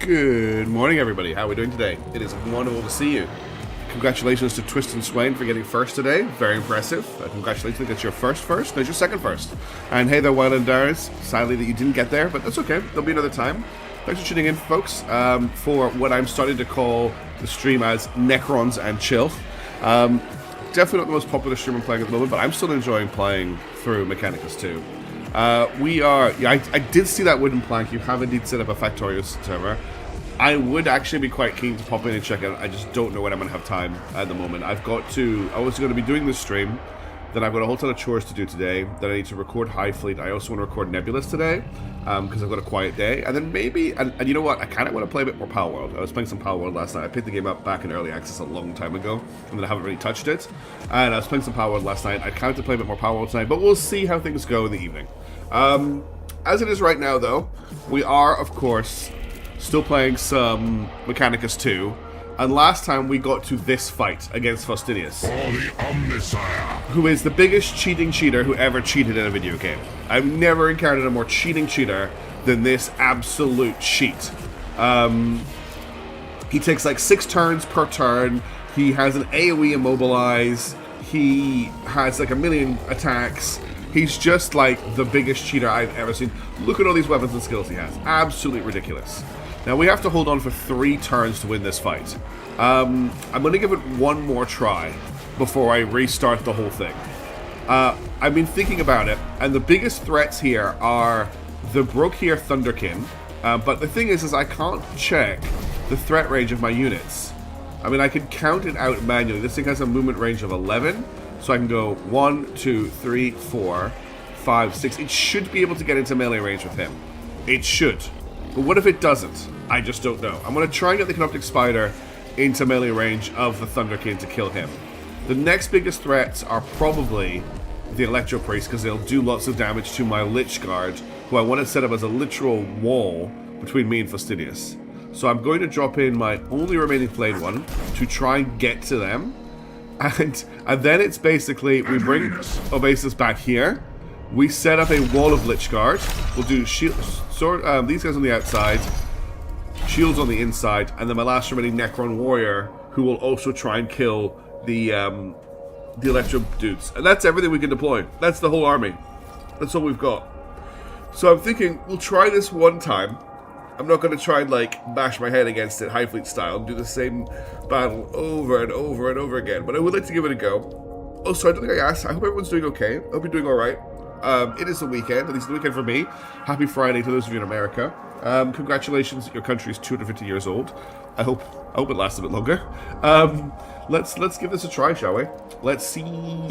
Good morning, everybody. How are we doing today? It is wonderful to see you. Congratulations to Twist and Swain for getting first today. Very impressive. Congratulations. I think that's your first. No, it's your second first. And hey there, Wild and Dars. Sadly that you didn't get there, but that's okay. There'll be another time. Thanks for tuning in, folks, for what I'm starting to call the stream as Necrons and Chill. Definitely not the most popular stream I'm playing at the moment, but I'm still enjoying playing through Mechanicus 2. I did see that wooden plank. You have indeed set up a Factorious server. I would actually be quite keen to pop in and check it out. I just don't know when I'm going to have time at the moment. I was going to be doing this stream, then I've got a whole ton of chores to do today, then I need to record Hive Fleet. I also want to record Nebulous today, because I've got a quiet day, and then maybe, and you know what, I kind of want to play a bit more Power World. I was playing some Power World last night. I picked the game up back in Early Access a long time ago, and then I haven't really touched it, and I was playing some Power World last night. I kind of to play a bit more Power World tonight, but we'll see how things go in the evening. As it is right now, though, we are, of course, still playing some Mechanicus 2, and last time we got to this fight against Faustinius, who is the biggest cheating cheater who ever cheated in a video game. I've never encountered a more cheating cheater than this absolute cheat. He takes like 6 turns per turn, he has an AoE immobilize, he has like a million attacks. He's just like the biggest cheater I've ever seen. Look at all these weapons and skills he has. Absolutely ridiculous. Now we have to hold on for 3 turns to win this fight. I'm going to give it one more try before I restart the whole thing. I've been thinking about it, and the biggest threats here are the Brokir Thunderkin. But the thing is I can't check the threat range of my units. I mean, I can count it out manually. This thing has a movement range of 11. So I can go 1, 2, 3, 4, 5, 6. It should be able to get into melee range with him. It should. But what if it doesn't? I just don't know. I'm going to try and get the Canoptic Spider into melee range of the Thunderkin to kill him. The next biggest threats are probably the Electro Priest, because they'll do lots of damage to my Lich Guard, who I want to set up as a literal wall between me and Faustinius. So I'm going to drop in my only remaining Flayed one to try and get to them. And then it's basically, we bring Oasis back here, we set up a wall of Lich Guard, we'll do shield, these guys on the outside, shields on the inside, and then my last remaining Necron Warrior, who will also try and kill the Electro dudes. And that's everything we can deploy. That's the whole army. That's all we've got. So I'm thinking, we'll try this one time. I'm not going to try and, like, bash my head against it Hive Fleet style and do the same battle over and over and over again. But I would like to give it a go. Oh, so I don't think I asked. I hope everyone's doing okay. I hope you're doing alright. It is the weekend. At least the weekend for me. Happy Friday to those of you in America. Congratulations. Your country is 250 years old. I hope it lasts a bit longer. Let's give this a try, shall we? Let's see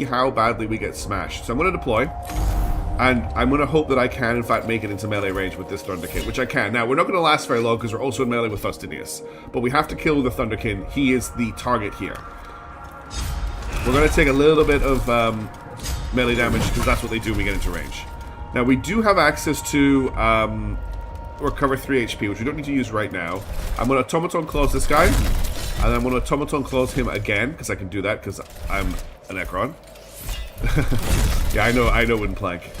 how badly we get smashed. So I'm going to deploy. And I'm going to hope that I can, in fact, make it into melee range with this Thunderkin, which I can. Now, we're not going to last very long because we're also in melee with Faustinius. But we have to kill the Thunderkin. He is the target here. We're going to take a little bit of melee damage because that's what they do when we get into range. Now, we do have access to recover 3 HP, which we don't need to use right now. I'm going to Automaton Claws this guy. And I'm going to Automaton Claws him again, because I can do that because I'm a Necron. Yeah, I know wooden plank.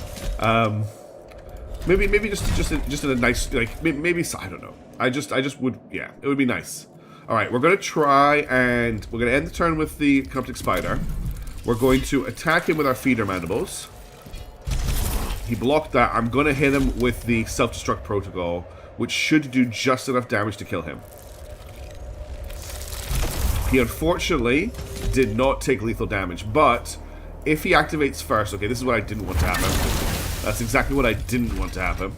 Maybe just in a nice, like, maybe I don't know. I just would, yeah, it would be nice. All right, we're gonna try and we're gonna end the turn with the Canoptic Spider. We're going to attack him with our Feeder Mandibles. He blocked that. I'm gonna hit him with the Self-Destruct Protocol, which should do just enough damage to kill him. He unfortunately did not take lethal damage, but if he activates first, okay, this is what I didn't want to happen. That's exactly what I didn't want to happen.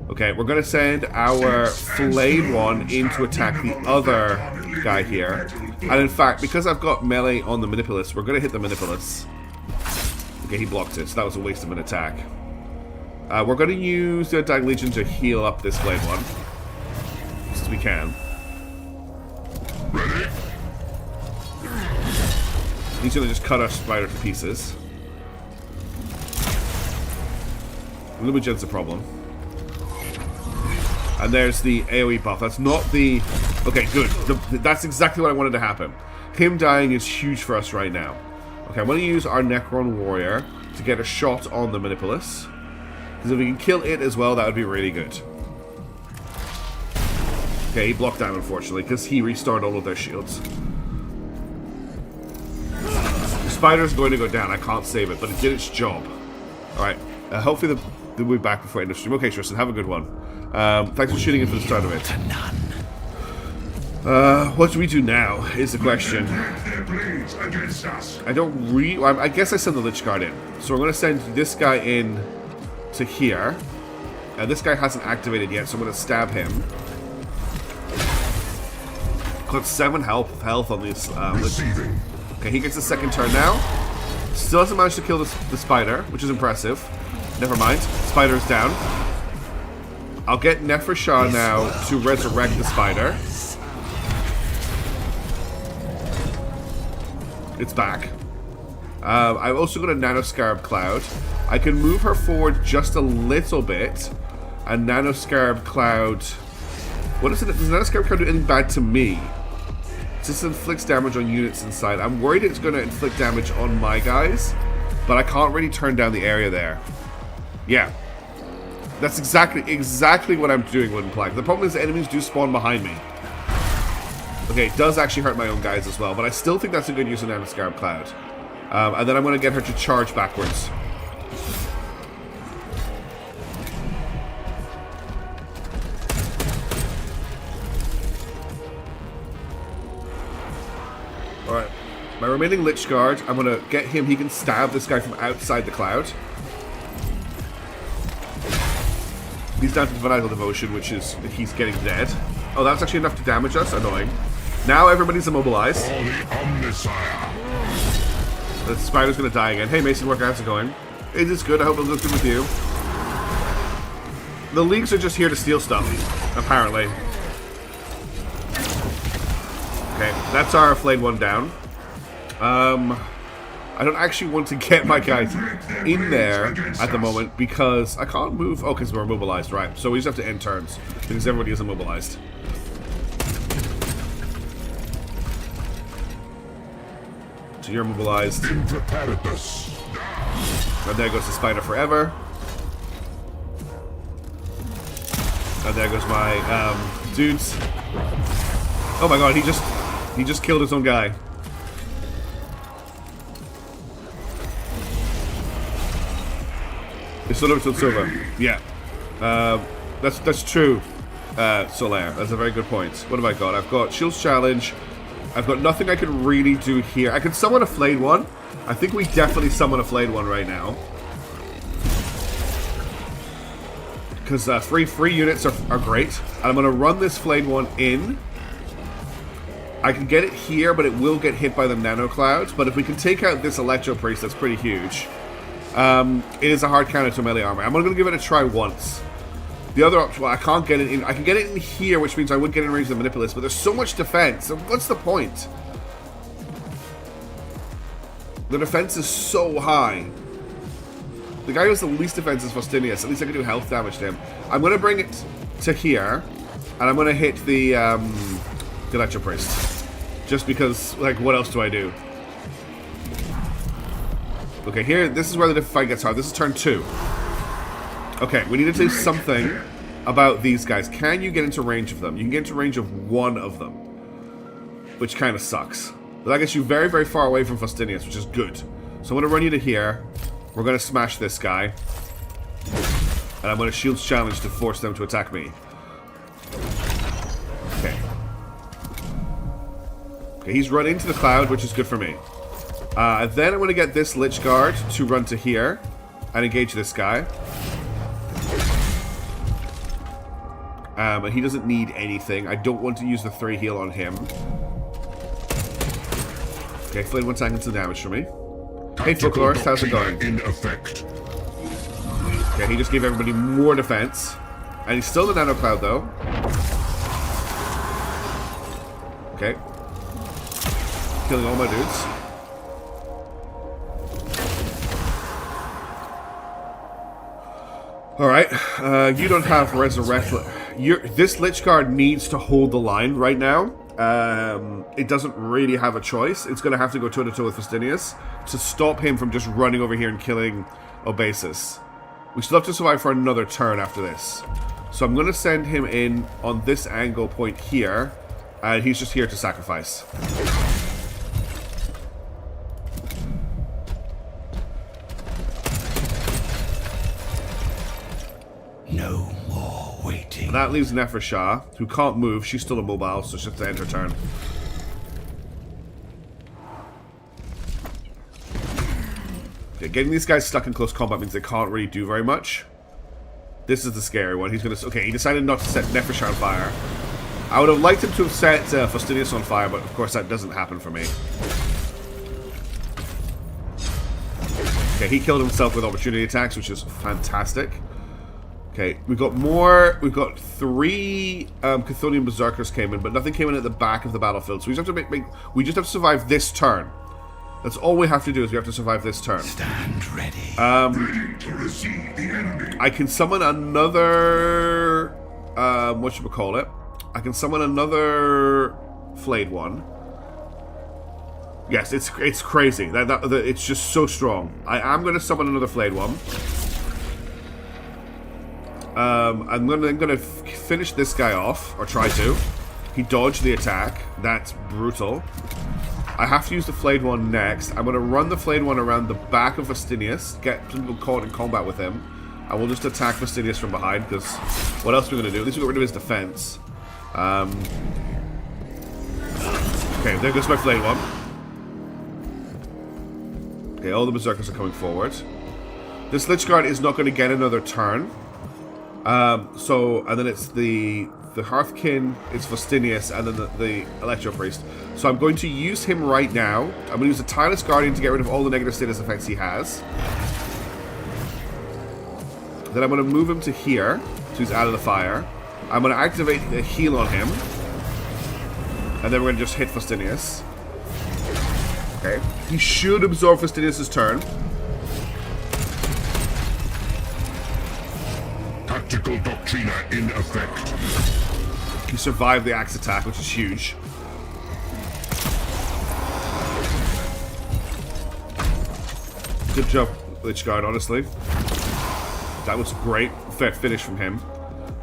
Okay, we're going to send our Flayed one in to attack the other guy here. And in fact, because I've got melee on the Manipulus, we're going to hit the Manipulus. Okay, he blocked it, so that was a waste of an attack. We're going to use the Dying Legion to heal up this Flayed one. As we can. Ready? He's going to just cut our spider to pieces. Lumigen's the problem. And there's the AoE buff. That's not the... Okay, good. That's exactly what I wanted to happen. Him dying is huge for us right now. Okay, I'm going to use our Necron Warrior to get a shot on the Manipulus. Because if we can kill it as well, that would be really good. Okay, he blocked down, unfortunately, because he restored all of their shields. The spider's going to go down. I can't save it, but it did its job. Alright. Hopefully they'll be back before end of stream. Okay, Tristan, have a good one. Thanks for shooting in for the start of it. What do we do now, is the question. I don't really... I guess I send the Lich Guard in. So we're going to send this guy in to here. And this guy hasn't activated yet, so I'm going to stab him. Got 7 health on this. Okay, he gets the second turn now. Still hasn't managed to kill the spider, which is impressive. Never mind. Spider is down. I'll get Nefershah now to resurrect the spider. It's back. I've also got a Nanoscarab Cloud. I can move her forward just a little bit. A Nanoscarab Cloud... What is it? Does Nanoscarab Cloud do anything bad to me? It just inflicts damage on units inside. I'm worried it's going to inflict damage on my guys. But I can't really turn down the area there. Yeah. That's exactly what I'm doing with Plague. The problem is the enemies do spawn behind me. Okay, it does actually hurt my own guys as well, but I still think that's a good use of Nanoscarab Cloud. And then I'm going to get her to charge backwards. Alright. My remaining Lich Guard, I'm going to get him. He can stab this guy from outside the cloud. He's down to Fanatical Devotion, which is he's getting dead. Oh, that's actually enough to damage us. Annoying. Now everybody's immobilized. The spider's going to die again. Hey, Mason Worker, how's it going? It is good. I hope it looks good with you. The leagues are just here to steal stuff, apparently. Okay, that's our flayed one down. I don't actually want to get my guys in there at the moment because I can't move. Oh, because we're immobilized, right? So we just have to end turns because everybody is immobilized. So you're immobilized. And there goes the spider forever. And there goes my dudes. Oh my god, he just killed his own guy. It's still over to Silva. Yeah. That's true, Solaire. That's a very good point. What have I got? I've got Shield's Challenge. I've got nothing I can really do here. I can summon a Flayed One. I think we definitely summon a Flayed One right now. Because free units are great. And I'm going to run this Flayed One in. I can get it here, but it will get hit by the Nano Clouds. But if we can take out this Electro Priest, that's pretty huge. It is a hard counter to melee armor. I'm going to give it a try once. The other option, well, I can't get it in. I can get it in here, which means I would get in range of the Manipulus, but there's so much defense. So what's the point? The defense is so high. The guy who has the least defense is Faustinius. At least I can do health damage to him. I'm going to bring it to here, and I'm going to hit the Electro Priest. Just because, like, what else do I do? Okay, here, this is where the fight gets hard. This is turn 2. Okay, we need to do something about these guys. Can you get into range of them? You can get into range of one of them. Which kind of sucks. But that gets you very, very far away from Faustinius, which is good. So I'm going to run you to here. We're going to smash this guy. And I'm going to Shield's Challenge to force them to attack me. Okay. Okay, he's run into the cloud, which is good for me. Then I'm going to get this Lich Guard to run to here and engage this guy. And he doesn't need anything. I don't want to use the 3 heal on him. Okay, Flame 1 seconds of damage for me. Hey, Folklorist, how's it going? In effect. Okay, he just gave everybody more defense. And he's still the Nano Cloud, though. Okay. Killing all my dudes. Alright, you don't have Resurrect. This Lich Guard needs to hold the line right now. It doesn't really have a choice. It's going to have to go toe-to-toe with Faustinius to stop him from just running over here and killing Obesis. We still have to survive for another turn after this. So I'm going to send him in on this angle point here, and he's just here to sacrifice. No more waiting. And that leaves Nefershah, who can't move. She's still immobile, so she has to end her turn. Okay, getting these guys stuck in close combat means they can't really do very much. This is the scary one. He's gonna... Okay, he decided not to set Nefershah on fire. I would have liked him to have set Faustinius on fire, but of course that doesn't happen for me. Okay, he killed himself with opportunity attacks, which is fantastic. Okay, we've got more. We've got 3 Chthonian Berserkers came in, but nothing came in at the back of the battlefield. So we just have to we just have to survive this turn. That's all we have to do is we have to survive this turn. Stand ready. Ready to receive the enemy. I can summon another. Whatchamacallit? I can summon another flayed one. Yes, it's crazy. It's just so strong. I am going to summon another flayed one. I'm gonna finish this guy off, or try to. He dodged the attack. That's brutal. I have to use the flayed one next. I'm gonna run the flayed one around the back of Faustinius, get people caught in combat with him. I will just attack Faustinius from behind, because what else are we gonna do? At least we got rid of his defense. Okay, there goes my flayed one. Okay, all the Berserkers are coming forward. This Lich Guard is not going to get another turn. And then it's the Hearthkin, it's Faustinius, and then the Electro Priest. So I'm going to use him right now. I'm going to use the Tireless Guardian to get rid of all the negative status effects he has. Then I'm going to move him to here, so he's out of the fire. I'm going to activate the heal on him. And then we're going to just hit Faustinius. Okay. He should absorb Faustinius' turn. Tactical Doctrina in effect. He survived the axe attack, which is huge. Good job, Lich Guard, honestly. That was great. Fair finish from him.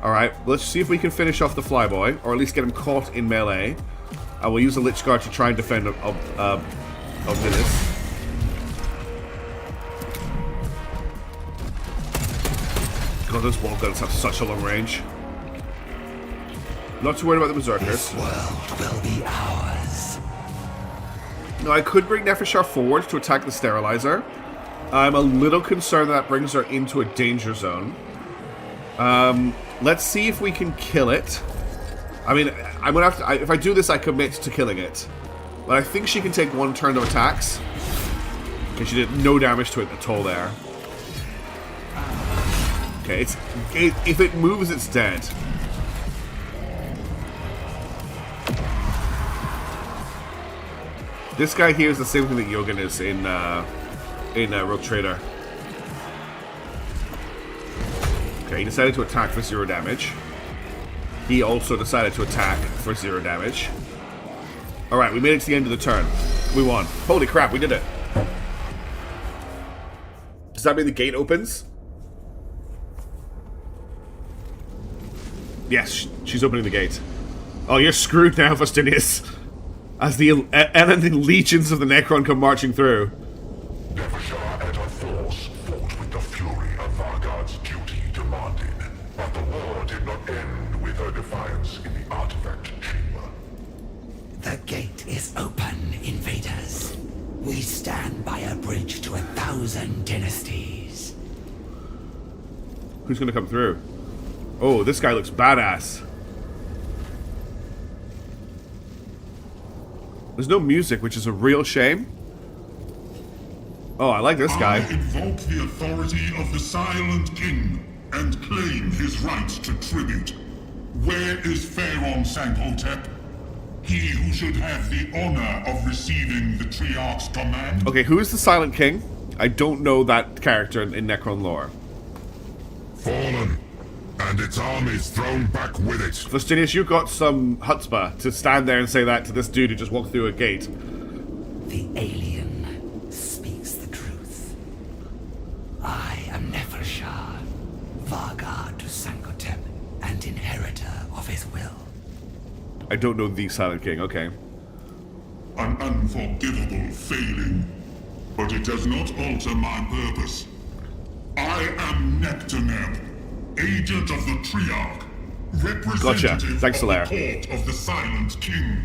Alright, let's see if we can finish off the Flyboy, or at least get him caught in melee. I will use the Lich Guard to try and defend Omnidus. God, those wall guns have such a long range. Not too worried about the Berserkers. This world will be ours. No, I could bring Nefershah forward to attack the Sterilizer. I'm a little concerned that brings her into a danger zone. Let's see if we can kill it. I mean, I'm gonna have to. If I do this, I commit to killing it. But I think she can take 1 turn of attacks. Okay, she did no damage to it at all there. Okay, if it moves, it's dead. This guy here is the same thing that Yogan is in Rogue Trader. Okay, he decided to attack for 0 damage. He also decided to attack for 0 damage. Alright, we made it to the end of the turn. We won. Holy crap, we did it. Does that mean the gate opens? Yes, she's opening the gate. Oh, you're screwed now, Faustinius. As the legions of the Necron come marching through. Nefershah and her force fought with the fury of Vargard's duty demanded, but the war did not end with her defiance in the artifact chamber. The gate is open, invaders. We stand by a bridge to 1,000 dynasties. Who's gonna come through? Oh, this guy looks badass. There's no music, which is a real shame. Oh, I like this guy. I invoke the authority of the Silent King and claim his right to tribute. Where is Pharaon Sankhotep? He who should have the honor of receiving the Triarch's command? Okay, who is the Silent King? I don't know that character in Necron lore. Fallen, and its armies thrown back with it. Faustinius, you got some chutzpah to stand there and say that to this dude who just walked through a gate. The alien speaks the truth. I am Nefershah, Vargard to Sankhotep, I don't know the Silent King. Okay. An unforgivable failing, but it does not alter my purpose. I am Nectoneb, agent of the Triarch, representative Thanks, of the Solaire. court of the Silent King.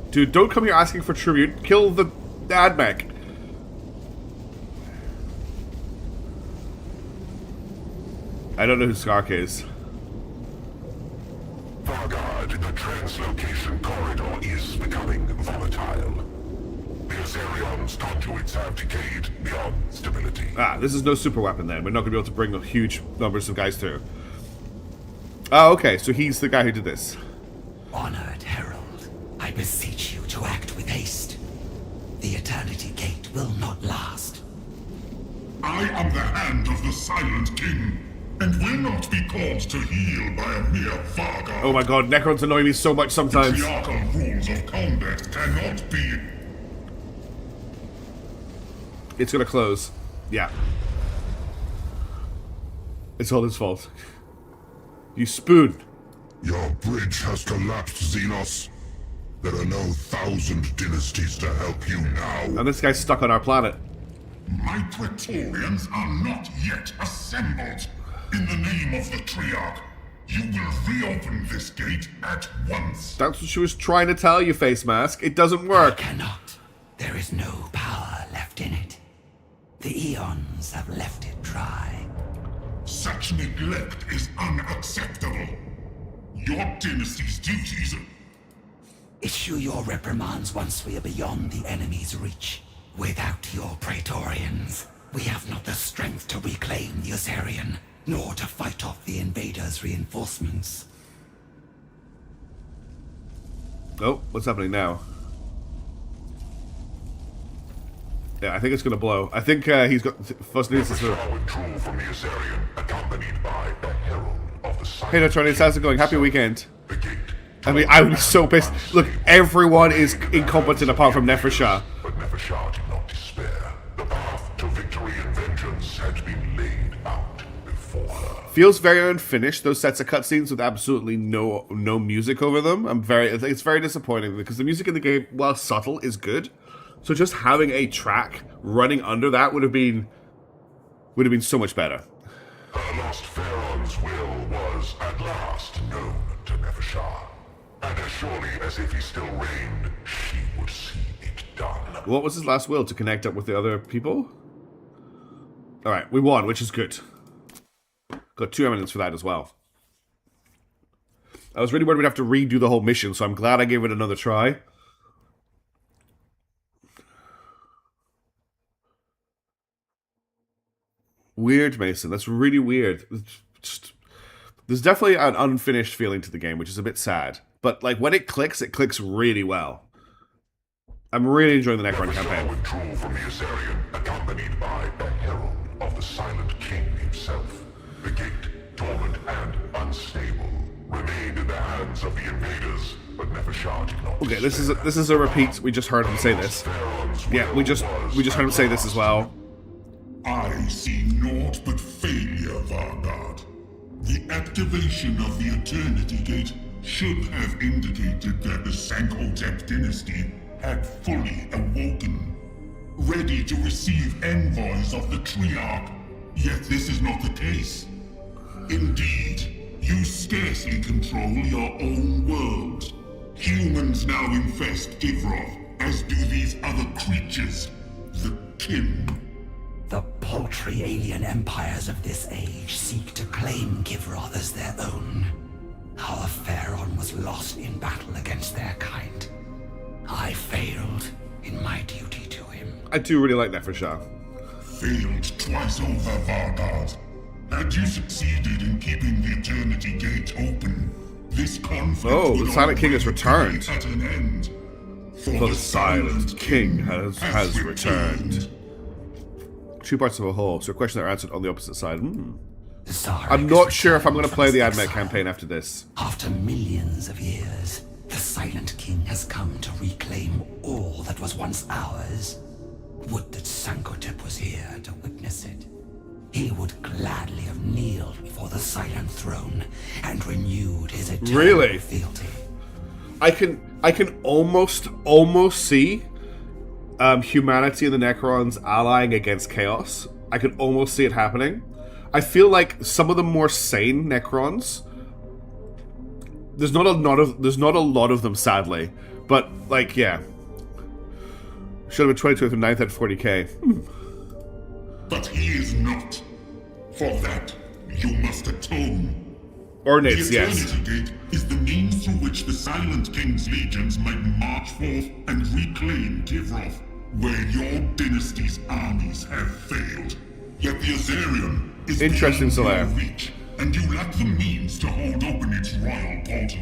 Dude, don't come here asking for tribute. Kill the Admech. I don't know who Skark is. Vargard, the translocation corridor is becoming volatile. The Azerion's conduits have decayed beyond stability. Ah, this is no super weapon then. We're not going to be able to bring huge numbers of guys through. Oh, okay, so he's the guy who did this. Honored Herald, I beseech you to act with haste. The Eternity Gate will not last. I am the hand of the Silent King, and will not be called to heel by a mere Vargard. Oh my god, Necron's annoying me so much sometimes. Triarchal rules of combat cannot be... It's gonna close. Yeah. It's all his fault. You spoon. Your bridge has collapsed, Xenos. There are no 1,000 dynasties to help you now. And this guy's stuck on our planet. My Praetorians are not yet assembled. In the name of the Triarch, you will reopen this gate at once. That's what she was trying to tell you, Face Mask. It doesn't work. Cannot. There is no power left in it. The eons have left it dry. Such neglect is unacceptable. Your dynasty's duties... Issue your reprimands once we are beyond the enemy's reach. Without your Praetorians, we have not the strength to reclaim the Azerion, nor to fight off the invaders' reinforcements. Oh, what's happening now? Yeah, I think it's gonna blow. I think he's got... First news is... Nefershar withdrew from the Azerion, accompanied by the Herald of the Silent Hey, Neutronians, how's it going? Happy King. weekend. The gate. I mean, I would be so pissed. Look, everyone is incompetent apart from Nefershar. But Nefershar did not despair. The path to victory and vengeance had been laid out before her. Feels very unfinished, those sets of cutscenes with absolutely no music over them. It's very disappointing because the music in the game, while subtle, is good. So just having a track running under that would have been so much better. Her lost Pharaoh's will was at last known to Nefershar. And as surely as if he still reigned, she would see it done. What was his last will? To connect up with the other people? Alright, we won, which is good. Got 2 eminence for that as well. I was really worried we'd have to redo the whole mission, so I'm glad I gave it another try. Weird, Mason. That's really weird. There's definitely an unfinished feeling to the game, which is a bit sad. But like when it clicks really well. I'm really enjoying the Necron campaign. Withdrew from the Azerion, accompanied by the Herald of the Silent King himself. The gate, dormant and unstable, remained in the hands of the invaders, but Nefershar did not. Okay, this is a repeat. We just heard him say this. Yeah, we just heard him say this as well. I see naught but failure, Vargard. The activation of the Eternity Gate should have indicated that the Sankhotep dynasty had fully awoken, ready to receive envoys of the Triarch. Yet this is not the case. Indeed, you scarcely control your own world. Humans now infest Givroth, as do these other creatures, the kin. The paltry alien empires of this age seek to claim Givroth as their own. Our Pharaon was lost in battle against their kind. I failed in my duty to him. I do really like Nefershar. Failed twice over, Vargard. Had you succeeded in keeping the Eternity Gate open, this conflict Oh, the Silent King has already returned. be at an end. For the Silent King has returned. 2 parts of a whole, so a question that are answered on the opposite side. I'm not sure if I'm going to play the Admech campaign after this. After millions of years, the Silent King has come to reclaim all that was once ours. Would that Sankhotep was here to witness it. He would gladly have kneeled before the Silent Throne and renewed his eternal Really? fealty. I can almost see humanity and the Necrons allying against Chaos. I can almost see it happening. I feel like some of the more sane Necrons, there's not a lot of them, sadly. But like, yeah, should have been 22 from 9th at 40k. But he is not. For that, you must atone. Ornates, The yes. Eternity Gate is the means through which the Silent King's legions might march forth and reclaim Kivroth, where your dynasty's armies have failed. Yet the Azarian is Interesting, beyond your Solaire. reach, and you lack the means to hold open its royal portal.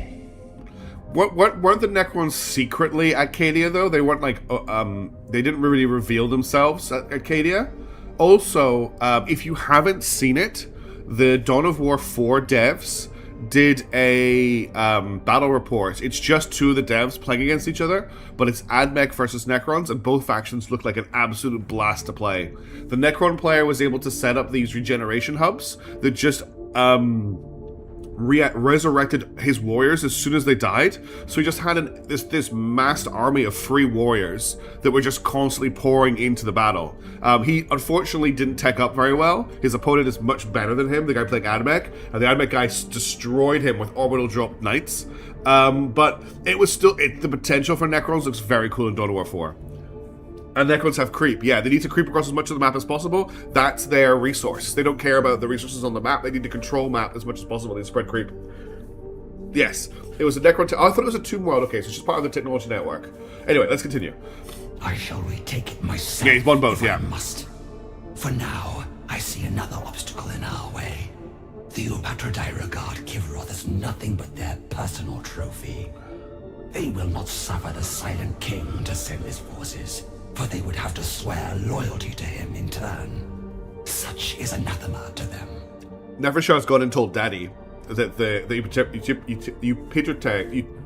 What weren't the Necrons secretly at Cadia though? They weren't like they didn't really reveal themselves at Cadia. Also, if you haven't seen it, the Dawn of War 4 devs did a battle report. It's just two of the devs playing against each other, but it's AdMech versus Necrons, and both factions look like an absolute blast to play. The Necron player was able to set up these regeneration hubs that just resurrected his warriors as soon as they died. So he just had this massed army of free warriors that were just constantly pouring into the battle. He unfortunately didn't tech up very well. His opponent is much better than him, the guy playing AdMech, and the AdMech guy destroyed him with orbital drop knights. But it was still, the potential for Necrons looks very cool in Dawn of War 4. And Necrons have creep. Yeah, they need to creep across as much of the map as possible. That's their resource. They don't care about the resources on the map. They need to control map as much as possible. They spread creep. Yes, it was a Necron. I thought it was a Tomb World. Okay, so it's just part of the technology network. Anyway, let's continue. I shall retake it myself. Yeah, he's won both, if yeah. I must. For now, I see another obstacle in our way. The Upatrodai regard Kivroth as nothing but their personal trophy. They will not suffer the Silent King to send his forces, for they would have to swear loyalty to him in turn. Such is anathema to them. Nevershaw's gone and told Daddy that the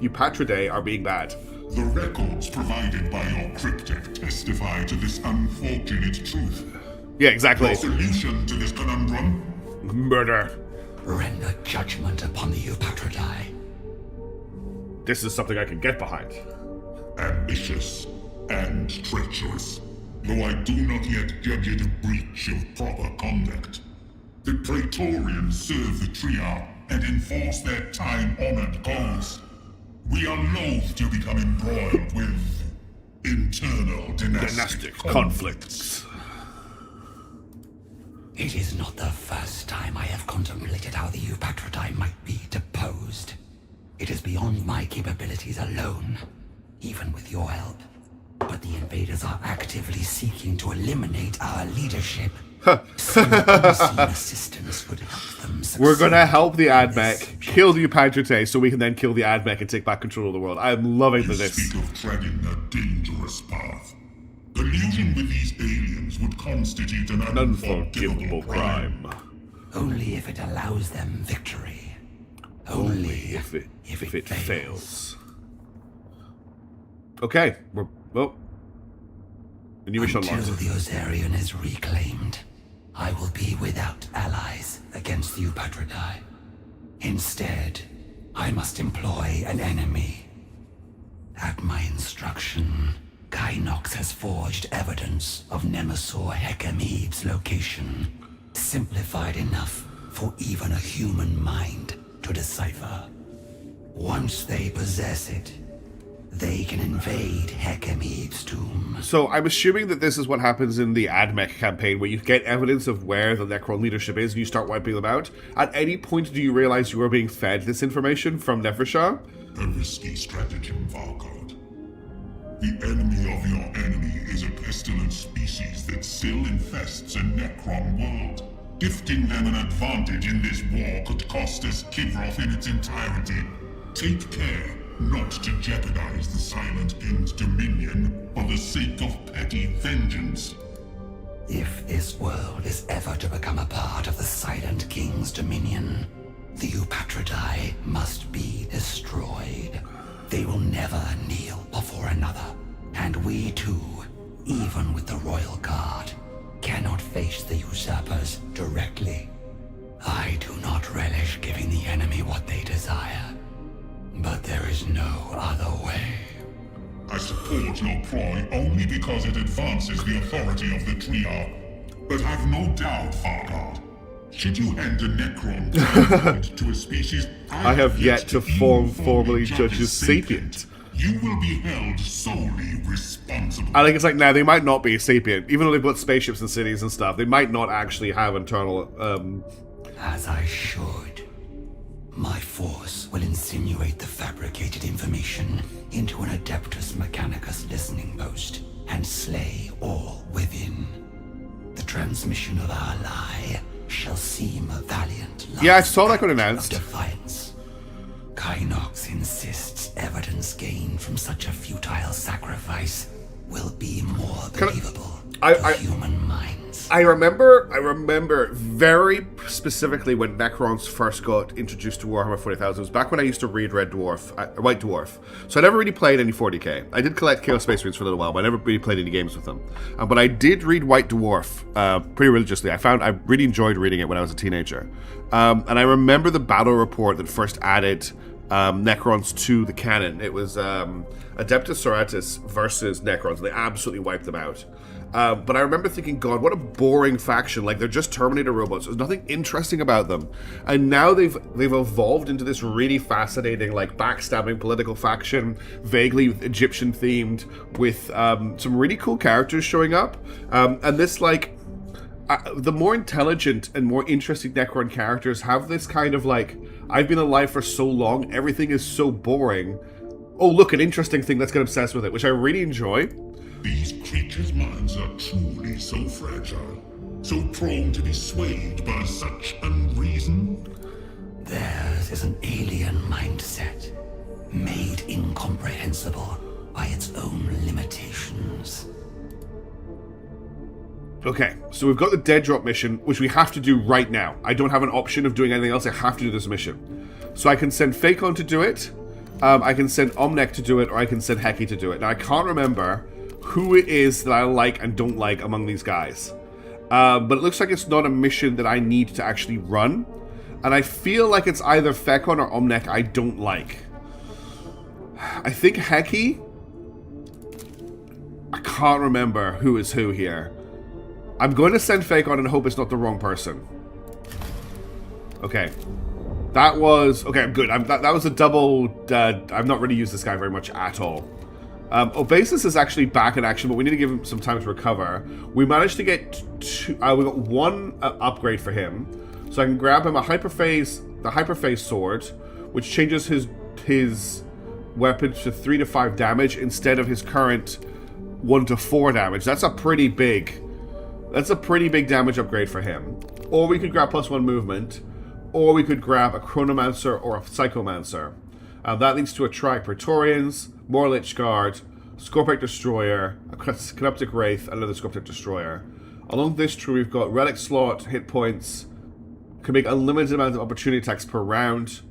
Upatrodai are being bad. The records provided by your cryptech testify to this unfortunate truth. Yeah, exactly. Your solution to this conundrum? Murder. Render judgment upon the Upatrodai. This is something I can get behind. Ambitious and treacherous, though I do not yet judge it a breach of proper conduct. The Praetorians serve the Triarch and enforce their time-honored cause. We are loath to become embroiled with internal dynastic conflicts. It is not the first time I have contemplated how the Upatrodai might be deposed. It is beyond my capabilities alone, even with your help. But the invaders are actively seeking to eliminate our leadership. Some unseen assistance would help them succeed. We're gonna help the AdMech kill the Upatrodai so we can then kill the AdMech and take back control of the world. I'm loving You this. speak of treading a dangerous path. Collusion with these aliens would constitute an unforgivable crime. Only if it allows them victory. Only If it fails. fails. Okay, well, a new mission Until unlocked. the Ozarian is reclaimed, I will be without allies against the Upatrodai. Instead, I must employ an enemy. At my instruction, Kynox has forged evidence of Nemesor Hekemib's location, simplified enough for even a human mind to decipher. Once they possess it, they can invade Hekemib's tomb. So I'm assuming that this is what happens in the AdMech campaign, where you get evidence of where the Necron leadership is and you start wiping them out. At any point do you realize you are being fed this information from Nefershah? A risky stratagem, Vargard. The enemy of your enemy is a pestilent species that still infests a Necron world. Gifting them an advantage in this war could cost us Kivroth in its entirety. Take care not to jeopardize the Silent King's dominion for the sake of petty vengeance. If this world is ever to become a part of the Silent King's dominion, the Upatrodai must be destroyed. They will never kneel before another, and we too, even with the Royal Guard, cannot face the usurpers directly. I do not relish giving the enemy what they desire. But there is no other way. I support your ploy only because it advances the authority of the Triarch. But have no doubt, Farguard. Should you hand a Necron to a species I have yet to formally judge as sapient. you will be held solely responsible. I think it's like, now they might not be sapient. Even though they've got spaceships and cities and stuff, they might not actually have internal, As I should. My force will insinuate the fabricated information into an Adeptus Mechanicus listening post and slay all within. The transmission of our lie shall seem a valiant Yeah, I saw that got act announced. of defiance. Kynox insists evidence gained from such a futile sacrifice will be more believable to human minds. I remember very specifically when Necrons first got introduced to Warhammer 40,000. It was back when I used to read White Dwarf. So I never really played any 40k. I did collect Chaos Space Marines for a little while, but I never really played any games with them. But I did read White Dwarf pretty religiously. I really enjoyed reading it when I was a teenager. And I remember the battle report that first added Necrons to the canon. It was Adeptus Sororitas versus Necrons, and they absolutely wiped them out. But I remember thinking, God, what a boring faction. Like, they're just Terminator robots. There's nothing interesting about them. And now they've evolved into this really fascinating, like, backstabbing political faction, vaguely Egyptian themed, with some really cool characters showing up. And this, like, the more intelligent and more interesting Necron characters have this kind of, like, I've been alive for so long, everything is so boring. Oh, look, an interesting thing, let's get obsessed with it, which I really enjoy. These creatures' minds are truly so fragile, so prone to be swayed by such unreason. Theirs is an alien mindset, made incomprehensible by its own limitations. Okay, so we've got the dead drop mission, which we have to do right now. I don't have an option of doing anything else. I have to do this mission. So I can send Fakon to do it, I can send Omnek to do it, or I can send Heki to do it. Now, I can't remember who it is that I like and don't like among these guys. But it looks like it's not a mission that I need to actually run. And I feel like it's either Fakon or Omnek I don't like. I think Heki... I can't remember who is who here. I'm going to send Fakon and hope it's not the wrong person. Okay. That was... Okay, I'm good. That was a double... I've not really used this guy very much at all. Obasis is actually back in action, but we need to give him some time to recover. We managed to get two... we got one upgrade for him. So I can grab him the Hyperphase Sword, which changes his weapon to 3 to 5 damage instead of his current 1 to 4 damage. That's a pretty big damage upgrade for him. Or we could grab +1 movement, or we could grab a Chronomancer or a Psychomancer. That leads to a Praetorians, more Lich Guard, Scorpic Destroyer, a Canoptic Wraith, and another Scorpic Destroyer. Along this tree, we've got Relic Slot, hit points, can make unlimited amounts of opportunity attacks per round.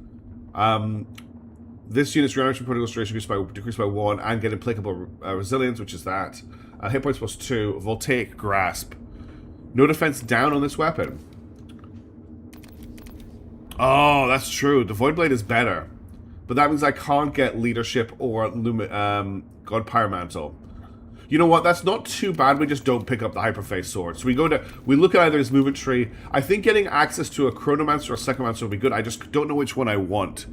This unit's damage from critical duration decreased by 1, and get implacable resilience, which is that. Hit points +2, Voltaic Grasp. No defense down on this weapon. Oh, that's true. The Void Blade is better. But that means I can't get Leadership or God Pyromantle. You know what? That's not too bad. We just don't pick up the Hyperphase Sword. So we look at either his movement tree. I think getting access to a Chronomancer or a Psychomancer would be good. I just don't know which one I want.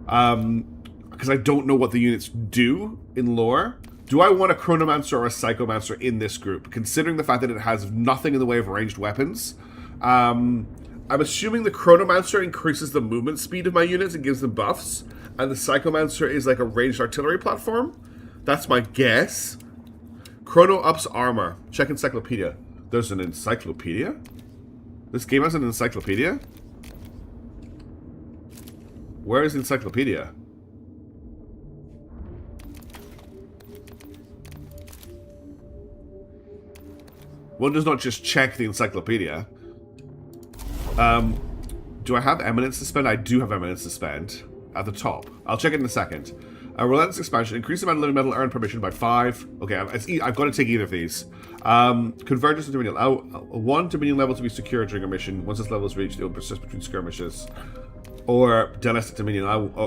Because I don't know what the units do in lore. Do I want a Chronomancer or a Psychomancer in this group? Considering the fact that it has nothing in the way of ranged weapons. I'm assuming the Chronomancer increases the movement speed of my units and gives them buffs. And the Psychomancer is like a ranged artillery platform. That's my guess. Chrono ups armor. Check encyclopedia. There's an encyclopedia? This game has an encyclopedia? Where is the encyclopedia? One does not just check the encyclopedia. Do I have eminence to spend? I do have eminence to spend. At the top. I'll check it in a second. Relentless expansion. Increase the amount of living metal earned per mission by 5. Okay, I've got to take either of these. Convergence to Dominion. Allow 1 Dominion level to be secure during a mission. Once this level is reached, it will persist between skirmishes. or Dynastic Dominion.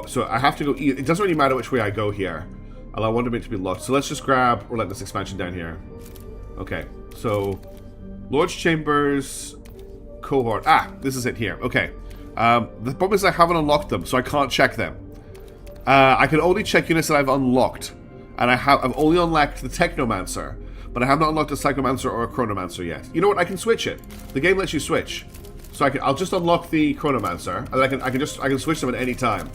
So I have to go... It doesn't really matter which way I go here. I want it to be locked. So let's just grab Relentless Expansion down here. Okay, so... Lord's Chambers... Cohort. Ah, this is it here. Okay. The problem is I haven't unlocked them, so I can't check them. I can only check units that I've unlocked. And I've only unlocked the Technomancer. But I have not unlocked a Psychomancer or a Chronomancer yet. You know what? I can switch it. The game lets you switch. So I'll just unlock the Chronomancer, and I can switch them at any time.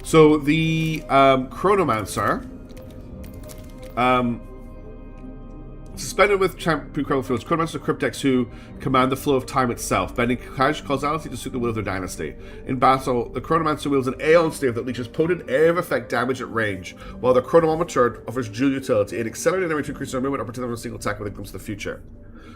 So the Chronomancer, suspended with Champion Credible Fields, Chronomancer Cryptex who command the flow of time itself, bending causality to suit the will of their dynasty. In battle, the Chronomancer wields an Aeon Stave that leeches potent air of effect damage at range, while the Chronometer offers dual utility. It accelerates an enemy to increase their movement or protect them from a single attack when it comes to the future.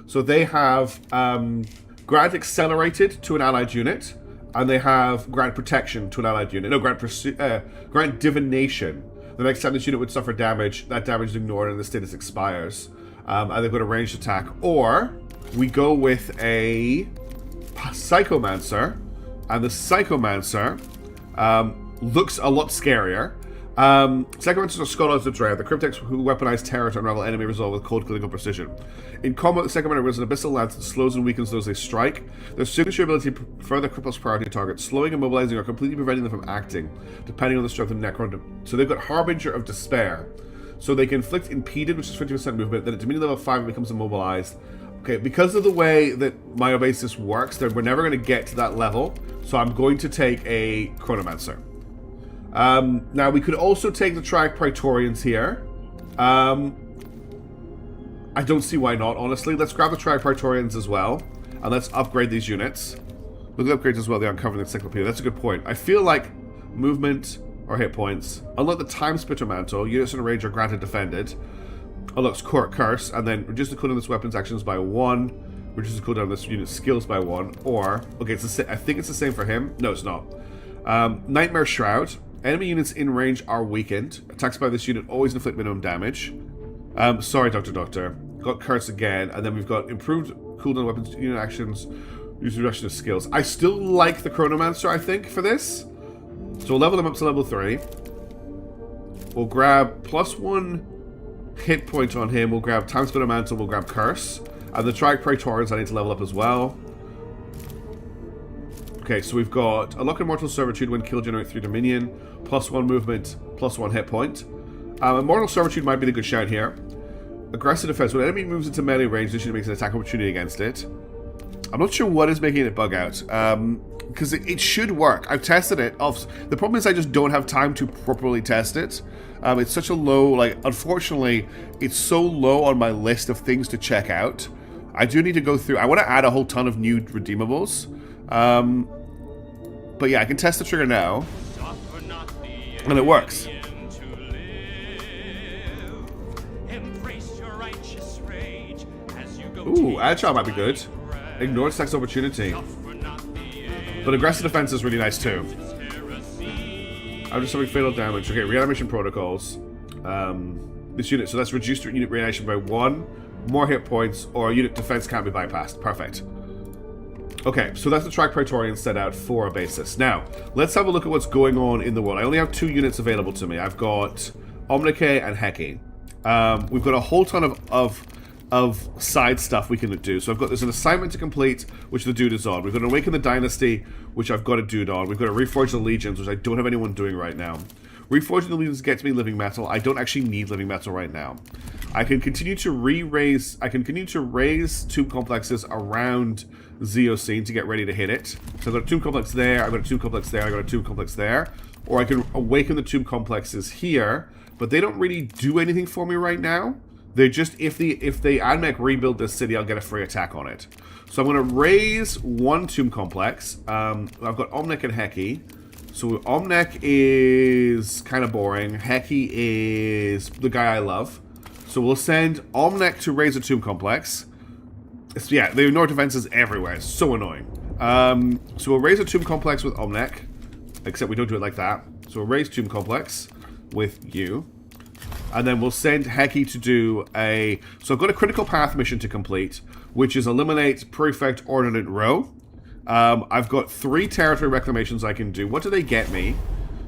So they have Grant Accelerated to an allied unit, and they have Grant Protection to an allied unit. No, Grant Divination. The next time this unit would suffer damage, that damage is ignored and the status expires. And they've got a ranged attack. Or we go with a Psychomancer, and the Psychomancer looks a lot scarier. Psychomancers are Scholars of Dread, the Cryptex who weaponize terror to unravel enemy resolve with cold clinical precision. In combat, the Psychomancer wields an abyssal lance that slows and weakens those they strike. Their signature ability further cripples priority targets, slowing, immobilizing, or completely preventing them from acting, depending on the strength of Necron. So they've got Harbinger of Despair. So they can inflict Impeded, which is 50% movement, then at Dominion level 5 it becomes immobilized. Okay, because of the way that my Oasis works, we're never going to get to that level, so I'm going to take a Chronomancer. Now, we could also take the Triac Praetorians here. I don't see why not, honestly. Let's grab the Triac Praetorians as well, and let's upgrade these units. Look at upgrades as well, they uncover the Encyclopedia. That's a good point. I feel like movement... or hit points. Unlock the Time Splitter Mantle. Units in range are granted defended. Unlocks Court Curse, and then reduce the cooldown of this weapon's actions by 1. Reduce the cooldown of this unit's skills by 1. Or, okay, it's I think it's the same for him. No, it's not. Nightmare Shroud. Enemy units in range are weakened. Attacks by this unit always inflict minimum damage. Sorry, Doctor. Got Curse again, and then we've got improved cooldown weapons, unit actions, use reduction of skills. I still like the Chronomancer, I think, for this. So we'll level them up to level 3. We'll grab +1 hit point on him. We'll grab Time Splitter Mantle. We'll grab Curse. And the Triac Praetorians I need to level up as well. Okay, so we've got Unlock Immortal Servitude when killed, generate 3 Dominion. +1 movement, +1 hit point. Immortal Servitude might be the good shout here. Aggressive Defense. When an enemy moves into melee range, this unit makes an attack opportunity against it. I'm not sure what is making it bug out. Because it should work. I've tested it. The problem is I just don't have time to properly test it. It's such a low, unfortunately, it's so low on my list of things to check out. I do need to go through. I want to add a whole ton of new redeemables. But yeah, I can test the trigger now. And it works. Ooh, Agile might be good. Ignore sex opportunity. But aggressive defense is really nice too. I'm just having fatal damage. Okay, reanimation protocols. This unit, so that's reduced unit reanimation by 1, more hit points, or unit defense can't be bypassed. Perfect. Okay, so that's the Triac Praetorian set out for a basis. Now, let's have a look at what's going on in the world. I only have 2 units available to me. I've got Omnike and Heki. We've got a whole ton of side stuff we can do. So there's an assignment to complete, which the dude is on. We've got to Awaken the Dynasty, which I've got a dude on. We've got to Reforge the Legions, which I don't have anyone doing right now. Reforging the Legions gets me Living Metal. I don't actually need Living Metal right now. I can continue to raise Tomb Complexes around Zeocene to get ready to hit it. So I've got a Tomb Complex there, I've got a Tomb Complex there, I've got a Tomb Complex there. Or I can Awaken the Tomb Complexes here, but they don't really do anything for me right now. They just, if the AdMech rebuild this city, I'll get a free attack on it. So I'm going to raise 1 Tomb Complex. I've got Omnek and Heki. So Omnek is kind of boring. Heki is the guy I love. So we'll send Omnek to raise a Tomb Complex. Yeah, they ignore defenses everywhere. It's so annoying. So we'll raise a Tomb Complex with Omnek. Except we don't do it like that. So we'll raise Tomb Complex with you. And then we'll send Heki to do a... So I've got a critical path mission to complete, which is eliminate Prefect Ordnance Row. I've got 3 territory reclamations I can do. What do they get me?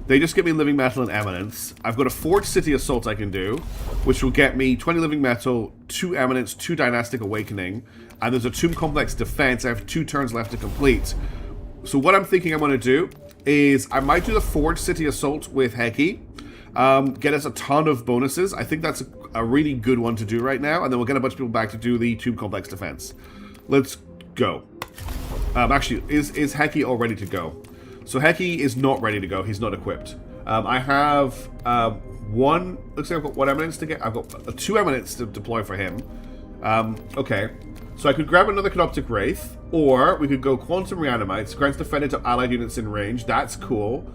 They just get me living metal and eminence. I've got a forged city assault I can do, which will get me 20 living metal, 2 eminence, 2 dynastic awakening, and there's a tomb complex defense. I have 2 turns left to complete. So what I'm thinking I'm going to do is I might do the forged city assault with Heki, get us a ton of bonuses. I think that's a really good one to do right now, and then we'll get a bunch of people back to do the tomb complex defense. Let's go. Actually, is Heki all ready to go? So Heki is not ready to go. He's not equipped. I have 1... Looks like I've got 1 eminence to get. I've got 2 eminence to deploy for him. Okay. So I could grab another Canoptic Wraith, or we could go Quantum Reanimates. Grants defender to allied units in range. That's cool.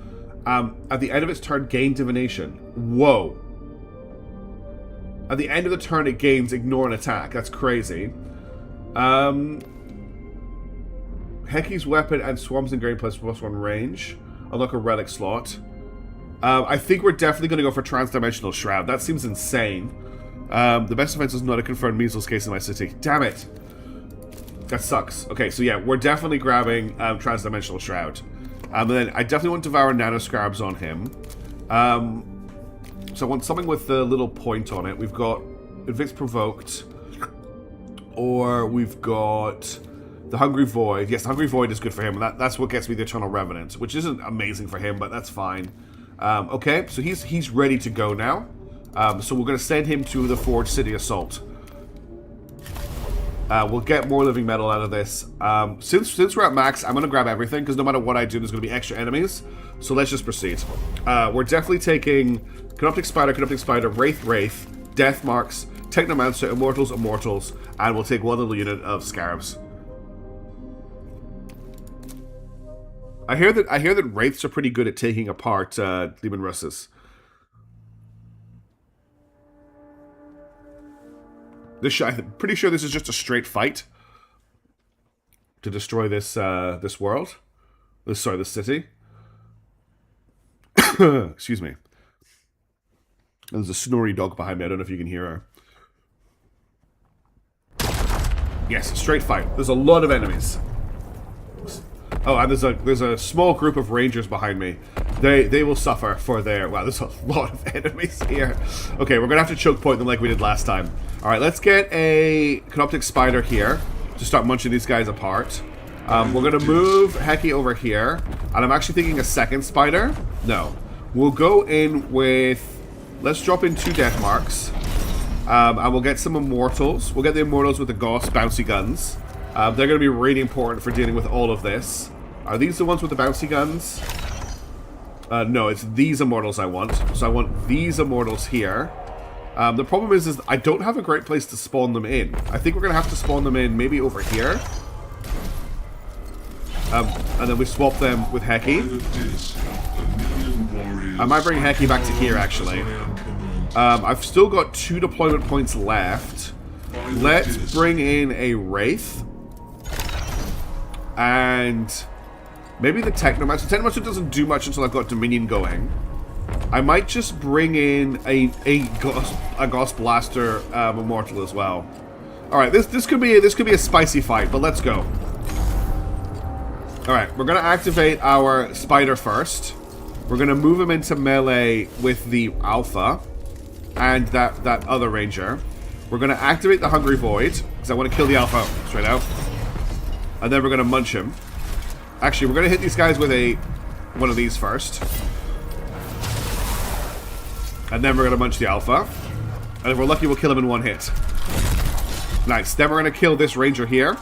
At the end of its turn, gain Divination. Whoa. At the end of the turn, it gains Ignore an attack. That's crazy. Heki's weapon and Swarms and Grain +1 range. Unlock a relic slot. I think we're definitely going to go for Transdimensional Shroud. That seems insane. The best defense is not a confirmed measles case in my city. Damn it. That sucks. Okay, so yeah, we're definitely grabbing Transdimensional Shroud. And then I definitely want Devour Nanoscarabs on him. So I want something with the little point on it. We've got Evict Provoked. Or we've got... The Hungry Void. Yes, the Hungry Void is good for him. That's what gets me the Eternal Revenant, which isn't amazing for him, but that's fine. Okay, so he's ready to go now. So we're going to send him to the Forged City Assault. We'll get more living metal out of this. Since we're at max, I'm going to grab everything, because no matter what I do, there's going to be extra enemies. So let's just proceed. We're definitely taking Canoptic Spider, Wraith, Death Marks, Technomancer, Immortals, and we'll take 1 little unit of Scarabs. I hear that Wraiths are pretty good at taking apart Demon Russes. I'm pretty sure this is just a straight fight to destroy this this world. This city. Excuse me. There's a snory dog behind me. I don't know if you can hear her. Yes, straight fight. There's a lot of enemies. Oh, and there's a small group of rangers behind me. They will suffer for their... Wow, there's a lot of enemies here. Okay, we're going to have to choke point them like we did last time. Alright, let's get a Canoptic Spider here to start munching these guys apart. We're going to move Heki over here. And I'm actually thinking a second spider. No. We'll go in with... Let's drop in 2 Death Marks. And we'll get some Immortals. We'll get the Immortals with the Gauss bouncy guns. They're going to be really important for dealing with all of this. Are these the ones with the bouncy guns? No, it's these Immortals I want. So I want these Immortals here. The problem is I don't have a great place to spawn them in. I think we're going to have to spawn them in maybe over here. And then we swap them with Heki. I might bring Heki back to here, actually. I've still got 2 deployment points left. Let's bring in a Wraith. And maybe the Technomancer. Technomancer doesn't do much until I've got Dominion going. I might just bring in a Gauss Blaster Immortal as well. Alright, this could be a spicy fight, but let's go. Alright, we're gonna activate our Spider first. We're gonna move him into melee with the Alpha and that other Ranger. We're gonna activate the Hungry Void, because I want to kill the Alpha straight out. And then we're going to munch him. Actually, we're going to hit these guys with one of these first. And then we're going to munch the Alpha. And if we're lucky, we'll kill him in 1 hit. Nice. Then we're going to kill this Ranger here.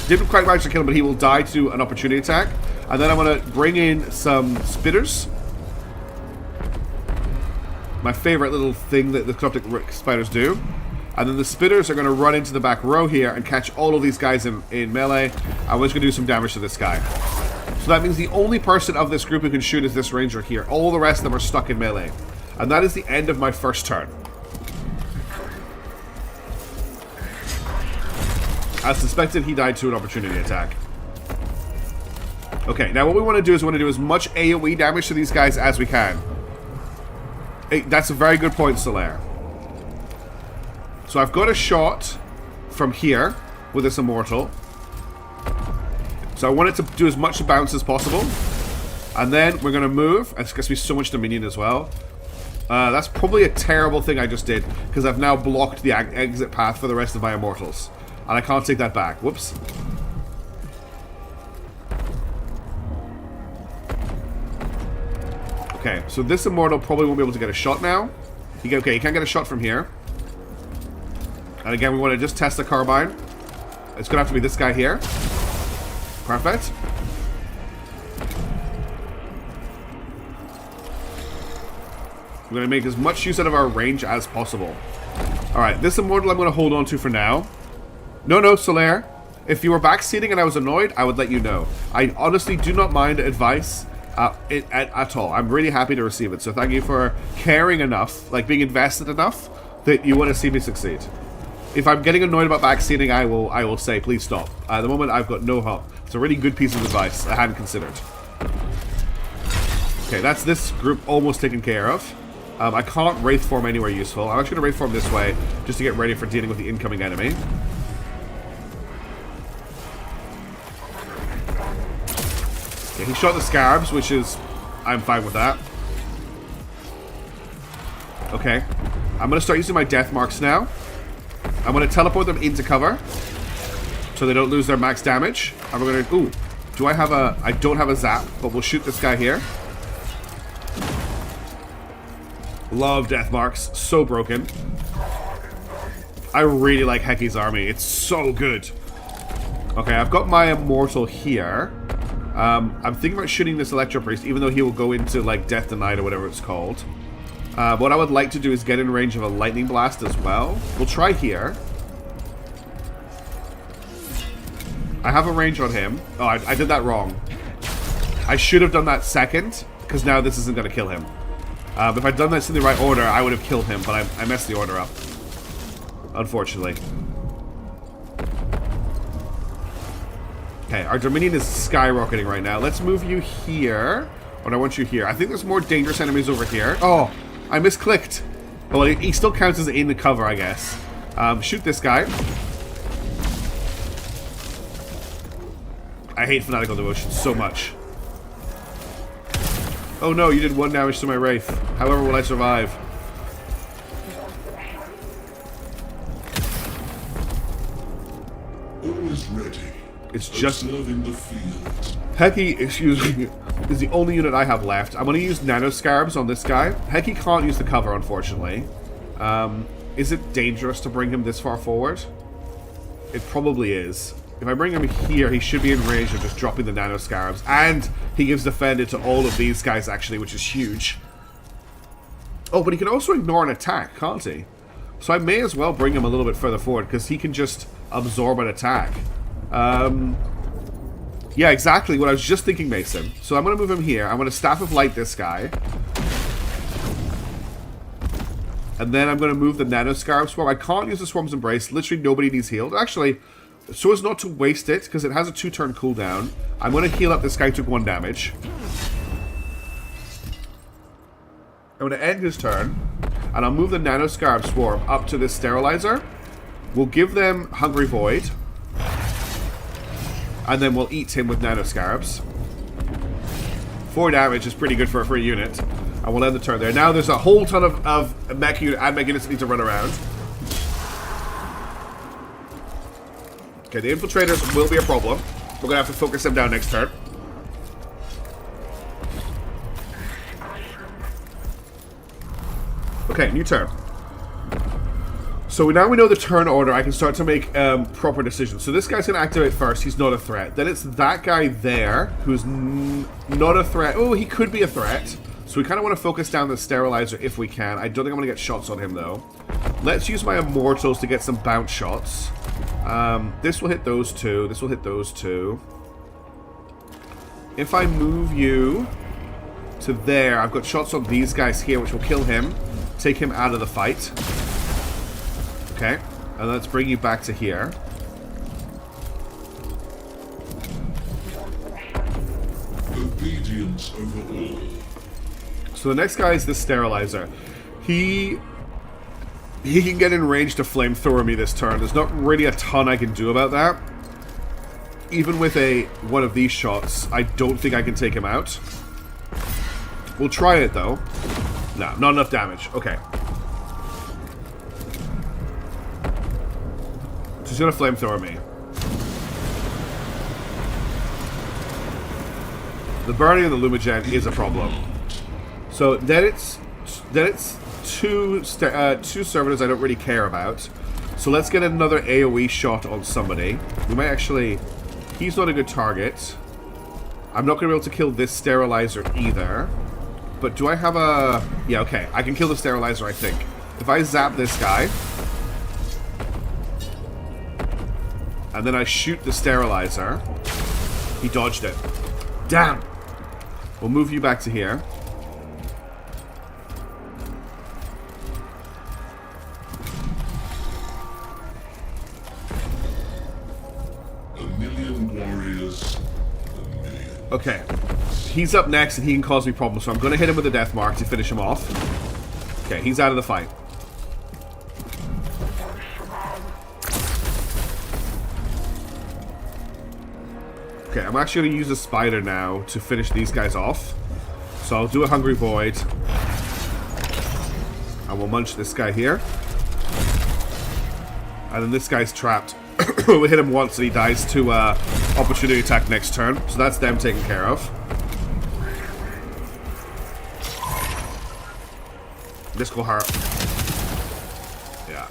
Didn't quite manage to kill him, but he will die to an opportunity attack. And then I'm going to bring in some Spitters. My favorite little thing that the Canoptic Spiders do. And then the Spitters are going to run into the back row here and catch all of these guys in melee. I'm just going to do some damage to this guy. So that means the only person of this group who can shoot is this Ranger here. All the rest of them are stuck in melee. And that is the end of my first turn. As suspected, he died to an opportunity attack. Okay, now what we want to do is as much AoE damage to these guys as we can. Hey, that's a very good point, Solaire. So I've got a shot from here with this Immortal. So I want it to do as much bounce as possible. And then we're going to move. It's going to be so much Dominion as well. That's probably a terrible thing I just did, because I've now blocked the exit path for the rest of my Immortals. And I can't take that back. Whoops. Okay, so this Immortal probably won't be able to get a shot now. Okay, he can't get a shot from here. And again, we want to just test the Carbine. It's going to have to be this guy here. Perfect. We're going to make as much use out of our range as possible. Alright, this Immortal I'm going to hold on to for now. No, Solaire. If you were backseating and I was annoyed, I would let you know. I honestly do not mind advice at all. I'm really happy to receive it. So thank you for caring enough, like being invested enough, that you want to see me succeed. If I'm getting annoyed about backseating, I will say, please stop. At the moment, I've got no help. It's a really good piece of advice I hadn't considered. Okay, that's this group almost taken care of. I can't Wraith form anywhere useful. I'm actually going to Wraith form this way, just to get ready for dealing with the incoming enemy. Okay, he shot the Scarabs, which is... I'm fine with that. Okay. I'm going to start using my Death Marks now. I'm going to teleport them into cover, so they don't lose their max damage. And we're going to... Ooh. Do I have a... I don't have a Zap, but we'll shoot this guy here. Love Death Marks. So broken. I really like Heki's army. It's so good. Okay, I've got my Immortal here. I'm thinking about shooting this Electro Priest, even though he will go into, like, Death Denied or whatever it's called. What I would like to do is get in range of a Lightning Blast as well. We'll try here. I have a range on him. Oh, I did that wrong. I should have done that second, because now this isn't going to kill him. If I'd done this in the right order, I would have killed him, but I messed the order up. Unfortunately. Okay, our Dominion is skyrocketing right now. Let's move you here. But I want you here. I think there's more dangerous enemies over here. Oh, I misclicked. Well, he still counts as in the cover, I guess. Shoot this guy. I hate Fanatical Devotion so much. Oh no, you did 1 damage to my Wraith. However will I survive? Always ready. It's just... Observing the field. Heki, excuse me, is the only unit I have left. I'm going to use Nano Scarabs on this guy. Heki can't use the cover, unfortunately. Is it dangerous to bring him this far forward? It probably is. If I bring him here, he should be in range of just dropping the Nano Scarabs. And he gives Defended to all of these guys, actually, which is huge. Oh, but he can also ignore an attack, can't he? So I may as well bring him a little bit further forward, because he can just absorb an attack. Yeah, exactly what I was just thinking, Mason. So I'm going to move him here. I'm going to Staff of Light this guy. And then I'm going to move the Nano Scarab Swarm. I can't use the Swarm's Embrace. Literally nobody needs healed. Actually... So as not to waste it, because it has a 2-turn cooldown, I'm going to heal up this guy who took 1 damage. I'm going to end his turn, and I'll move the Nano Scarab Swarm up to this Sterilizer. We'll give them Hungry Void, and then we'll eat him with Nano Scarabs. 4 damage is pretty good for a free unit, and we'll end the turn there. Now there's a whole ton of mech units that need to run around. Okay, the infiltrators will be a problem. We're going to have to focus them down next turn. Okay, new turn. So now we know the turn order. I can start to make proper decisions. So this guy's going to activate first. He's not a threat. Then it's that guy there who's not a threat. Oh, he could be a threat. So we kind of want to focus down the Sterilizer if we can. I don't think I'm going to get shots on him, though. Let's use my Immortals to get some bounce shots. This will hit those two. This will hit those two. If I move you to there, I've got shots on these guys here, which will kill him. Take him out of the fight. Okay. And let's bring you back to here. Obedience over all. So the next guy is the Sterilizer. He can get in range to flamethrower me this turn. There's not really a ton I can do about that. even with one of these shots, I don't think I can take him out. We'll try it, though. No, not enough damage. Okay. She's gonna flamethrower me. The burning of the Lumigen is a problem. So then it's two servitors I don't really care about. So let's get another AoE shot on somebody. We might actually... He's not a good target. I'm not going to be able to kill this sterilizer either. But do I have a... Yeah, okay. I can kill the sterilizer, I think. If I zap this guy... And then I shoot the sterilizer... He dodged it. Damn! We'll move you back to here. Okay, he's up next and he can cause me problems, so I'm going to hit him with a death mark to finish him off. Okay, he's out of the fight. Okay, I'm actually going to use a spider now to finish these guys off. So I'll do a Hungry Void. I will munch this guy here. And then this guy's trapped. We hit him once and he dies to opportunity attack next turn. So that's them taken care of. This will hurt. Yeah.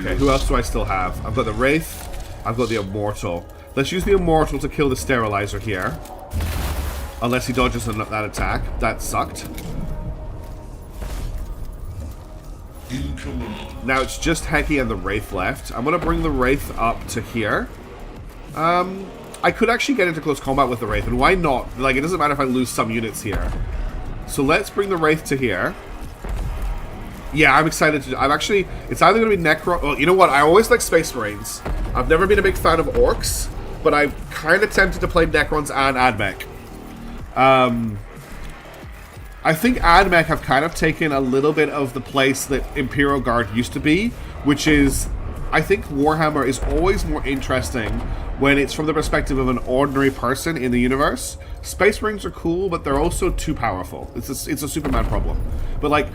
Okay, who else do I still have? I've got the Wraith. I've got the Immortal. Let's use the Immortal to kill the Sterilizer here. Unless he dodges that attack. That sucked. Now it's just Heki and the Wraith left. I'm going to bring the Wraith up to here. I could actually get into close combat with the Wraith, and why not? Like, it doesn't matter if I lose some units here. So let's bring the Wraith to here. Yeah, I'm excited to... I'm actually... It's either going to be Necron... Well, you know what? I always like Space Marines. I've never been a big fan of Orcs, but I'm kind of tempted to play Necrons and AdMech. I think AdMech have kind of taken a little bit of the place that Imperial Guard used to be, which is... I think Warhammer is always more interesting when it's from the perspective of an ordinary person in the universe. Space Marines are cool, but they're also too powerful. It's a Superman problem. But, like...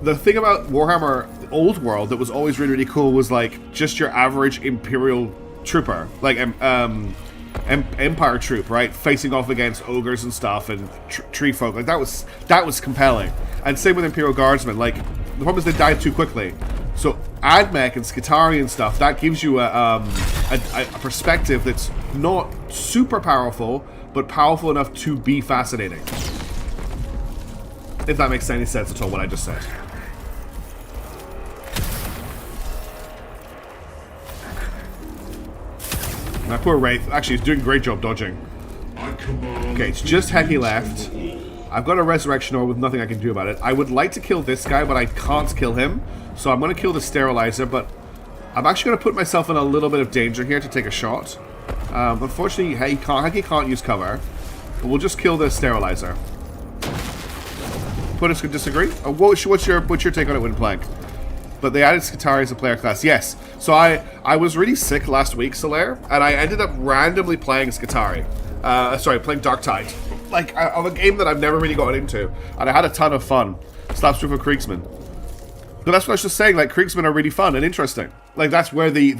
The thing about Warhammer Old World that was always really, really cool was, like, just your average Imperial trooper. Like, Empire troop, right? Facing off against ogres and stuff and tree folk. Like, that was compelling. And same with Imperial Guardsmen. Like, the problem is they died too quickly. So, AdMech and Skitarii and stuff, that gives you a perspective that's not super powerful, but powerful enough to be fascinating. If that makes any sense at all, what I just said. My poor Wraith. Actually, he's doing a great job dodging. Okay, it's just Heki left. I've got a Resurrection Orb with nothing I can do about it. I would like to kill this guy, but I can't kill him. So I'm going to kill the Sterilizer, but I'm actually going to put myself in a little bit of danger here to take a shot. Unfortunately, Heki can't use cover. But we'll just kill the Sterilizer. Put us could disagree? What's your take on it, Windplank? But they added Skitarii as a player class. Yes. So I was really sick last week, Solaire, and I ended up randomly playing Skitarii. Sorry, playing Darktide. Like, of a game that I've never really gotten into. And I had a ton of fun. Slapstrip of Kriegsmen. But that's what I was just saying, like, Kriegsmen are really fun and interesting. Like, that's where the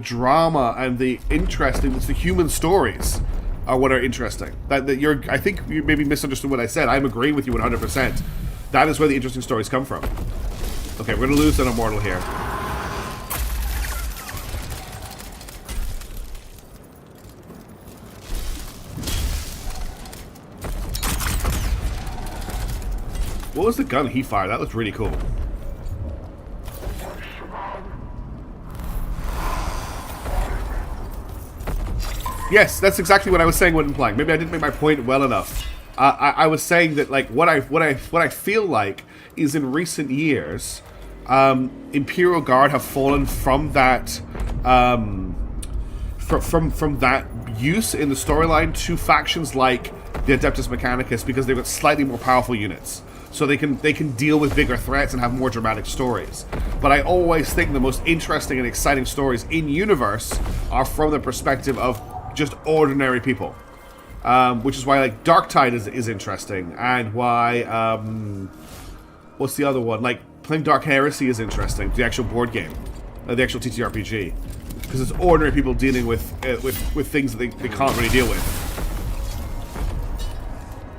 drama and the interesting, it's the human stories are what are interesting. I think you maybe misunderstood what I said. I'm agreeing with you 100%. That is where the interesting stories come from. Okay, we're going to lose an Immortal here. What was the gun he fired? That looks really cool. Yes, that's exactly what I was saying when playing. Maybe I didn't make my point well enough. I was saying that, like, what I feel like is in recent years, Imperial Guard have fallen from that from that use in the storyline to factions like the Adeptus Mechanicus because they've got slightly more powerful units. so they can deal with bigger threats and have more dramatic stories. But I always think the most interesting and exciting stories in universe are from the perspective of just ordinary people, which is why like Darktide is interesting, and why what's the other one? Like playing Dark Heresy is interesting. The actual board game, the actual TTRPG, because it's ordinary people dealing with things that they can't really deal with.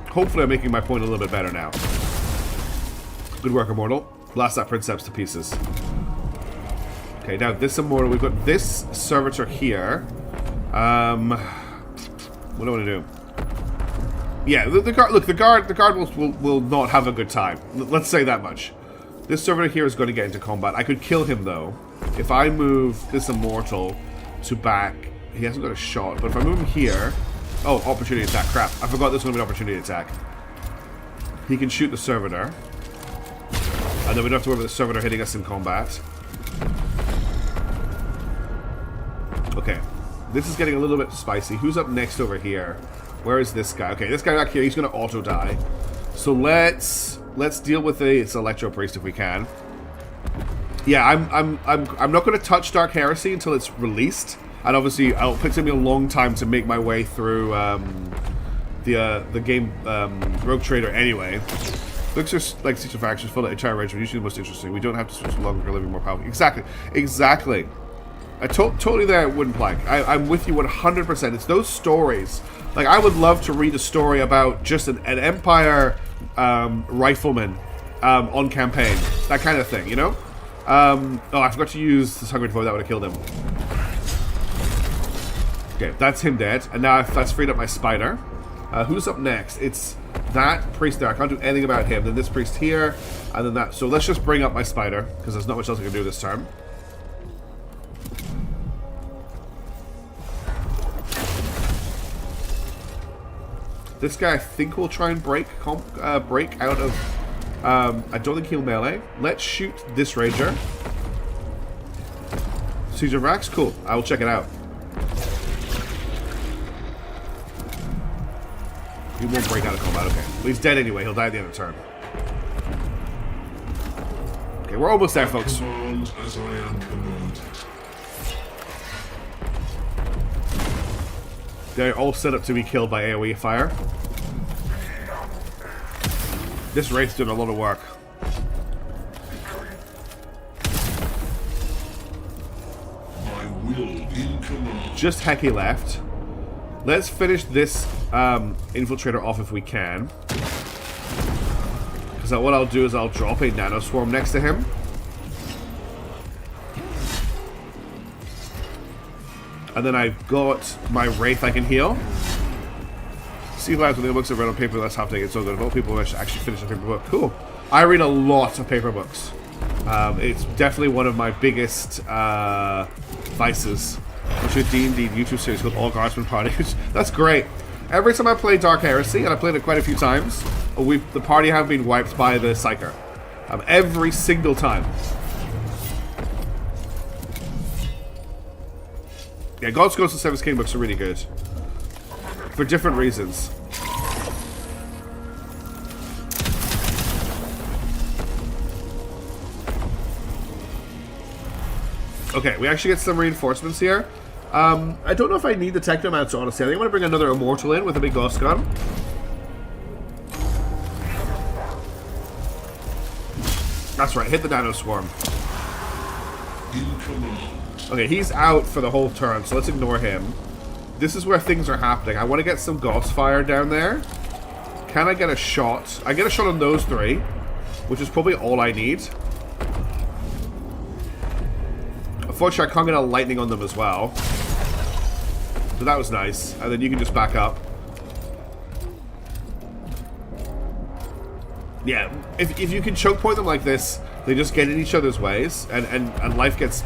Hopefully I'm making my point a little bit better now. Good work, Immortal. Blast that Princeps to pieces. Okay, now this Immortal, we've got this Servitor here. What do I want to do? Yeah, the guard. Look, the guard will not have a good time. Let's say that much. This Servitor here is going to get into combat. I could kill him though if I move this Immortal to back. He hasn't got a shot, but if I move him here, oh, opportunity attack. Crap, I forgot this was going to be an opportunity attack. He can shoot the Servitor, and then we don't have to worry about the Servitor hitting us in combat. Okay. This is getting a little bit spicy. Who's up next over here? Where is this guy? Okay, this guy back here, he's gonna auto die. So let's deal with it's Electro Priest if we can. Yeah, I'm not gonna touch Dark Heresy until it's released. And obviously it'll take me a long time to make my way through the game Rogue Trader anyway. Looks just like Siege of Factions full of entire range, usually the most interesting. We don't have to switch longer for living more powerful. Exactly. Totally there, Wooden Plank. I'm with you 100%. It's those stories. Like, I would love to read a story about just an Empire rifleman on campaign. That kind of thing, you know? Oh, I forgot to use this Hungry Foe. That would have killed him. Okay, that's him dead. And now that's freed up my Spider. Who's up next? It's that priest there. I can't do anything about him. Then this priest here, and then that. So let's just bring up my Spider, because there's not much else I can do this turn. This guy, I think, will try and break out of... I don't think he'll melee. Let's shoot this Ranger. Siege of Rax? Cool. I will check it out. He won't break out of combat. Okay. Well, he's dead anyway. He'll die at the end of the turn. Okay, we're almost there, folks. As I am commanded. They're all set up to be killed by AoE fire. This Wraith's doing a lot of work. My will in command. Just Hecky left. Let's finish this Infiltrator off if we can. Because what I'll do is I'll drop a Nano Swarm next to him. And then I've got my Wraith I can heal. See lives with the books I've read on paper, that's half taken so good. Most people wish actually finish a paper book. Cool. I read a lot of paper books. It's definitely one of my biggest vices. Which is D&D YouTube series called All Guardsmen Party. That's great. Every time I play Dark Heresy, and I played it quite a few times, the party have been wiped by the Psyker. Every single time. Yeah, God's Ghost and Seven's King books are really good. For different reasons. Okay, we actually get some reinforcements here. I don't know if I need the Technomancer, honestly. I think I'm going to bring another Immortal in with a big Ghost Gun. That's right, hit the Nano Swarm. In command. Okay, he's out for the whole turn, so let's ignore him. This is where things are happening. I want to get some Ghost Fire down there. Can I get a shot? I get a shot on those three, which is probably all I need. Unfortunately, I can't get a lightning on them as well. So that was nice. And then you can just back up. Yeah, if you can choke point them like this, they just get in each other's ways, and life gets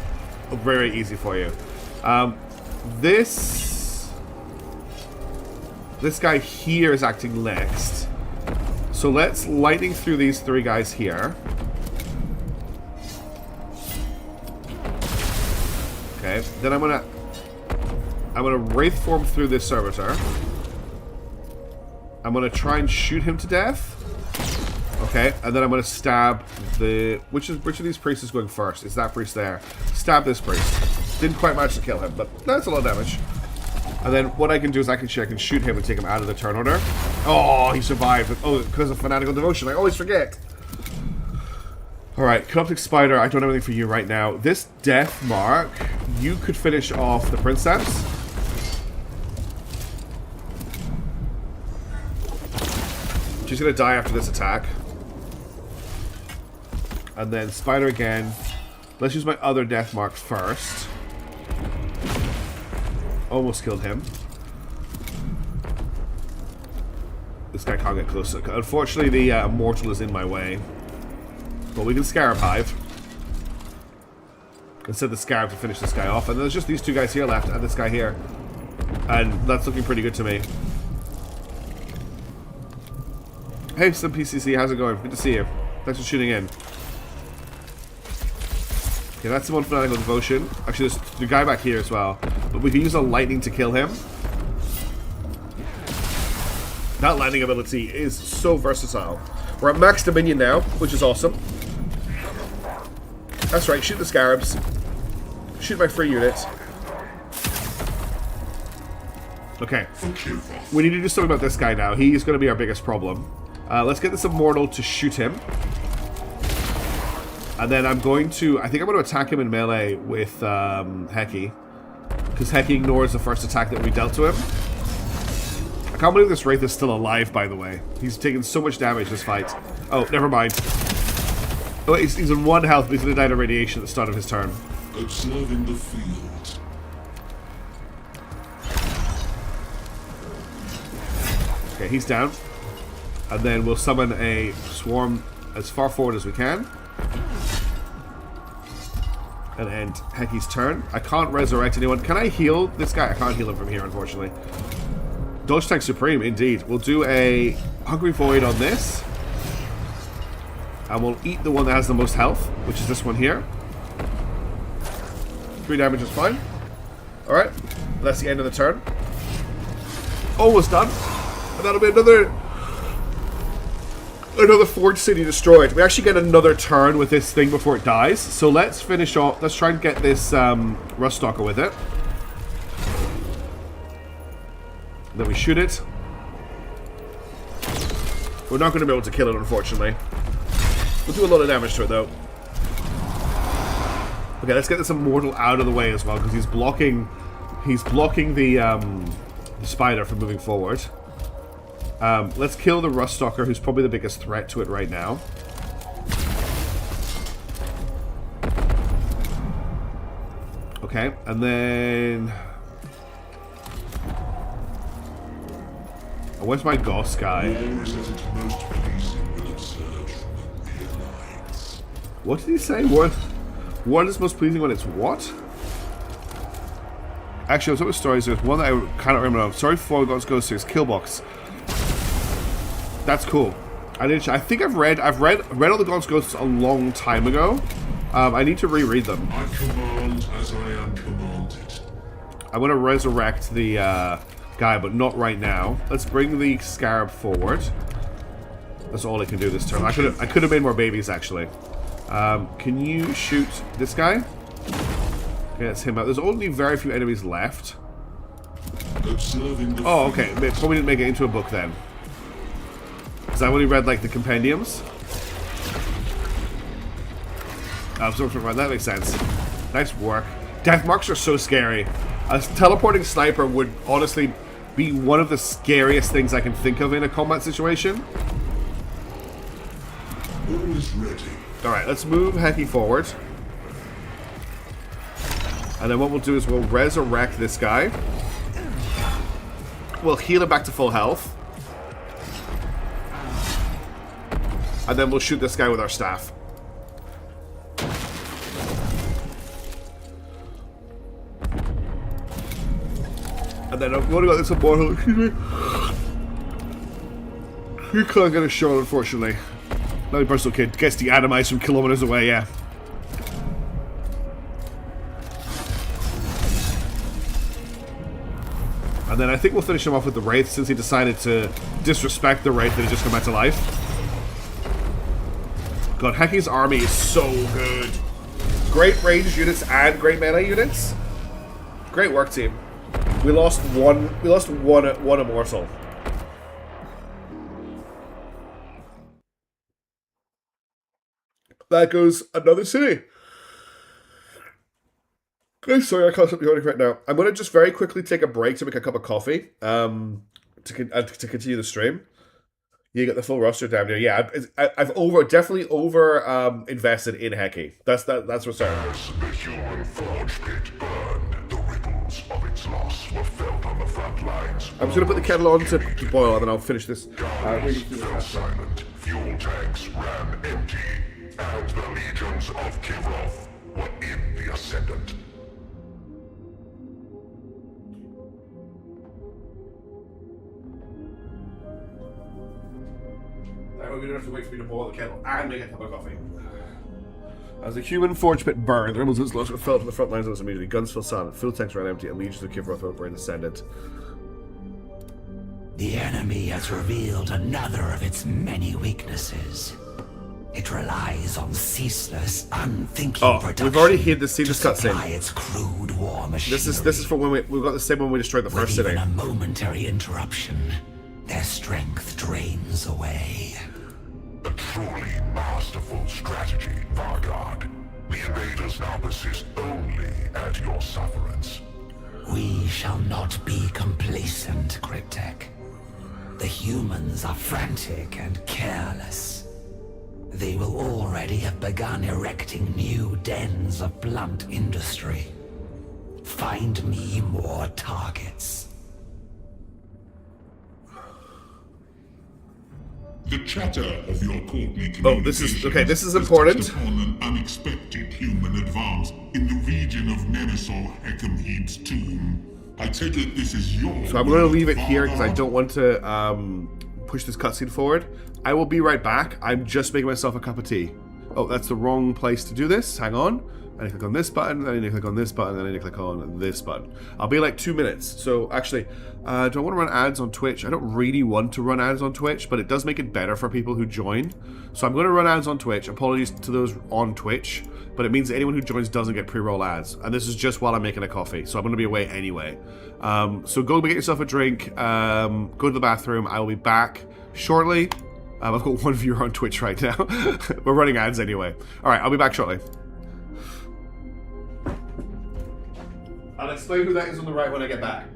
very easy for you. This guy here is acting next. So let's lightning through these three guys here. Okay, then I'm gonna Wraith form through this Servitor. I'm gonna try and shoot him to death. Okay, and then I'm going to stab the... Which of these priests is going first? Is that priest there? Stab this priest. Didn't quite manage to kill him, but that's a lot of damage. And then what I can do is I can shoot him and take him out of the turn order. Oh, he survived. Oh, because of Fanatical Devotion. I always forget. Alright, Corrupting Spider, I don't have anything for you right now. This Death Mark, you could finish off the Princeps. She's going to die after this attack. And then Spider again. Let's use my other Death Mark first. Almost killed him. This guy can't get close. Unfortunately, the Mortal is in my way. But we can Scarab Hive. And set the Scarab to finish this guy off. And there's just these two guys here left, and this guy here. And that's looking pretty good to me. Hey, some PCC, how's it going? Good to see you. Thanks for shooting in. Okay, that's the one Fanatical Devotion. Actually, there's the guy back here as well. But we can use a lightning to kill him. That lightning ability is so versatile. We're at max Dominion now, which is awesome. That's right, shoot the Scarabs. Shoot my free unit. Okay. We need to do something about this guy now. He's going to be our biggest problem. Let's get this Immortal to shoot him. And then I'm going to... I think I'm going to attack him in melee with Heki. Because Heki ignores the first attack that we dealt to him. I can't believe this Wraith is still alive, by the way. He's taken so much damage this fight. Oh, never mind. Oh, he's on 1 health, but he's going to die to radiation at the start of his turn. Observing the field. Okay, he's down. And then we'll summon a swarm as far forward as we can. And end Heki's turn. I can't resurrect anyone. Can I heal this guy? I can't heal him from here, unfortunately. Dodge Tank Supreme, indeed. We'll do a Hungry Void on this. And we'll eat the one that has the most health, which is this one here. 3 damage is fine. Alright. That's the end of the turn. Almost done. And that'll be another Forge City destroyed. We actually get another turn with this thing before it dies. So let's finish off. Let's try and get this Ruststalker with it. And then we shoot it. We're not going to be able to kill it, unfortunately. We'll do a lot of damage to it, though. Okay, let's get this Immortal out of the way as well, because he's blocking the spider from moving forward. Let's kill the Ruststalker, who's probably the biggest threat to it right now. Okay, and then... Oh, where's my Goss guy? What did he say? What is most pleasing when it's what? Actually, I was talking stories. There's one that I cannot remember. Sorry for God's Ghost Series. Killbox. That's cool. I think I've read all the God's Ghosts a long time ago. I need to reread them. I command as I am commanded. I want to resurrect the guy, but not right now. Let's bring the Scarab forward. That's all I can do this turn. I could have made more babies actually. Can you shoot this guy? Okay, that's him out. There's only very few enemies left. Oh, okay. Probably didn't make it into a book then. Because I only read, like, the compendiums. That makes sense. Nice work. Death marks are so scary. A teleporting sniper would honestly be one of the scariest things I can think of in a combat situation. All is ready. Alright, let's move Heki forward. And then what we'll do is we'll resurrect this guy. We'll heal him back to full health. And then we'll shoot this guy with our staff. And then I'm going to go this Immortal. Excuse me. You can't get a shot, unfortunately. Not a personal kid. Gets deatomized from kilometers away, yeah. And then I think we'll finish him off with the Wraith, since he decided to disrespect the Wraith that had just come back to life. God, Heki's army is so good. Great ranged units and great melee units. Great work, team. We lost one immortal. That goes another city. Okay, sorry, I can't stop yawning right now. I'm going to just very quickly take a break to make a cup of coffee to continue the stream. You get the full roster down there. Yeah, I've definitely over invested in Heki. That's what's up. As the human forge pit burned, the ripples of its loss were felt on the front lines. I'm just going to put the kettle on to boil, and then I'll finish this. Guards fell silent, fuel tanks ran empty, and the legions of Kivrov were in the ascendant. We don't have to wait for me to boil the kettle and make a cup of coffee. As the human forge pit burned, the rebels of Zlosh fell to the front lines of us immediately. Guns fell silent, fuel tanks ran empty, and legions of Kivrov were in ascendant. The enemy has revealed another of its many weaknesses. It relies on ceaseless, unthinking production. We've already hit the scene to cutscene. supply its crude war machinery. This is for when we got the same when we destroyed the first With city. even a momentary interruption, their strength drains away. A truly masterful strategy, Vargard. The invaders now persist only at your sufferance. We shall not be complacent, Cryptek. The humans are frantic and careless. They will already have begun erecting new dens of blunt industry. Find me more targets. The chatter of your Courtney Oh, this is okay. This is important. has touched upon an unexpected human advance in the region of Nemesis Hekimheed's tomb. I take it this is yours. So I'm going to leave it here because I don't want to push this cutscene forward. I will be right back. I'm just making myself a cup of tea. Oh, that's the wrong place to do this. Hang on. I need to click on this button, then I need to click on this button, then I need to click on this button. I'll be like 2 minutes. So actually, do I want to run ads on Twitch? I don't really want to run ads on Twitch, but it does make it better for people who join. So I'm going to run ads on Twitch. Apologies to those on Twitch, but it means that anyone who joins doesn't get pre-roll ads. And this is just while I'm making a coffee, so I'm going to be away anyway. So go get yourself a drink, go to the bathroom. I will be back shortly. I've got one viewer on Twitch right now. We're running ads anyway. All right, I'll be back shortly. I'll explain who that is on the right when I get back.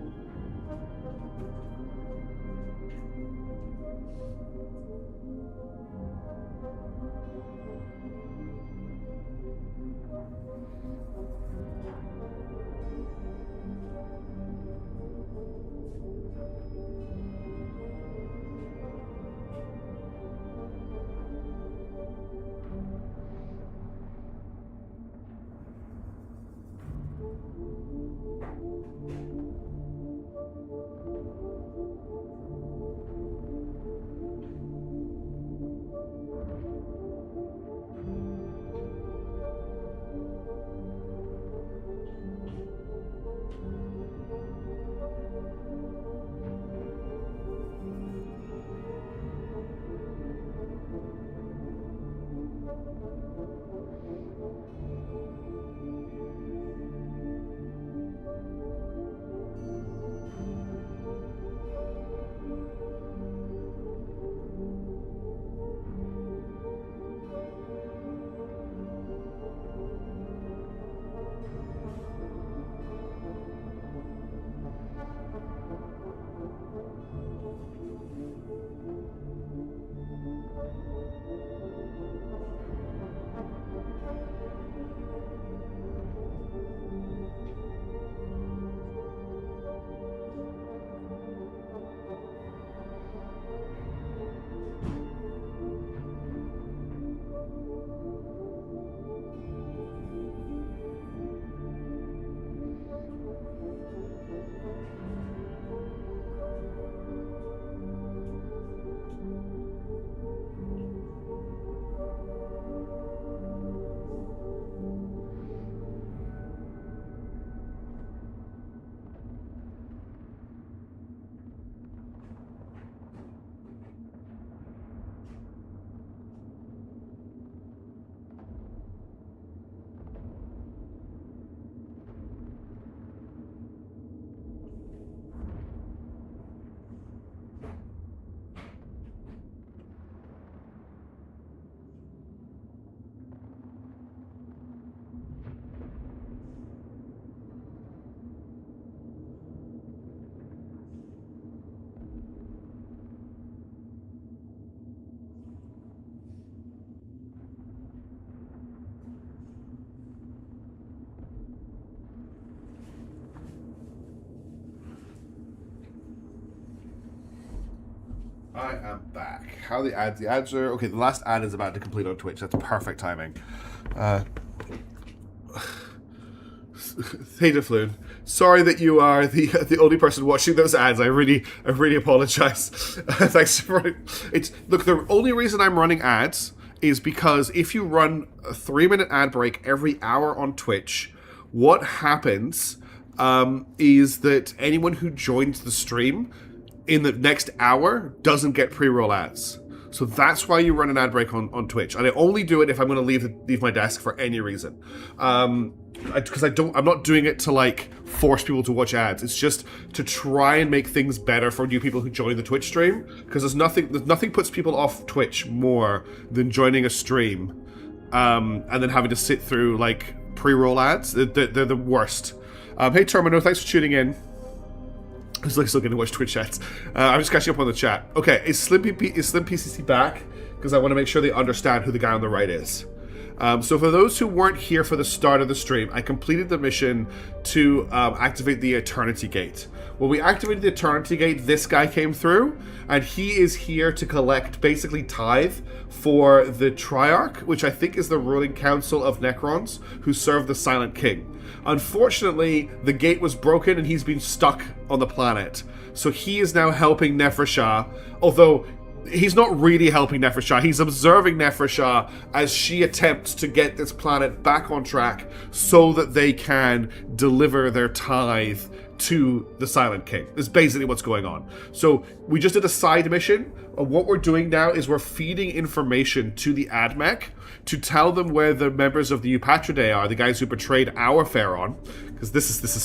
I am back. How are the ads? The ads are... Okay, the last ad is about to complete on Twitch. That's perfect timing. Theta Floon, sorry that you are the only person watching those ads. I really apologize. Thanks for it. Look, the only reason I'm running ads is because if you run a 3-minute ad break every hour on Twitch, what happens is that anyone who joins the stream in the next hour doesn't get pre-roll ads. So that's why you run an ad break on Twitch. And I only do it if I'm going to leave my desk for any reason. Because I'm not doing it to like force people to watch ads. It's just to try and make things better for new people who join the Twitch stream. Because there's nothing puts people off Twitch more than joining a stream and then having to sit through like pre-roll ads. They're the worst. Hey Termino, thanks for tuning in. I was still going to watch Twitch chats. I'm just catching up on the chat. Okay, is Slim PCC back? Because I want to make sure they understand who the guy on the right is. So for those who weren't here for the start of the stream, I completed the mission to activate the Eternity Gate. When we activated the Eternity Gate, this guy came through, and he is here to collect basically tithe for the Triarch, which I think is the ruling council of Necrons, who serve the Silent King. Unfortunately, the gate was broken and he's been stuck on the planet. So he is now helping Nefrashah, although he's not really helping Nefrashah. He's observing Nefrashah as she attempts to get this planet back on track so that they can deliver their tithe to the Silent King. Is basically what's going on. So we just did a side mission. What we're doing now is we're feeding information to the AdMech to tell them where the members of the Eupatridae are, the guys who betrayed our Pharaon, because this is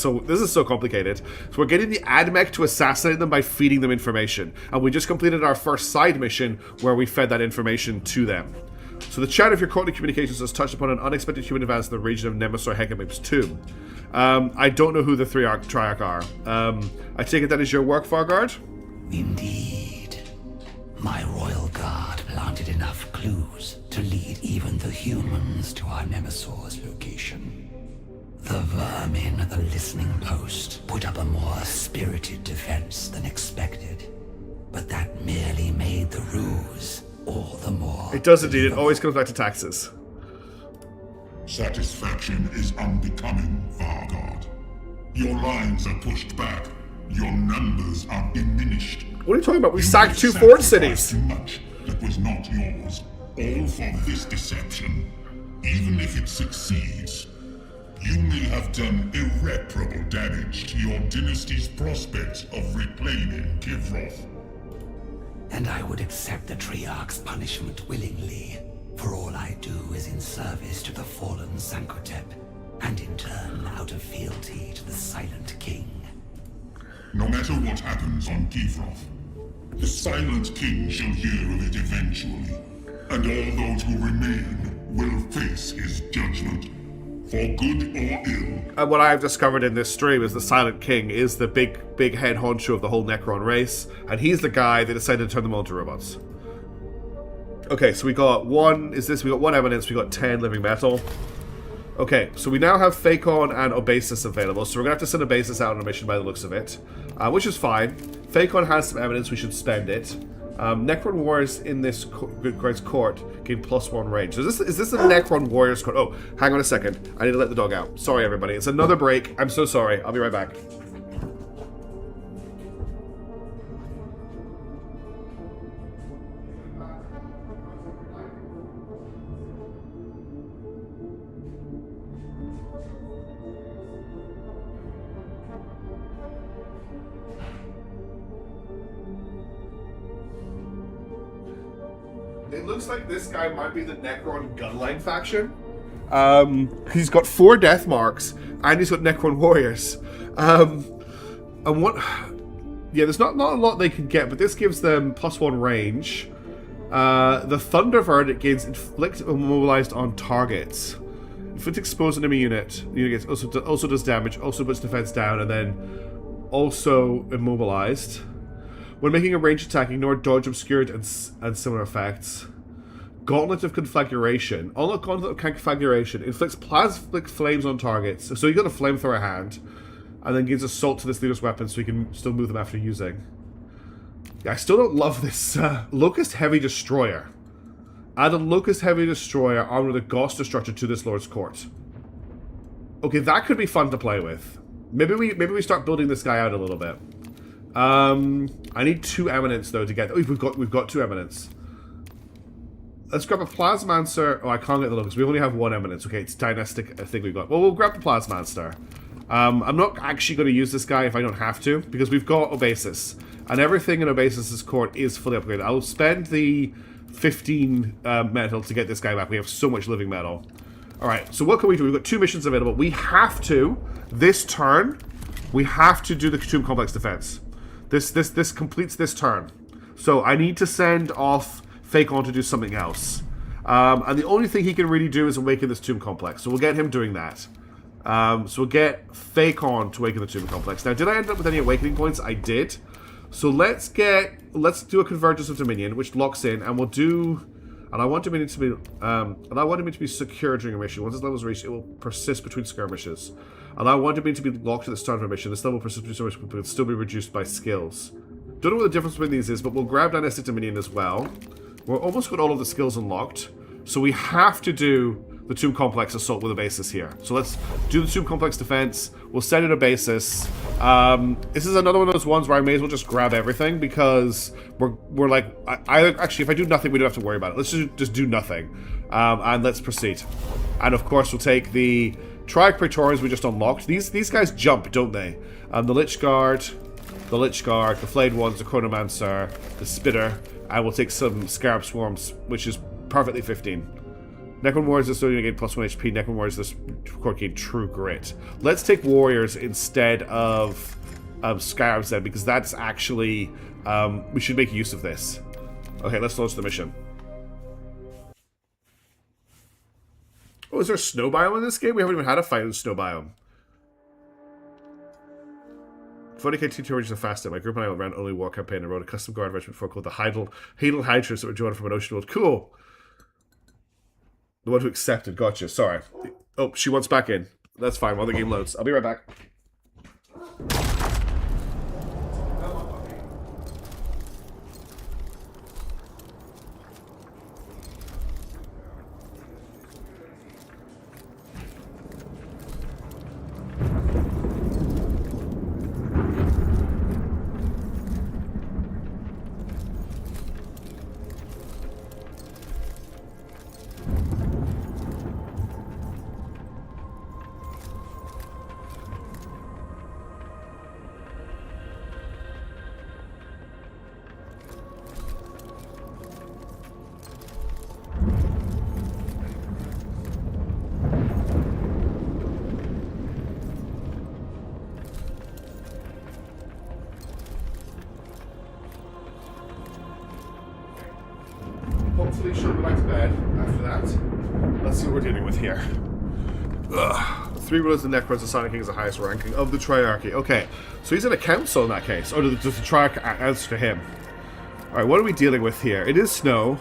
so complicated. So we're getting the AdMech to assassinate them by feeding them information, and we just completed our first side mission where we fed that information to them. So the chat of your coordinate communications has touched upon an unexpected human advance in the region of Nemesor Hecamip's tomb. I don't know who the Triarch are. I take it that is your work, Fargard? Indeed. My royal guard planted enough clues to lead even the humans to our Nemesor's location. The vermin at the listening post put up a more spirited defense than expected, but that merely made the ruse all the more. It does indeed. It always comes back to taxes. Satisfaction is unbecoming, Vargard. Your lines are pushed back. Your numbers are diminished. What are you talking about? We You sacked have 2 Ford sacrificed cities. Too much that was not yours, all for this deception. Even if it succeeds, you may have done irreparable damage to your dynasty's prospects of reclaiming Kivroth. And I would accept the Triarch's punishment willingly, for all I do is in service to the fallen Sankotep, and in turn out of fealty to the Silent King. No matter what happens on Kivroth, the Silent King shall hear of it eventually, and all those who remain will face his judgment, for good or ill. And what I've discovered in this stream is the Silent King is the big head honcho of the whole Necron race, and he's the guy that decided to turn them all into robots. Okay, so we got one evidence, we got 10 living metal. Okay, so we now have Phacon and Obasis available, so we're going to have to send Obasis out on a mission by the looks of it, which is fine. Phacon has some evidence, we should spend it. Necron Warriors in this Great's Court gain +1 range. So is this a Necron Warriors Court? Oh, hang on a second. I need to let the dog out. Sorry, everybody. It's another break. I'm so sorry. I'll be right back. It looks like this guy might be the Necron Gunline faction. He's got 4 death marks, and he's got Necron Warriors. And what... Yeah, there's not a lot they can get, but this gives them +1 range. The Thunder Verdict gains inflict immobilized on targets. Inflict exposed enemy unit. The unit gets also does damage, also puts defense down, and then also immobilized. When making a ranged attack, ignore dodge, obscured, and similar effects. Gauntlet of Conflagration. Unlock Gauntlet of Conflagration. Inflicts plasmic flames on targets. So you got a flamethrower hand. And then gives assault to this leader's weapon so he can still move them after using. I still don't love this Locust Heavy Destroyer. Add a Locust Heavy Destroyer armed with a Gauss Destructor to this Lord's Court. Okay, that could be fun to play with. Maybe we start building this guy out a little bit. I need 2 Eminence though to get. Oh, we've got 2 Eminence. Let's grab a Plasmancer. Oh, I can't get the Locust. We only have 1 Eminence. Okay, it's Dynastic. I think we've got. Well, we'll grab the Plasmancer. I'm not actually going to use this guy if I don't have to, because we've got Obasis. And everything in Obasis's court is fully upgraded. I'll spend the 15 metal to get this guy back. We have so much living metal. Alright, so what can we do? We've got 2 missions available. We have to, this turn, we have to do the Tomb Complex Defense. This completes this turn. So I need to send off Fakon to do something else. And the only thing he can really do is awaken this Tomb Complex. So we'll get him doing that. So we'll get Fakon to awaken the Tomb Complex. Now, did I end up with any awakening points? I did. So let's do a Convergence of Dominion, which locks in, and we'll do. And I want Dominion to be secure during a mission. Once this level is reached, it will persist between skirmishes. And I want Dominion to be locked at the start of a mission. This level will persist between skirmishes, but it will still be reduced by skills. Don't know what the difference between these is, but we'll grab Dynastic Dominion as well. We're almost got all of the skills unlocked, so we have to do the Tomb Complex Assault with a basis here. So let's do the Tomb Complex Defense. We'll send in a basis. This is another one of those ones where I may as well just grab everything, because we're like, actually, if I do nothing, we don't have to worry about it. Let's just do nothing, and let's proceed. And of course, we'll take the Triarch Praetorians we just unlocked. These guys jump, don't they? The Lich Guard, the Flayed Ones, the Chronomancer, the Spitter, and we'll take some Scarab Swarms, which is perfectly 15. Necron Warriors is still going to gain +1 HP. Necron Warriors this court gain True Grit. Let's take Warriors instead of Scarabs then, because that's actually we should make use of this. Okay, let's launch the mission. Oh, is there a snow biome in this game? We haven't even had a fight in the snow biome. 40k T2 regions are faster. My group and I ran only war campaign and wrote a custom guard regiment before called the Heidel Hydras that were joined from an ocean world. Cool. The one who accepted. Gotcha. Sorry. Oh, she wants back in. That's fine while the game loads. I'll be right back. Hopefully she'll go back to bed after that. Let's see what we're dealing with here. Ugh. 3 rulers of the Necrons, the Silent King is the highest ranking of the Triarchy. Okay, so he's in a council in that case. Or does the Triarch answer to him? Alright, what are we dealing with here? It is snow.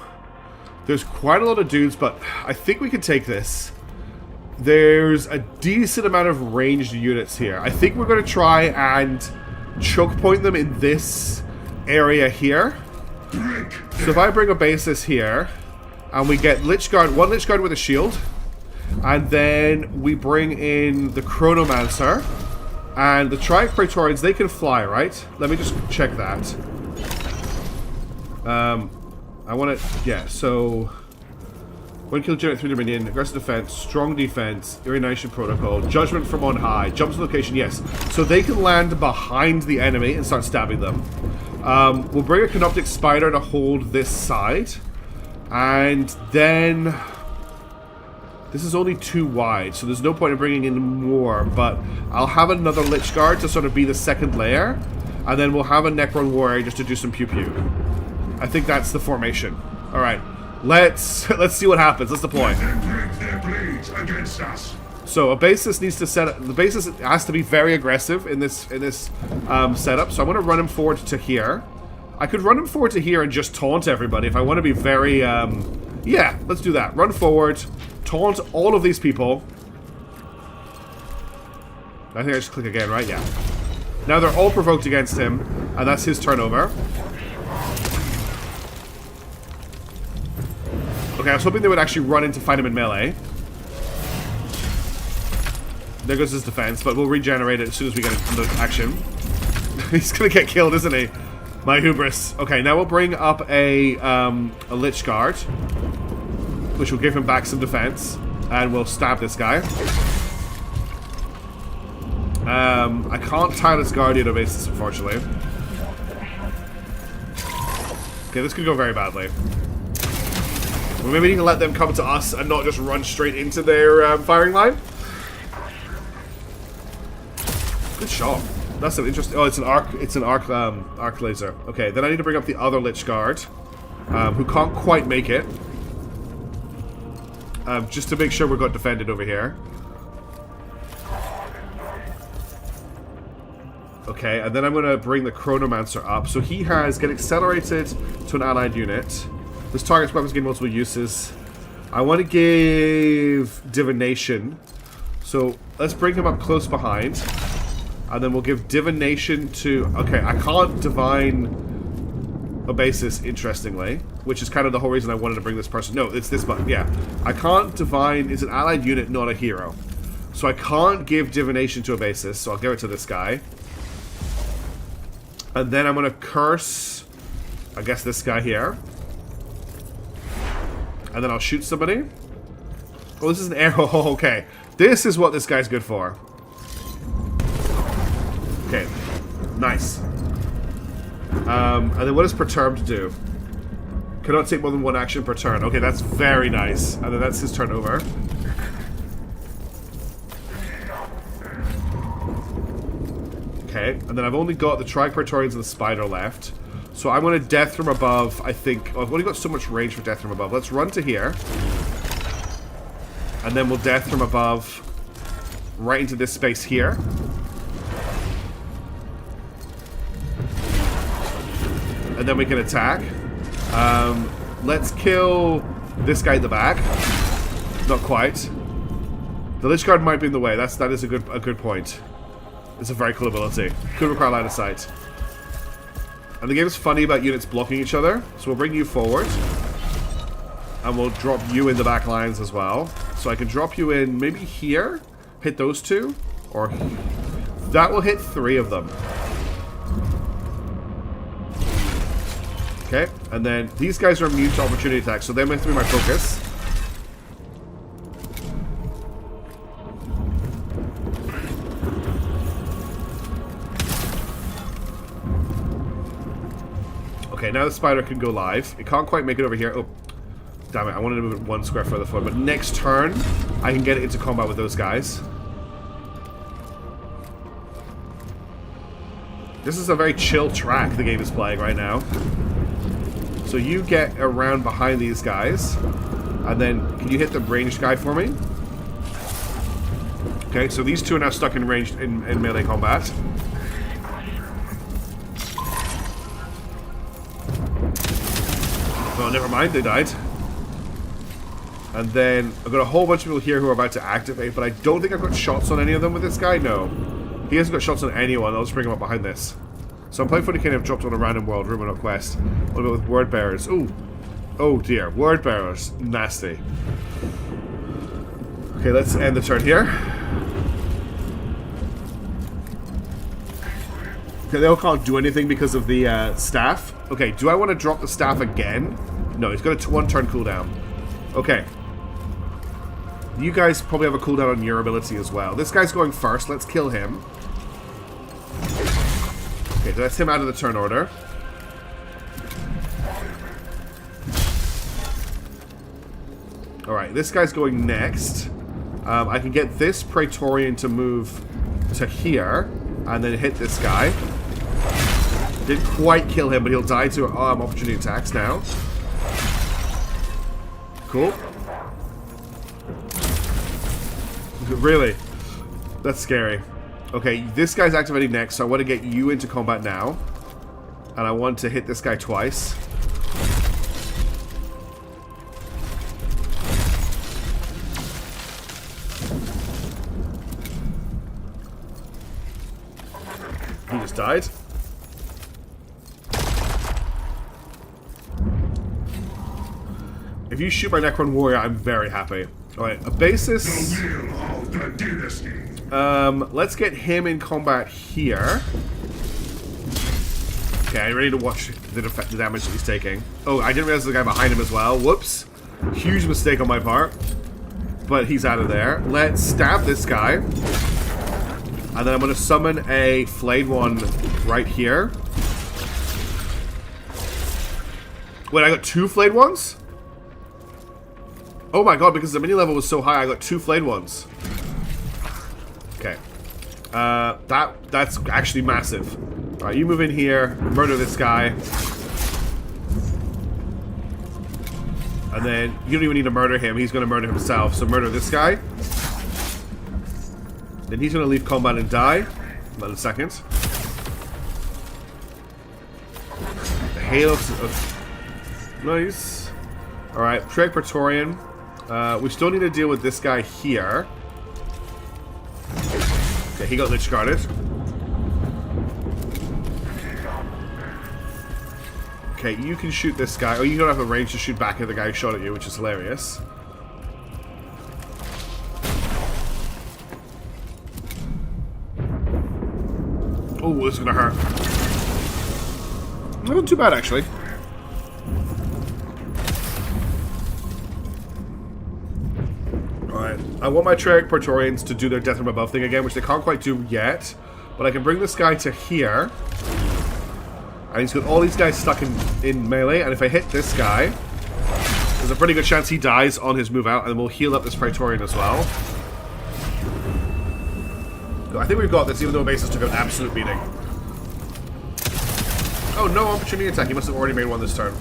There's quite a lot of dudes, but I think we can take this. There's a decent amount of ranged units here. I think we're going to try and choke point them in this area here. So if I bring a basis here, and we get Lich Guard, 1 Lich Guard with a shield, and then we bring in the Chronomancer, and the Triarch Praetorians, they can fly, right? Let me just check that. I want to, yeah, so... 1 kill generate 3 Dominion, aggressive defense, strong defense, urination protocol, judgment from on high, jumps to location, yes. So they can land behind the enemy and start stabbing them. We'll bring a Canoptic Spider to hold this side. And then... This is only 2 wide, so there's no point in bringing in more, but I'll have another Lich Guard to sort of be the second layer. And then we'll have a Necron Warrior just to do some pew-pew. I think that's the formation. Alright. Let's see what happens. Let's deploy. So a basis needs to set up. The basis has to be very aggressive in this setup. So I want to run him forward to here. I could run him forward to here and just taunt everybody if I want to be very. Yeah, let's do that. Run forward, taunt all of these people. I think I just click again, right? Yeah. Now they're all provoked against him, and that's his turnover. Okay, I was hoping they would actually run in to fight him in melee. There goes his defense, but we'll regenerate it as soon as we get into action. He's gonna get killed, isn't he? My hubris. Okay, now we'll bring up a Lich Guard, which will give him back some defense, and we'll stab this guy. I can't tie this Guardian of Basis, unfortunately. Okay, this could go very badly. Well, maybe we need to let them come to us and not just run straight into their firing line. Good shot. That's an interesting. Oh, it's an arc. It's an arc laser. Okay, then I need to bring up the other Lich Guard, who can't quite make it. Just to make sure we've got defended over here. Okay, and then I'm going to bring the Chronomancer up. So he has get accelerated to an allied unit. This target's weapons gain multiple uses. I want to give Divination. So let's bring him up close behind. And then we'll give Divination to... Okay, I can't Divine Obasis, interestingly. Which is kind of the whole reason I wanted to bring this person... No, it's this button, yeah. I can't Divine... It's an allied unit, not a hero. So I can't give Divination to Obasis, so I'll give it to this guy. And then I'm going to curse... I guess this guy here. And then I'll shoot somebody. Oh, this is an arrow. Oh, okay. This is what this guy's good for. Okay. Nice. And then what does Perturbed do? Cannot take more than one action per turn. Okay, that's very nice. And then that's his turn over. Okay, and then I've only got the Tri-Praetorians and the Spider left. So I'm going to Death from Above, I think. Oh, I've only got so much range for Death from Above. Let's run to here. And then we'll Death from Above right into this space here. And then we can attack. Let's kill this guy at the back. Not quite. The Lich Guard might be in the way. That is a good point. It's a very cool ability. Could require line of sight. And the game is funny about units blocking each other. So we'll bring you forward. And we'll drop you in the back lines as well. So I can drop you in maybe here. Hit those two. Or... That will hit 3 of them. Okay. And then these guys are immune to opportunity attacks. So they might through my focus. Okay, now the spider can go live. It can't quite make it over here. Oh, damn it. I wanted to move it 1 square further forward. But next turn, I can get it into combat with those guys. This is a very chill track the game is playing right now. So you get around behind these guys. And then, can you hit the ranged guy for me? Okay, so these two are now stuck in ranged in melee combat. Oh, never mind, they died. And then I've got a whole bunch of people here who are about to activate, but I don't think I've got shots on any of them with this guy. No. He hasn't got shots on anyone. I'll just bring him up behind this. So I'm playing for the King. I've dropped on a random world, room and a quest. What about with Word Bearers? Ooh. Oh dear. Word Bearers. Nasty. Okay, let's end the turn here. Okay, they all can't do anything because of the staff. Okay, do I want to drop the staff again? No, he's got a 1-turn cooldown. Okay. You guys probably have a cooldown on your ability as well. This guy's going first. Let's kill him. Okay, so that's him out of the turn order. Alright, this guy's going next. I can get this Praetorian to move to here and then hit this guy. Didn't quite kill him, but he'll die to opportunity attacks now. Cool. Really? That's scary. Okay, this guy's activating next, so I want to get you into combat now. And I want to hit this guy twice. He just died. If If you shoot my Necron warrior, I'm very happy. Alright, a basis. The will of the dynasty. Let's get him in combat here. Okay, I'm ready to watch the damage that he's taking. Oh, I didn't realize the guy behind him as well. Whoops. Huge mistake on my part. But he's out of there. Let's stab this guy. And then I'm going to summon a flayed one right here. Wait, I got 2 flayed ones? Oh my god, because the mini level was so high, I got 2 flayed ones. Okay. That's actually massive. Alright, you move in here, murder this guy. And then, you don't even need to murder him, he's going to murder himself. So murder this guy. Then he's going to leave combat and die. About a second. The Halo of... Nice. Alright, Treg Praetorian. We still need to deal with this guy here. Okay, he got Lich Guarded. Okay, you can shoot this guy. Oh, you don't have a range to shoot back at the guy who shot at you, which is hilarious. Oh, this is gonna hurt. Not too bad, actually. Alright, I want my Treg Praetorians to do their Death from Above thing again, which they can't quite do yet. But I can bring this guy to here. And he's got all these guys stuck in melee, and if I hit this guy, there's a pretty good chance he dies on his move out, and we'll heal up this Praetorian as well. I think we've got this, even though Basis took an absolute beating. Oh, no opportunity attack. He must have already made one this turn.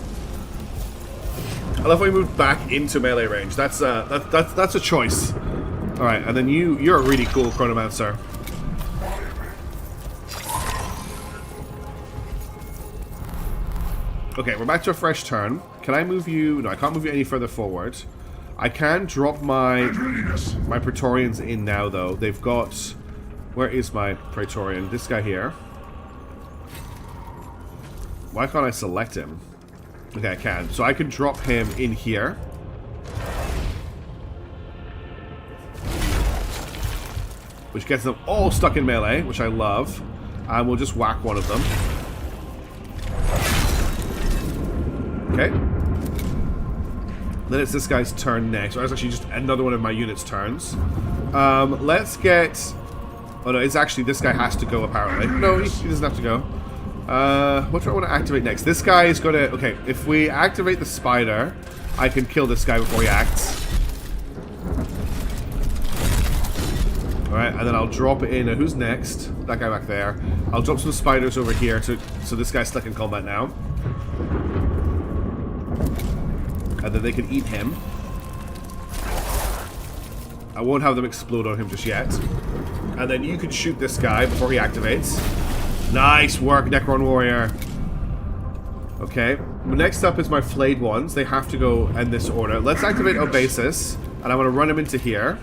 I love how we moved back into melee range. That's a choice. All right, and then you're a really cool Chronomancer. Okay, we're back to a fresh turn. Can I move you? No, I can't move you any further forward. I can drop my Praetorians in now, though. They've got... Where is my Praetorian? This guy here. Why can't I select him? Okay, I can. So I can drop him in here. Which gets them all stuck in melee, which I love. And we'll just whack one of them. Okay. Then it's this guy's turn next. Or it's actually just another one of my unit's turns. Let's get... Oh no, it's actually this guy has to go apparently. No, he doesn't have to go. What do I want to activate next? This guy is going to... Okay, if we activate the spider, I can kill this guy before he acts. Alright, and then I'll drop in... who's next? That guy back there. I'll drop some spiders over here so this guy's stuck in combat now. And then they can eat him. I won't have them explode on him just yet. And then you can shoot this guy before he activates. Nice work, Necron Warrior. Okay. Next up is my flayed ones. They have to go in this order. Let's activate Obasis. And I'm going to run him into here.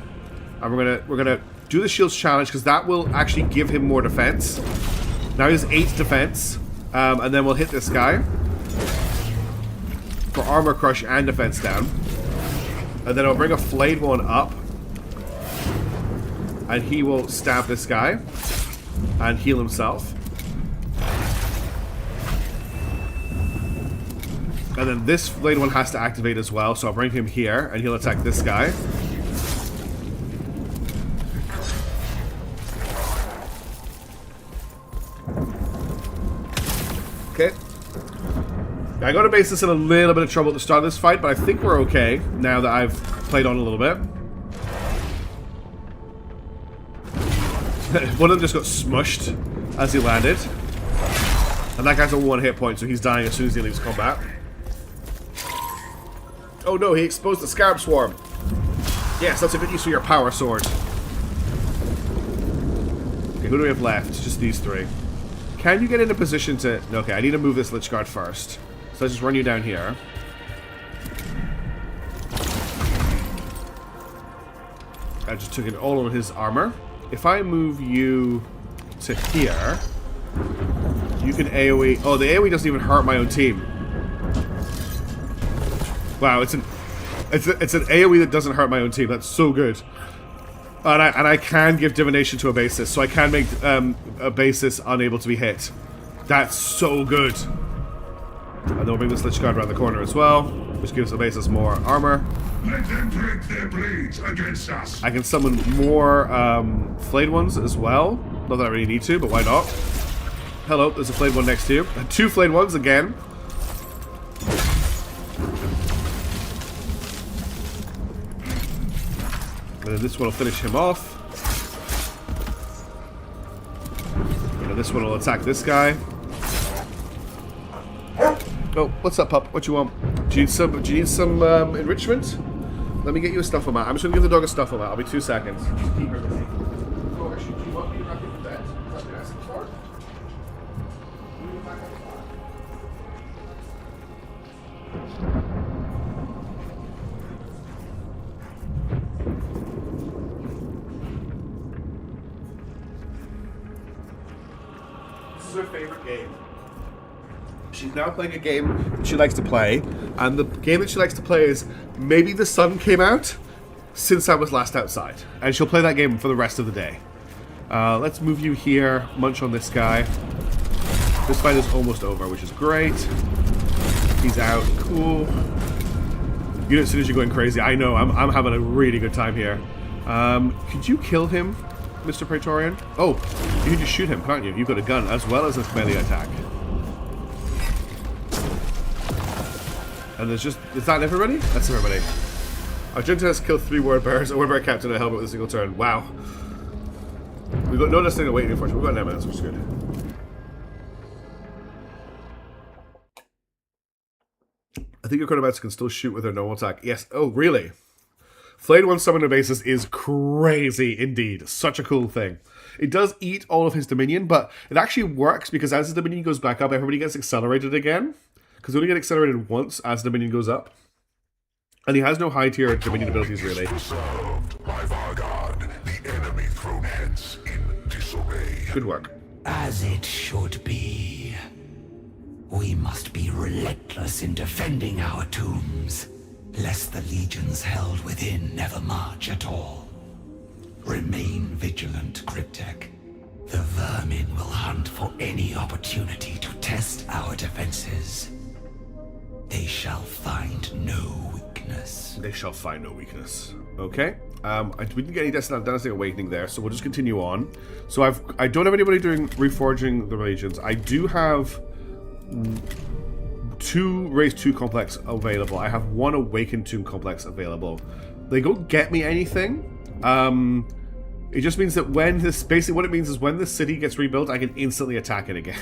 And we're gonna do the Shields Challenge, because that will actually give him more defense. Now he has 8 defense. And then we'll hit this guy. For armor crush and defense down. And then I'll bring a flayed one up. And he will stab this guy. And heal himself. And then this flayed one has to activate as well. So I'll bring him here. And he'll attack this guy. Okay. I got a Basis in a little bit of trouble at the start of this fight, but I think we're okay now that I've played on a little bit. One of them just got smushed as he landed. And that guy's on 1 hit point, so he's dying as soon as he leaves combat. Oh no, he exposed the Scarab Swarm. Yes, that's a good use for your power sword. Okay, who do we have left? Just these 3. Can you get in a position to... Okay, I need to move this Lich Guard first. So let's just run you down here. I just took in all of his armor. If I move you to here, you can AoE... Oh, the AoE doesn't even hurt my own team. Wow, it's an It's an AoE that doesn't hurt my own team. That's so good. And I can give divination to a basis, so I can make a basis unable to be hit. That's so good. And then we'll bring this Lich Guard around the corner as well, which gives the basis more armor. Let them break their blades against us. I can summon more flayed ones as well. Not that I really need to, but why not? Hello, there's a flayed one next to you. 2 flayed ones again. And then this one will finish him off. And then this one will attack this guy. Oh, what's up, pup? What you want? Do you need some enrichment? Let me get you a stuffle mat. I'm just gonna give the dog a stuffle mat. I'll be 2 seconds. Just keep her busy. Oh, actually, do you want me to wrap you for bed? Is that what you're asking for? This is her favorite game. She's now playing a game that she likes to play, and the game that she likes to play is Maybe the Sun Came Out Since I Was Last Outside, and she'll play that game for the rest of the day. Let's move you here, munch on this guy. This fight is almost over, which is great. He's out, cool. You know, as soon as you're going crazy, I know, I'm having a really good time here. Could you kill him, Mr. Praetorian? Oh, you can just shoot him, can't you? You've got a gun, as well as a melee attack. And there's just... Is that everybody? That's everybody. Our Junta has killed 3 word bearers, a word bearer captain, and a helmet with a single turn. Wow. We've got no necessarily waiting, unfortunately. We've got an eminence, which is good. I think your chronobats can still shoot with their normal attack. Yes. Oh, really? Flayed One summoner basis is crazy indeed. Such a cool thing. It does eat all of his Dominion, but it actually works because as his Dominion goes back up, everybody gets accelerated again. Because we only get accelerated once as Dominion goes up. And he has no high tier Dominion abilities, really. Good work. As it should be. We must be relentless in defending our tombs, lest the legions held within never march at all. Remain vigilant, Cryptek. The vermin will hunt for any opportunity to test our defenses. They shall find no weakness. They shall find no weakness. Okay. We didn't get any Dynasty Awakening there, so we'll just continue on. So I don't have anybody doing Reforging the Legions. I do have 2 Raise 2 Complex available. I have 1 Awakened Tomb Complex available. They don't get me anything. It just means that when this... Basically what it means is when the city gets rebuilt, I can instantly attack it again.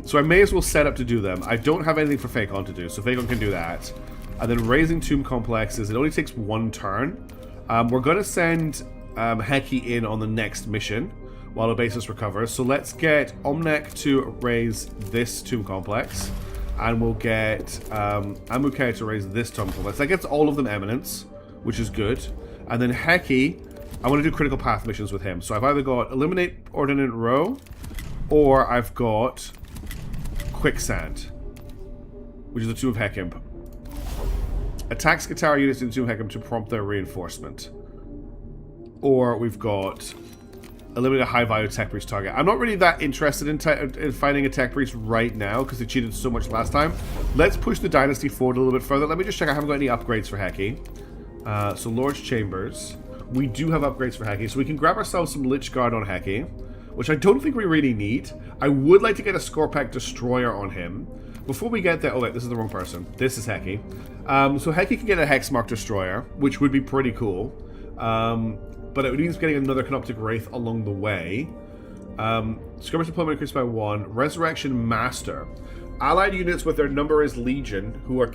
So I may as well set up to do them. I don't have anything for Fakon to do, so Fakon can do that. And then Raising Tomb Complexes, it only takes 1 turn. We're going to send Heki in on the next mission while the basis recovers. So let's get Omnek to raise this Tomb Complex. And we'll get Amukai to raise this Tomb Complex. That gets all of them Eminence, which is good. And then Heki, I want to do Critical Path missions with him. So I've either got Eliminate Ordinate Row, or I've got Quicksand, which is the Tomb of Hekimp. Attacks Katara units in Tomb of Hekimp to prompt their reinforcement. Or we've got Eliminate a high-value tech breach target. I'm not really that interested in finding a tech breach right now because they cheated so much last time. Let's push the dynasty forward a little bit further. Let me just check I haven't got any upgrades for Heki. So Lord's Chambers. We do have upgrades for Heki, so we can grab ourselves some Lich Guard on Heki, which I don't think we really need. I would like to get a Scorpack Destroyer on him. Before we get there... Oh, wait, this is the wrong person. This is Heki. So Heki can get a Hexmark Destroyer, which would be pretty cool. But it means getting another Canoptic Wraith along the way. Skirmish deployment increased by 1. Resurrection Master. Allied units with their number is Legion, who are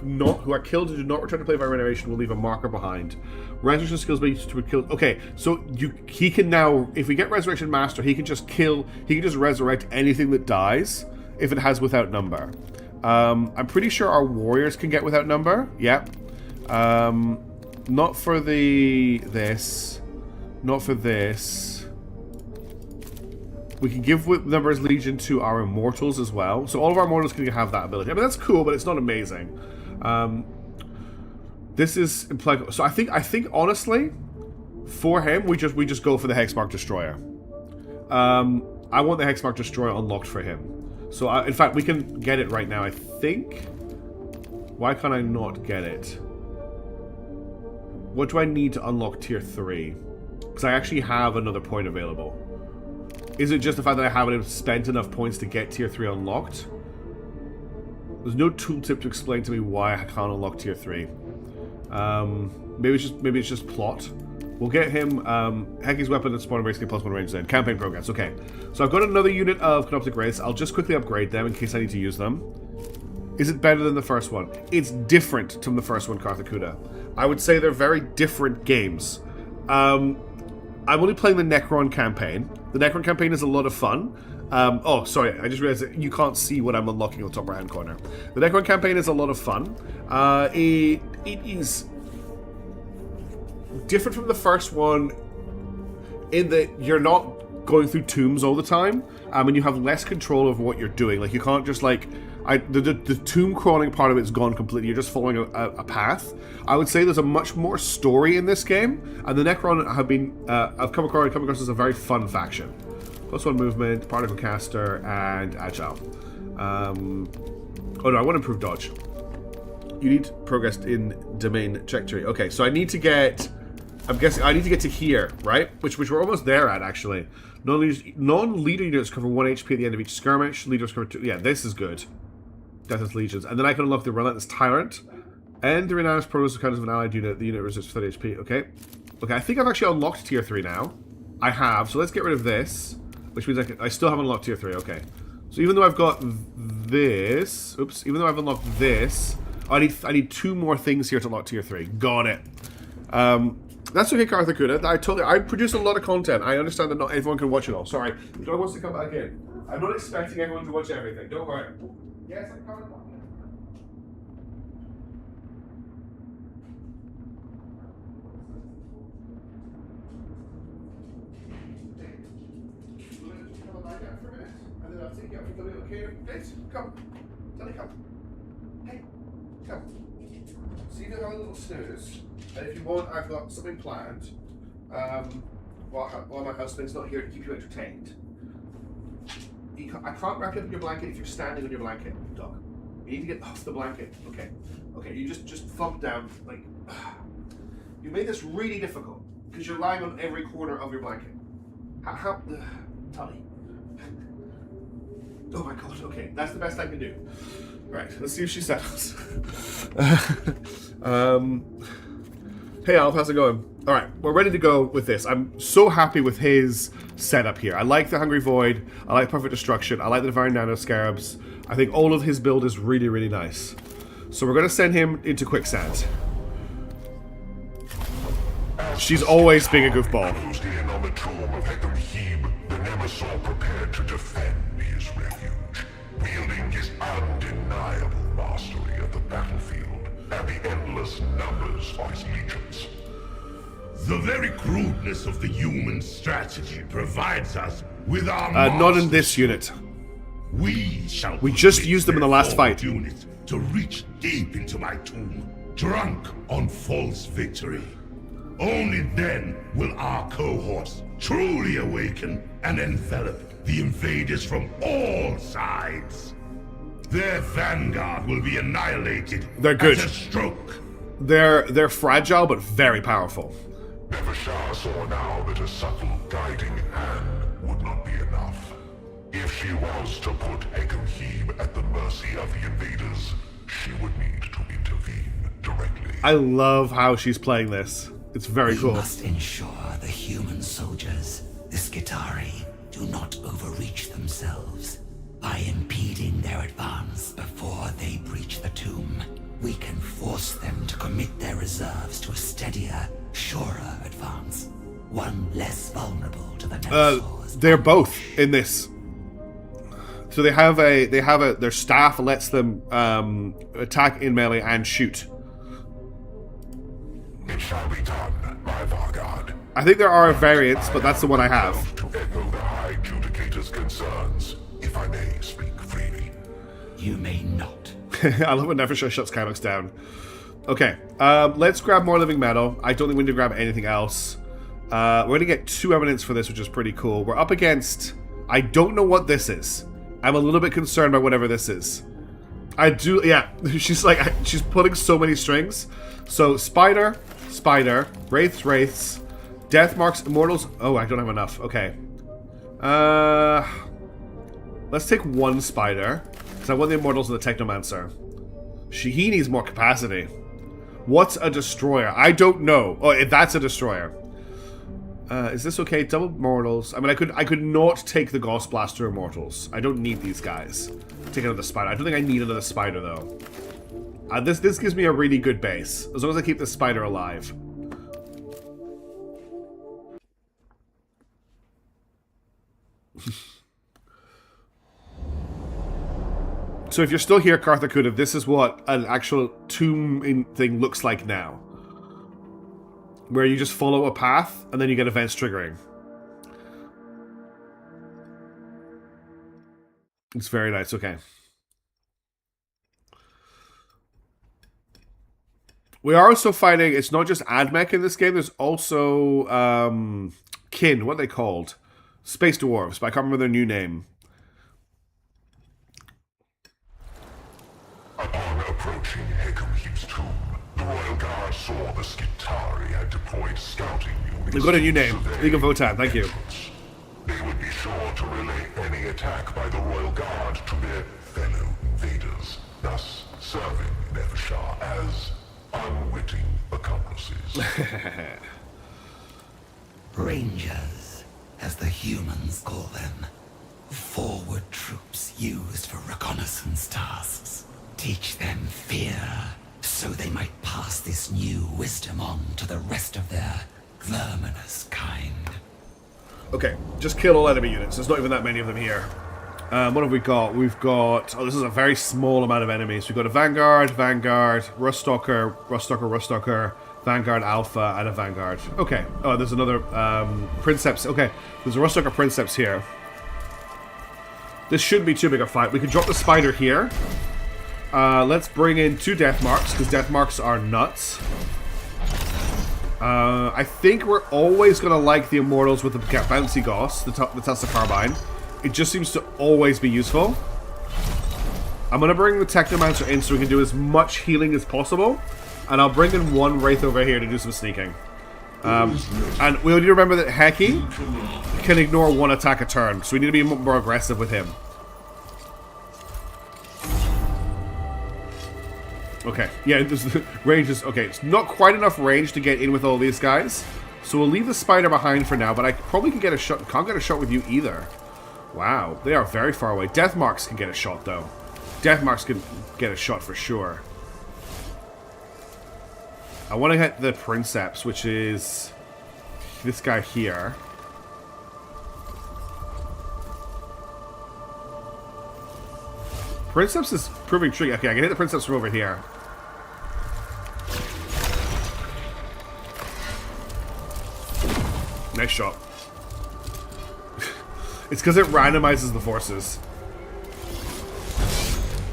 killed and do not return to play by renovation, will leave a marker behind. Resurrection skills be used to kill. Okay, so he can now, if we get Resurrection Master, he can just resurrect anything that dies if it has without number. I'm pretty sure our warriors can get without number. Yep. Not for this. Not for this. We can give numbers Legion to our Immortals as well. So all of our Immortals can have that ability. I mean, that's cool, but it's not amazing. This is implied. So I think honestly, for him, we just go for the Hexmark Destroyer. I want the Hexmark Destroyer unlocked for him. So in fact, we can get it right now. I think. Why can't I not get it? What do I need to unlock tier 3? Because I actually have another point available. Is it just the fact that I haven't spent enough points to get tier 3 unlocked? There's no tooltip to explain to me why I can't unlock tier 3. Maybe it's just plot. We'll get him Heki's weapon and spawn basically +1 range then. Campaign progress, okay. So I've got another unit of Canoptic Wraiths. I'll just quickly upgrade them in case I need to use them. Is it better than the first one? It's different from the first one, Karthakuda. I would say they're very different games. I'm only playing the Necron campaign. The Necron campaign is a lot of fun. Oh, sorry, I just realized that you can't see what I'm unlocking in the top right-hand corner. The Necron campaign is a lot of fun. It is different from the first one in that you're not going through tombs all the time, and you have less control over what you're doing. Like, you can't just, like... the tomb crawling part of it's gone completely. You're just following a path. I would say there's a much more story in this game, and the Necron have been I've come across as a very fun faction. +1 movement, particle caster, and agile. Oh no, I want to improve dodge. You need progress in domain trajectory. Okay, so I need to get. I'm guessing I need to get to here, right? Which we're almost there at actually. Non-leader units cover 1 HP at the end of each skirmish. Leaders cover 2. Yeah, this is good. Deathless Legions. And then I can unlock the Relentless Tyrant. And the Renowned Progress counters of an allied unit. The unit resists 30 HP. Okay. Okay, I think I've actually unlocked tier 3 now. I have. So let's get rid of this. Which means I still haven't unlocked tier 3. Okay. So even though I've got this... Oops. Even though I've unlocked this... I need 2 more things here to unlock tier 3. Got it. That's okay, Karthakuda. I produce a lot of content. I understand that not everyone can watch it all. Sorry. Joy wants to come back in. I'm not expecting everyone to watch everything. Don't worry. Yes, I'm coming. Come. Sonny, come. Hey, come. So you can have a little snooze, and if you want, I've got something planned. While my husband's not here to keep you entertained. I can't wrap you up in your blanket if you're standing on your blanket, dog. You need to get off the blanket. Okay. Okay, you just thump down, like... You made this really difficult, because you're lying on every corner of your blanket. Tully. Oh my god, okay, that's the best I can do. Right, let's see if she settles. Hey Alf, how's it going? Alright, we're ready to go with this. I'm so happy with his setup here. I like the Hungry Void, I like Perfect Destruction, I like the Divine Nano Scarabs. I think all of his build is really, really nice. So we're going to send him into Quicksand. She's always being a goofball. Prepared to defend his refuge, wielding his undeniable mastery of the battlefield and the endless numbers of his legions. The very crudeness of the human strategy provides us with our not in this unit. We just used them in the last fight. Unit to reach deep into my tomb, drunk on false victory. Only then will our cohorts truly awaken and envelop the invaders from all sides. Their vanguard will be annihilated. They're good. At a stroke. They're fragile but very powerful. Nevershah saw now that a subtle guiding hand would not be enough. If she was to put Hecarim at the mercy of the invaders, she would need to intervene directly. I love how she's playing this. It's very cool. We must ensure the human soldiers, the Skitarii, do not overreach themselves. By impeding their advance before they breach the tomb, we can force them to commit their reserves to a steadier, surer advance. One less vulnerable to the Nemesis. They're both in this. So they have their staff lets them attack in melee and shoot. It shall be done, my Vargard. I think there are variants, but that's the one I have. To echo the High Judicator's concerns, if I may speak freely. You may not. I love when Nevershire shuts Kylox down. Okay, let's grab more living metal. I don't think we need to grab anything else. We're going to get 2 evidence for this, which is pretty cool. We're up against... I don't know what this is. I'm a little bit concerned by whatever this is. I do... Yeah, she's like... She's pulling so many strings. So, Spider, Wraiths, Death Marks, Immortals... Oh, I don't have enough. Okay. Let's take 1 Spider. Because I want the Immortals and the Technomancer. He needs more capacity. What's a Destroyer? I don't know. Oh, that's a Destroyer. Is this okay? Double Mortals. I mean, I could not take the Gauss Blaster Immortals. I don't need these guys. Take another Spider. I don't think I need another Spider, though. This gives me a really good base. As long as I keep the Spider alive. So if you're still here, Karthakuda, this is what an actual tomb thing looks like now. Where you just follow a path, and then you get events triggering. It's very nice, okay. We are also fighting, it's not just Admech in this game, there's also Kin, what are they called? Space Dwarves, but I can't remember their new name. Upon approaching Hecamheep's tomb, the Royal Guard saw the Skitari had deployed scouting units. They've got a new name. League of Votan, thank you. They would be sure to relay any attack by the Royal Guard to their fellow invaders, thus serving Nevershah as unwitting accomplices. Rangers, as the humans call them. Forward troops used for reconnaissance tasks. Teach them fear, so they might pass this new wisdom on to the rest of their verminous kind. Okay, just kill all enemy units. There's not even that many of them here. What have we got? We've got... Oh, this is a very small amount of enemies. We've got a Vanguard, Ruststalker, Vanguard Alpha, and a Vanguard. Okay. Oh, there's another Princeps. Okay, there's a Ruststalker Princeps here. This shouldn't be too big a fight. We can drop the Spider here. Let's bring in 2 Death Marks, because Death Marks are nuts. I think we're always going to like the Immortals with the Bouncy Gauss, the Tesla Carbine. It just seems to always be useful. I'm going to bring the Technomancer in so we can do as much healing as possible. And I'll bring in 1 Wraith over here to do some sneaking. And we need to remember that Heki can ignore 1 attack a turn, so we need to be more aggressive with him. Okay, yeah, the range is... Okay, it's not quite enough range to get in with all these guys. So we'll leave the Spider behind for now, but I probably can get a shot... Can't get a shot with you either. Wow, they are very far away. Death Marks can get a shot, though. Death Marks can get a shot for sure. I want to hit the Princeps, which is... this guy here. Princeps is proving tricky. Okay, I can hit the Princeps from over here. Nice shot. It's because it randomizes the forces.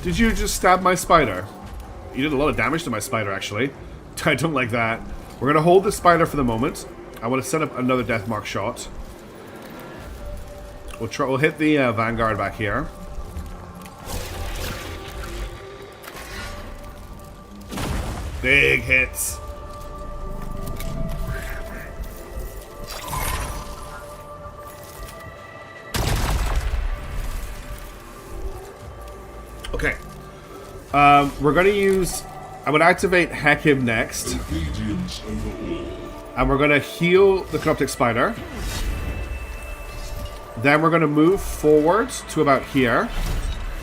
Did you just stab my Spider? You did a lot of damage to my Spider, actually. I don't like that. We're going to hold the Spider for the moment. I want to set up another Death Mark shot. We'll hit the Vanguard back here. Big hits. Okay. We're going to use... I'm going to activate Hack Him next. And we're going to heal the Corruptic Spider. Then we're going to move forward to about here.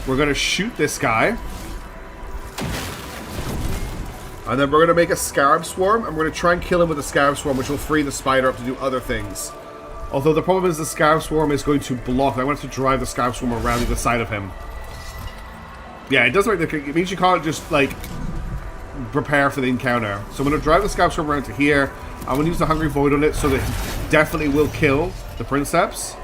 We're going to shoot this guy. And then we're going to make a Scarab Swarm, and we're going to try and kill him with a Scarab Swarm, which will free the Spider up to do other things. Although the problem is the Scarab Swarm is going to block. I want to drive the Scarab Swarm around the side of him. Yeah, it does make the... It means you can't just, like, prepare for the encounter. So I'm going to drive the Scarab Swarm around to here. I'm going to use the Hungry Void on it, so that it definitely will kill the Princeps.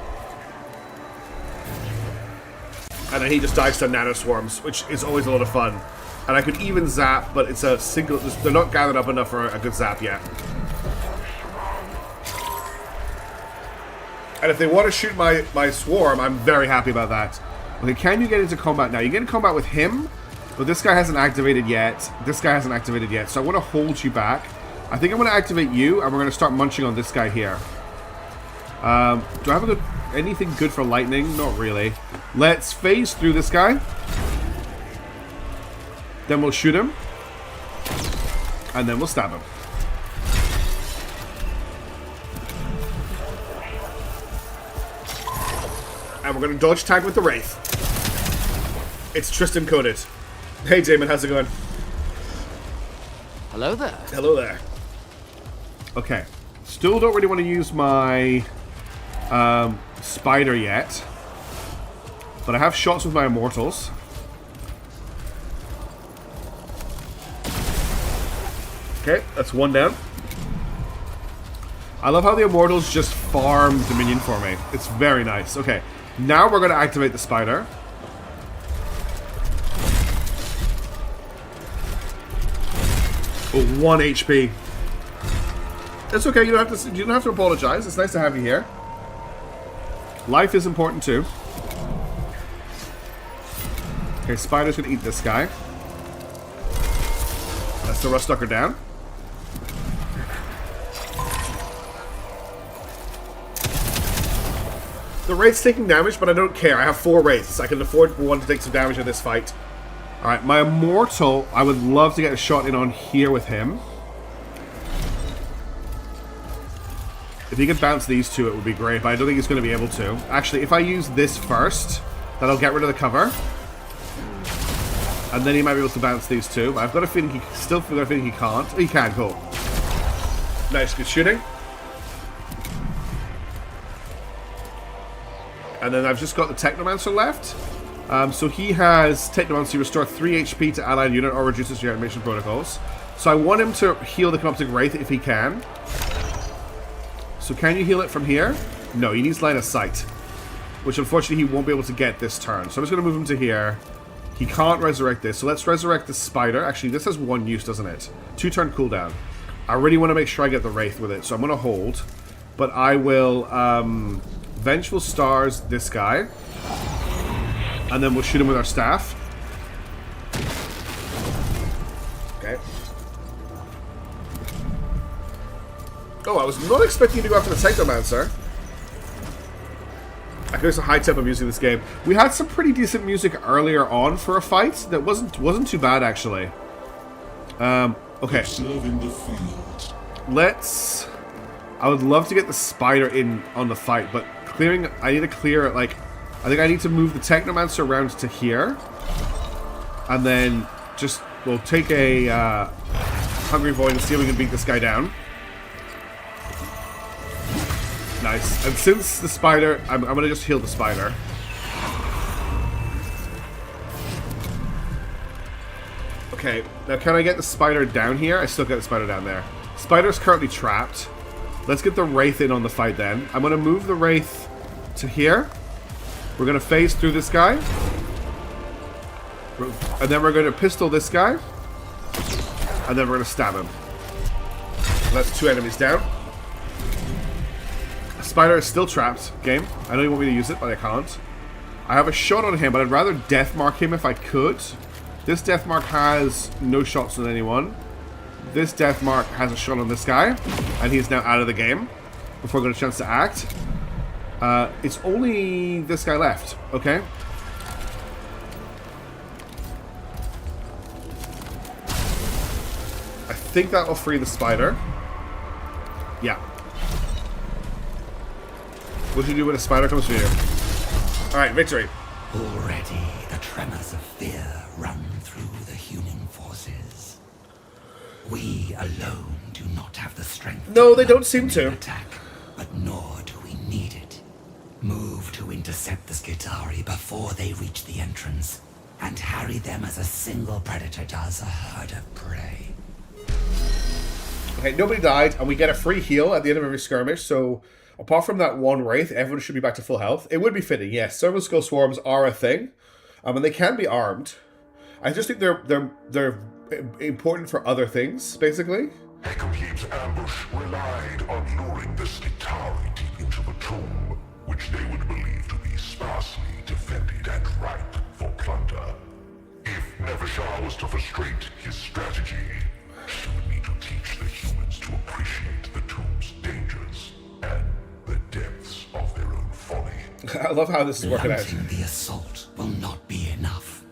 And then he just dies to Nano Swarms, which is always a lot of fun. And I could even zap, but it's a single... They're not gathered up enough for a good zap yet. And if they want to shoot my swarm, I'm very happy about that. Okay, can you get into combat now? You get into combat with him, but this guy hasn't activated yet. This guy hasn't activated yet, so I want to hold you back. I think I'm going to activate you, and we're going to start munching on this guy here. Do I have anything good for lightning? Not really. Let's phase through this guy. Then we'll shoot him. And then we'll stab him. And we're going to dodge tag with the Wraith. It's Tristan coded. Hey Damon, how's it going? Hello there. Hello there. Okay. Still don't really want to use my spider yet. But I have shots with my immortals. Okay, that's one down. I love how the immortals just farm Dominion for me. It's very nice. Okay, now we're going to activate the spider. Oh, 1 HP. It's okay. You don't have to apologize. It's nice to have you here. Life is important too. Okay, spider's gonna eat this guy. That's the Rust Sucker down. The Wraith's taking damage, but I don't care. I have 4 Wraiths. I can afford one to take some damage in this fight. Alright, my Immortal, I would love to get a shot in on here with him. If he could bounce these two, it would be great, but I don't think he's going to be able to. Actually, if I use this first, that'll get rid of the cover. And then he might be able to bounce these two, but I've got a feeling he can't. Oh, he can, cool. Nice, good shooting. And then I've just got the Technomancer left. So he has Technomancer, restore 3 HP to allied unit or reduces your animation protocols. So I want him to heal the Canoptic Wraith if he can. So can you heal it from here? No, he needs line of sight. Which unfortunately he won't be able to get this turn. So I'm just going to move him to here. He can't resurrect this. So let's resurrect the spider. Actually, this has 1 use, doesn't it? 2 turn cooldown. I really want to make sure I get the Wraith with it. So I'm going to hold. But I will Vengeful Stars this guy. And then we'll shoot him with our staff. Okay. Oh, I was not expecting you to go after the Technomancer. I guess a high tempo music in this game. We had some pretty decent music earlier on for a fight that wasn't too bad actually. Okay. Let's. I would love to get the spider in on the fight, but clearing. I need to clear it. Like, I think I need to move the Technomancer around to here, and then just we'll take a Hungry Void and see if we can beat this guy down. Nice. And since the spider, I'm going to just heal the spider. Okay, now can I get the spider down here? I still get the spider down there. Spider's currently trapped. Let's get the Wraith in on the fight then. I'm going to move the Wraith to here. We're going to phase through this guy. And then we're going to pistol this guy. And then we're going to stab him. That's 2 enemies down. Spider is still trapped, game. I know you want me to use it, but I can't. I have a shot on him, but I'd rather death mark him if I could. This death mark has no shots on anyone. This death mark has a shot on this guy, and he's now out of the game before I got a chance to act. It's only this guy left, okay? I think that will free the spider. Yeah. What should you do when a spider comes for you? Alright, victory. Already the tremors of fear run through the human forces. We alone do not have the strength. No, they don't seem to. Attack, but nor do we need it. Move to intercept the Skitari before they reach the entrance, and harry them as a single predator does a herd of prey. Okay, nobody died, and we get a free heal at the end of every skirmish, so apart from that 1 Wraith, everyone should be back to full health. It would be fitting, yes. Servo Skull Swarms are a thing, and they can be armed. I just think they're important for other things, basically. Hecamhebe's ambush relied on luring the Skitari deep into the tomb, which they would believe to be sparsely defended and ripe for plunder. If Nevershah was to frustrate his strategy, she would need to teach the humans to appreciate the tomb's dangers and the depths of their own folly. I love how this is working out. Mounting the assault will not be enough.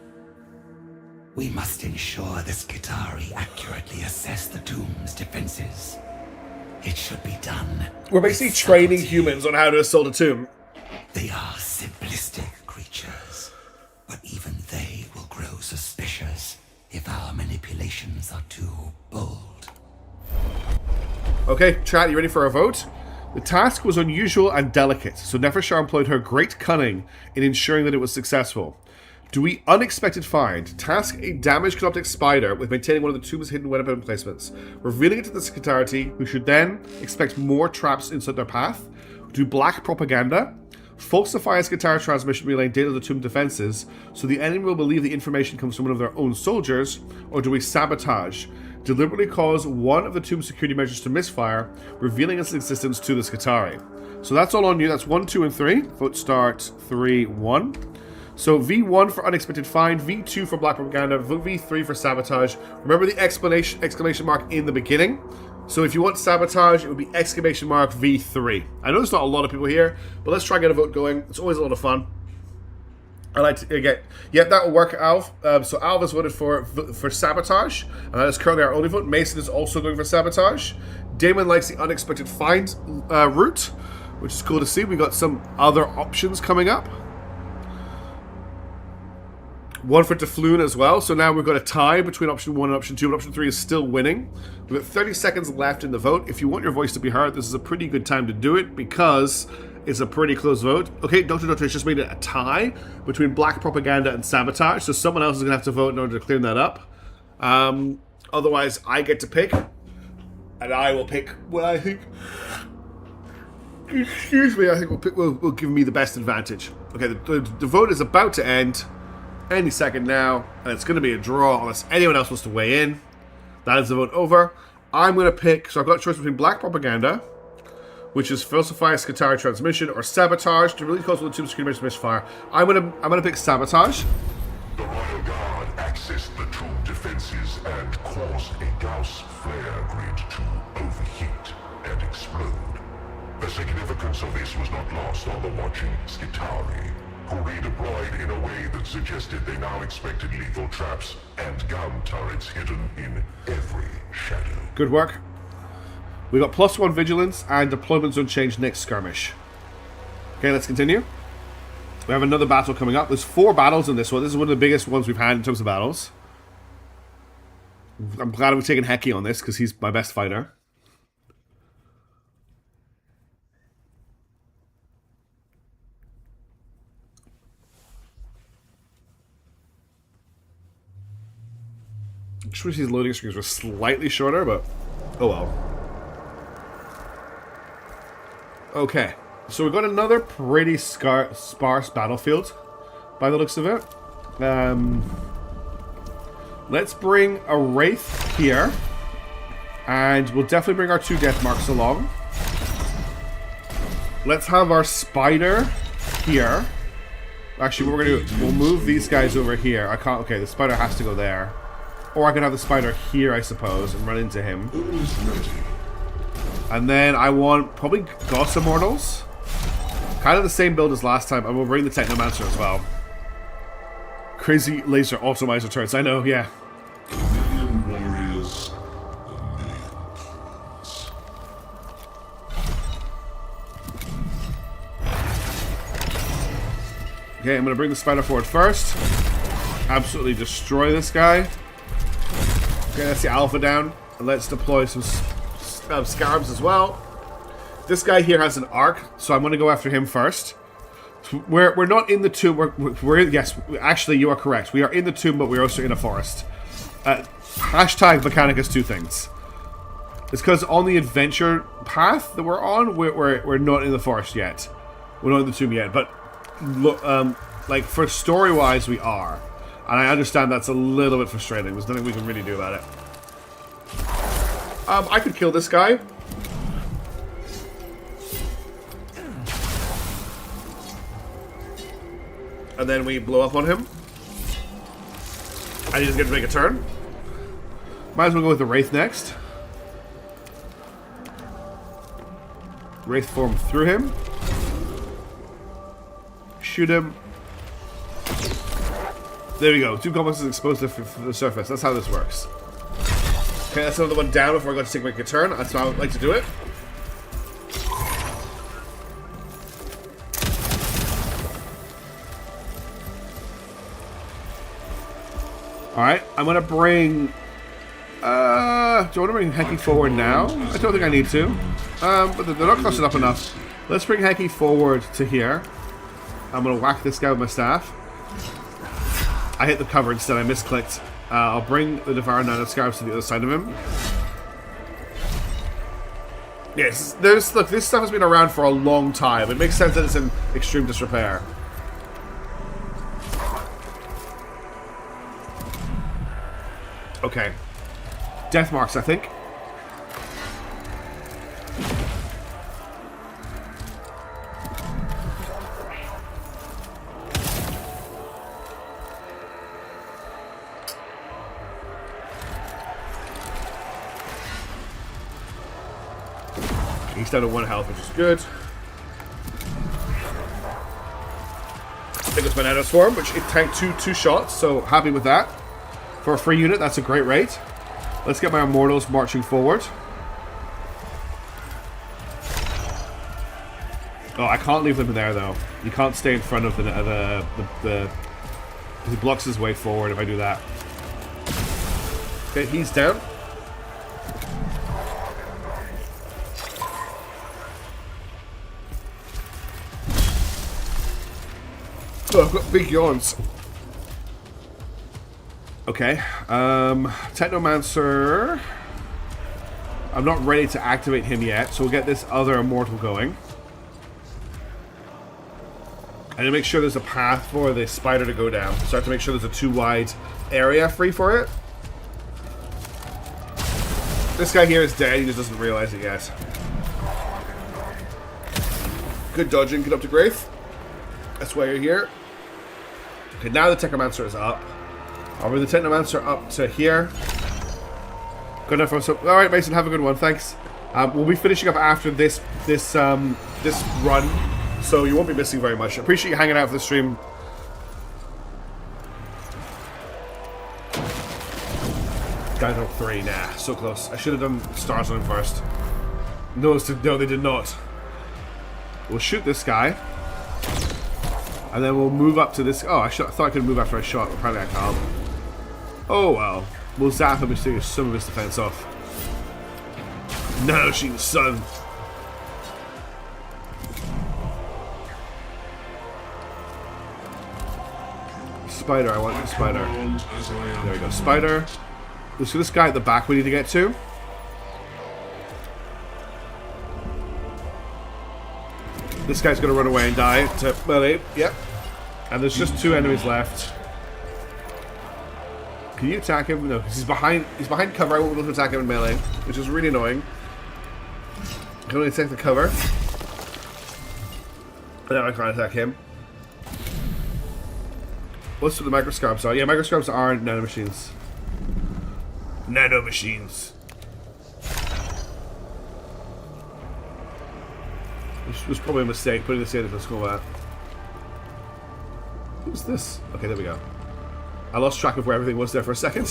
We must ensure the Skitari accurately assess the tomb's defenses. It should be done. We're basically with training subtlety. humans on how to assault a tomb. They are simplistic creatures, but even they will grow suspicious if our manipulations are too bold. Okay, chat, you ready for a vote? The task was unusual and delicate, so Nefershar employed her great cunning in ensuring that it was successful. Do we unexpected find? Task a damaged Canoptic spider with maintaining one of the tomb's hidden weapon emplacements, revealing it to the Skitari, who should then expect more traps inside their path. Do black propaganda. Falsify a Skitari transmission relaying data to the tomb defenses, so the enemy will believe the information comes from one of their own soldiers. Or do we sabotage? Deliberately cause one of the tomb's security measures to misfire, revealing its existence to the Skitari. So that's all on you. That's 1, 2, and 3. Vote start 3, 1. So V1 for unexpected find, V2 for black propaganda, V3 for sabotage. Remember the exclamation mark in the beginning. So if you want sabotage, it would be exclamation mark V3. I know there's not a lot of people here, but let's try and get a vote going. It's always a lot of fun. I like to get, yep, that will work, Alv. So Alv has voted for sabotage, and that is currently our only vote. Mason is also going for sabotage. Damon likes the unexpected find route, which is cool to see. We got some other options coming up. One for Defloon as well. So now we've got a tie between option 1 and option 2, but option 3 is still winning. We've got 30 seconds left in the vote. If you want your voice to be heard, this is a pretty good time to do it because it's a pretty close vote. Okay, Dr. Doctor has just made it a tie between black propaganda and sabotage, so someone else is going to have to vote in order to clear that up. Otherwise, I get to pick, and I will pick what I think. Excuse me, I think will give me the best advantage. Okay, the vote is about to end any second now, and it's going to be a draw unless anyone else wants to weigh in. That is the vote over. I'm going to pick, so I've got a choice between black propaganda, which is falsify a Skitari transmission, or sabotage to really cause the tomb security misfire. I'm gonna pick sabotage. The Royal Guard accessed the tomb defenses and caused a Gauss flare grid to overheat and explode. The significance of this was not lost on the watching Skitari, who redeployed in a way that suggested they now expected lethal traps and gun turrets hidden in every shadow. Good work. We got +1 vigilance and deployment zone change next skirmish. Okay, let's continue. We have another battle coming up. There's 4 battles in this one. This is one of the biggest ones we've had in terms of battles. I'm glad we've taken Heki on this because he's my best fighter. I just wish these loading screens were slightly shorter, but oh well. Okay, so we've got another pretty sparse battlefield, by the looks of it. Let's bring a Wraith here, and we'll definitely bring our 2 Death Marks along. Let's have our Spider here. Actually, what we're gonna do, we'll move these guys over here. I can't, okay, the Spider has to go there. Or I could have the Spider here, I suppose, and run into him. And then I want probably Gauss Immortals. Kind of the same build as last time. And we'll bring the Technomancer as well. Crazy laser automizer turrets. I know, yeah. Million warriors, a million plans. Okay, I'm going to bring the Spider forward first. Absolutely destroy this guy. Okay, that's the Alpha down. And let's deploy some Scarabs as well. This guy here has an arc, so I'm going to go after him first. We're not in the tomb. We're yes, actually, you are correct. We are in the tomb, but we're also in a forest. Hashtag Mechanicus 2 things. It's because on the adventure path that we're on, we're not in the forest yet. We're not in the tomb yet, but look, like for story-wise, we are. And I understand that's a little bit frustrating. There's nothing we can really do about it. I could kill this guy. And then we blow up on him. And he doesn't get to make a turn. Might as well go with the Wraith next. Wraith form through him. Shoot him. There we go. 2 complexes exposed to the surface. That's how this works. Okay, that's another one down before I go to make a turn. That's how I would like to do it. Alright, I'm going to bring... do I want to bring Heki forward now? I don't think I need to. But they're not close enough enough. Let's bring Heki forward to here. I'm going to whack this guy with my staff. I hit the cover instead, I misclicked. I'll bring the Devouring Nanoscarabs to the other side of him. Yes, look, this stuff has been around for a long time. It makes sense that it's in extreme disrepair. Okay. Death marks, I think. He's down to 1 health, which is good. I think it's my Nano Swarm, which it tanked two shots, so happy with that. For a free unit, that's a great rate. Let's get my Immortals marching forward. Oh, I can't leave them there, though. You can't stay in front of the he blocks his way forward if I do that. Okay, he's down. Oh, I've got big yawns. Okay, Technomancer. I'm not ready to activate him yet, so we'll get this other Immortal going. I need to make sure there's a path for the spider to go down. So I have to make sure there's a too wide area free for it. This guy here is dead, he just doesn't realize it yet. Good dodging, get up to Graith. That's why you're here. Okay, now the Technomancer is up. I'll bring the Technomancer up to here. Good enough for us. Alright, Mason, have a good one, thanks. We'll be finishing up after this run, so you won't be missing very much. I appreciate you hanging out for the stream. Guys on 3, nah, so close. I should have done stars on him first. No, they did not. We'll shoot this guy. And then we'll move up to this. Oh, I thought I could move after I shot. Apparently I can't. Oh well. We'll zap him and take some of his defense off. Nanosheet son. Spider, I want the spider. There we go, spider. So this guy at the back we need to get to. This guy's gonna run away and die to melee. Yep. And there's just 2 enemies left. Can you attack him? No, because he's behind cover. I won't be able to attack him in melee, which is really annoying. I can only attack the cover. But now I can't attack him. What's with the microscopes are? Yeah, microscopes are nanomachines. Nanomachines. Which was probably a mistake putting this in into combat. Who's this? Okay, there we go. I lost track of where everything was there for a second.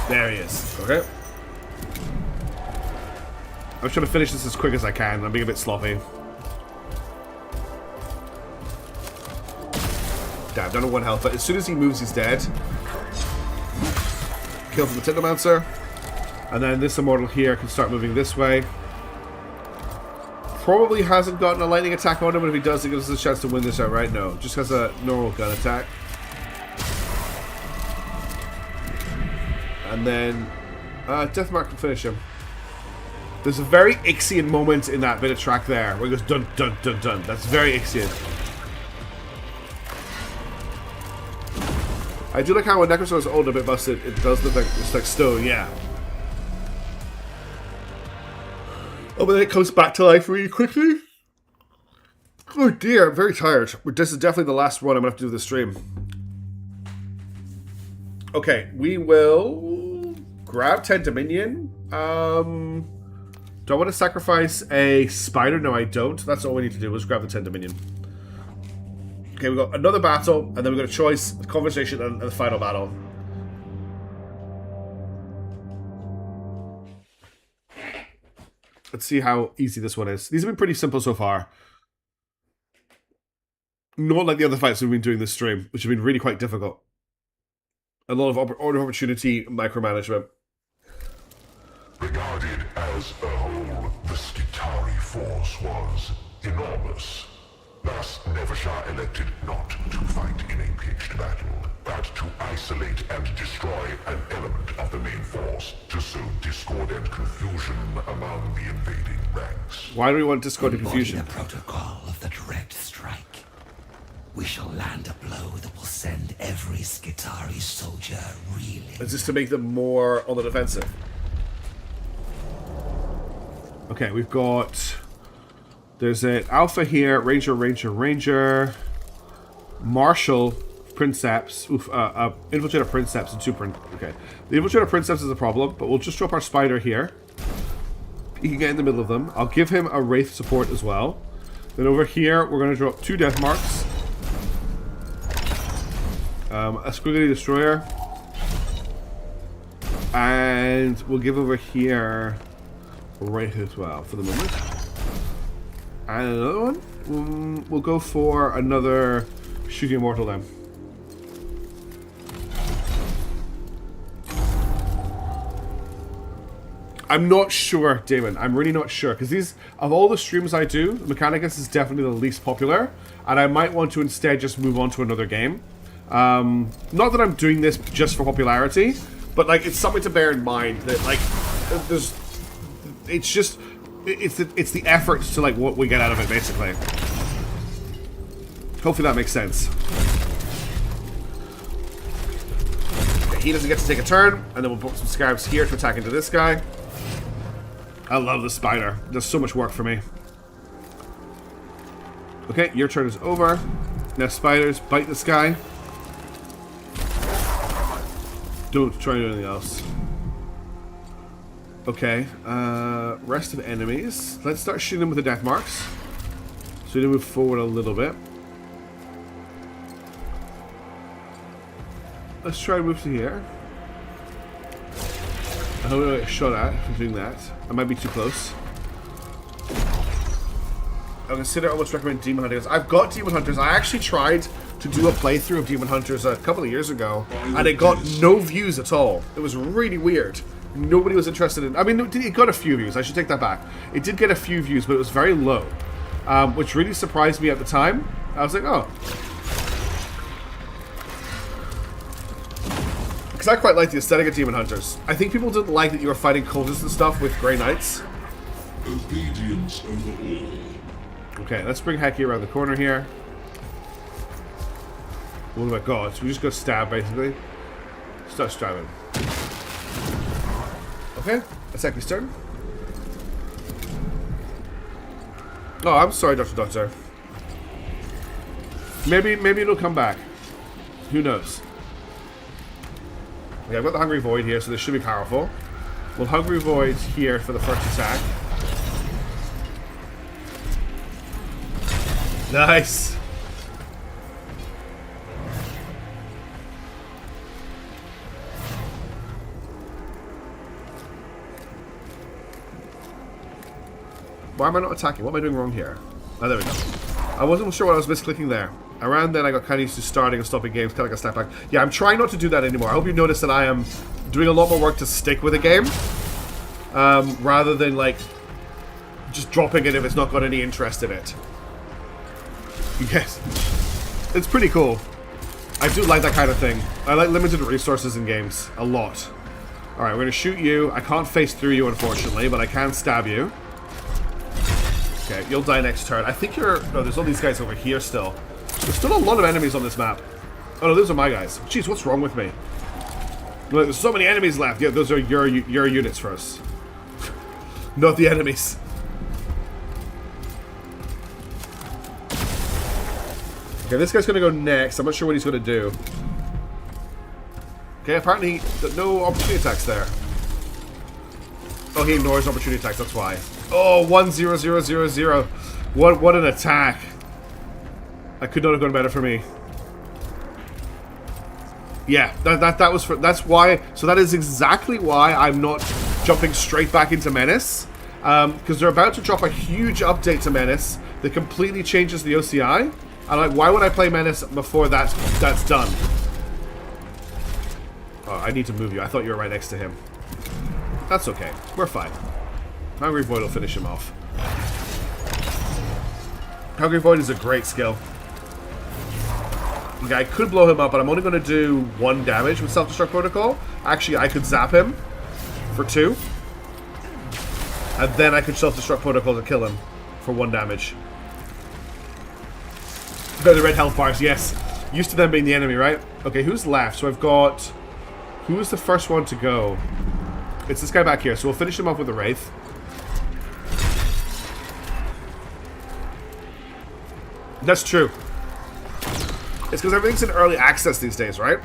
There he is. Okay. I'm trying to finish this as quick as I can. I'm being a bit sloppy. Damn, down to 1 health, but as soon as he moves, he's dead. Kill from the Technomancer. And then this Immortal here can start moving this way. Probably hasn't gotten a lightning attack on him, but if he does, it gives us a chance to win this outright. No, just has a normal gun attack. And then Deathmark can finish him. There's a very Ixian moment in that bit of track there, where it goes dun dun dun dun. That's very Ixian. I do like how when Necron is old, a bit busted, it does look like it's like stone, yeah. Oh, but then it comes back to life really quickly. Oh dear, I'm very tired. This is definitely the last run I'm gonna have to do this stream. Okay, we will grab 10 Dominion. Do I want to sacrifice a spider? No, I don't. That's all we need to do. Let's grab the 10 Dominion. Okay, we've got another battle, and then we've got a choice, a conversation, and the final battle. Let's see how easy this one is. These have been pretty simple so far. Not like the other fights we've been doing this stream, which have been really quite difficult. A lot of order opportunity micromanagement. Regarded as a whole, the Skitari force was enormous. Thus, Nevershah elected not to fight in a pitched battle, but to isolate and destroy an element of the main force to sow discord and confusion among the invading ranks. Why do we want discord and confusion? The protocol of the direct strike. We shall land a blow that will send every Skitari soldier reeling. Is this to make them more on the defensive? Okay, we've got... There's an Alpha here, Ranger, Marshal, Princeps, Infiltrator Princeps, and Super... Okay. The Infiltrator Princeps is a problem, but we'll just drop our Spider here. He can get in the middle of them. I'll give him a Wraith support as well. Then over here, we're going to drop 2 Death Marks. A Squiggly Destroyer. And we'll give over here a Wraith as well for the moment. And another one. We'll go for another Shooting Immortal then. I'm not sure, Damon. I'm really not sure. Because these, of all the streams I do, Mechanicus is definitely the least popular. And I might want to instead just move on to another game. Not that I'm doing this just for popularity, but like it's something to bear in mind that like there's, it's just, it's the effort to like what we get out of it basically. Hopefully that makes sense. Okay, he doesn't get to take a turn, and then we'll put some scarabs here to attack into this guy. I love the spider. It does so much work for me. Okay, your turn is over. Now spiders, bite this guy. Don't try anything else. Okay, rest of enemies. Let's start shooting them with the death marks. So we need to move forward a little bit. Let's try to move to here. I hope I don't get shot at for doing that. I might be too close. I consider almost recommend Demon Hunters. I've got Demon Hunters. I actually tried to do a playthrough of Demon Hunters a couple of years ago, and it got no views at all. It was really weird. Nobody was interested in... I mean, it got a few views. I should take that back. It did get a few views, but it was very low, which really surprised me at the time. I was like, oh. Because I quite like the aesthetic of Demon Hunters. I think people didn't like that you were fighting cultists and stuff with Grey Knights. Obedience over all. Okay, let's bring Heki around the corner here. Oh my god, so we just got stabbed basically. Start stabbing. Okay, that's Heki's turn. Oh, I'm sorry, Dr. Doctor. Maybe it'll come back. Who knows? Okay, I've got the Hungry Void here, so this should be powerful. We'll Hungry Void here for the first attack. Nice! Why am I not attacking? What am I doing wrong here? Oh, there we go. I wasn't sure what I was misclicking there. Around then I got kind of used to starting and stopping games, kind of like a step back. Yeah, I'm trying not to do that anymore. I hope you notice that I am doing a lot more work to stick with a game. Rather than like just dropping it if it's not got any interest in it. Yes. It's pretty cool. I do like that kind of thing. I like limited resources in games. A lot. Alright, we're going to shoot you. I can't face through you, unfortunately, but I can stab you. Okay, you'll die next turn. I think you're... No, there's all these guys over here still. There's still a lot of enemies on this map. Oh no, those are my guys. Jeez, what's wrong with me? Like, there's so many enemies left. Yeah, those are your units first. Not the enemies. Okay, this guy's gonna go next. I'm not sure what he's gonna do. Okay, apparently no opportunity attacks there. Oh, he ignores opportunity attacks, that's why. Oh, 1-0-0-0-0. What an attack. That could not have gone better for me. Yeah, that's why. So that is exactly why I'm not jumping straight back into Menace. Because they're about to drop a huge update to Menace that completely changes the OCI. And like, why would I play Menace before that's done? Oh, I need to move you. I thought you were right next to him. That's okay. We're fine. Hungry Void will finish him off. Hungry Void is a great skill. Okay, I could blow him up, but I'm only going to do 1 damage with Self-Destruct Protocol. Actually, I could zap him for 2. And then I could Self-Destruct Protocol to kill him for 1 damage. The red health bars, yes. Used to them being the enemy, right? Okay, who's left? So I've got... Who is the first one to go? It's this guy back here, so we'll finish him off with the Wraith. That's true. It's because everything's in early access these days, right?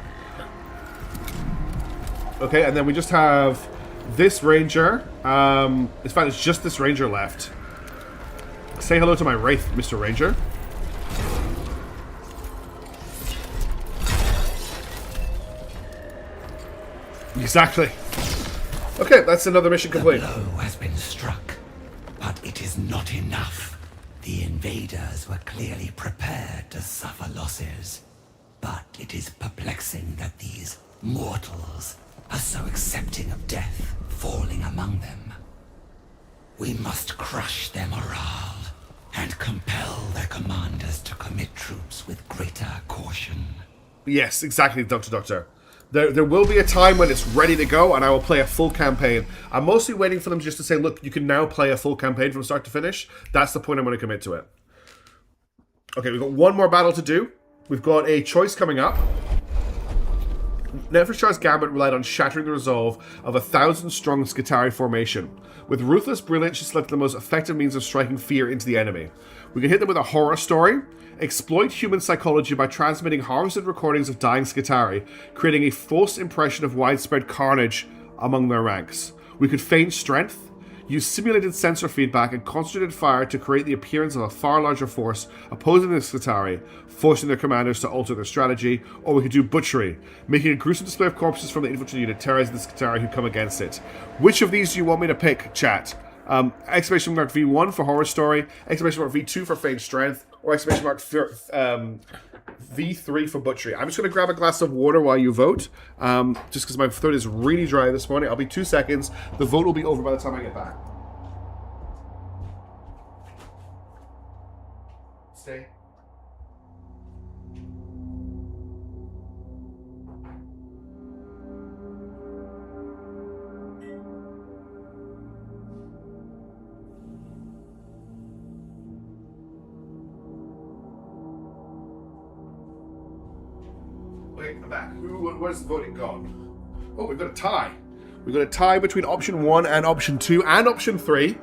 Okay, and then we just have this Ranger. In fact, it's just this Ranger left. Say hello to my Wraith, Mr. Ranger. Exactly. Okay, that's another mission complete. The blow has been struck, but it is not enough. The invaders were clearly prepared to suffer losses, but it is perplexing that these mortals are so accepting of death falling among them. We must crush their morale and compel their commanders to commit troops with greater caution. Yes, exactly, Doctor. There will be a time when it's ready to go, and I will play a full campaign. I'm mostly waiting for them just to say, look, you can now play a full campaign from start to finish. That's the point I'm going to commit to it. Okay, we've got one more battle to do. We've got a choice coming up. Nefershar's Gambit relied on shattering the resolve of 1,000-strong Skitarii formation. With ruthless brilliance, she selected the most effective means of striking fear into the enemy. We can hit them with a horror story, exploit human psychology by transmitting harvested recordings of dying Skitarii, creating a false impression of widespread carnage among their ranks. We could feign strength, use simulated sensor feedback and concentrated fire to create the appearance of a far larger force opposing the Skitarii, forcing their commanders to alter their strategy, or we could do butchery, making a gruesome display of corpses from the infantry unit, terrorizing the Skitarii who come against it. Which of these do you want me to pick, chat? Exclamation mark V1 for horror story, exclamation mark V2 for feigned strength, or exclamation mark V3 for butchery. I'm just going to grab a glass of water while you vote, just because my throat is really dry this morning. I'll be 2 seconds. The vote will be over by the time I get back. Stay. Wait, I'm back. Where's the voting gone? Oh, we've got a tie. We've got a tie between option 1 and option 2 and option 3.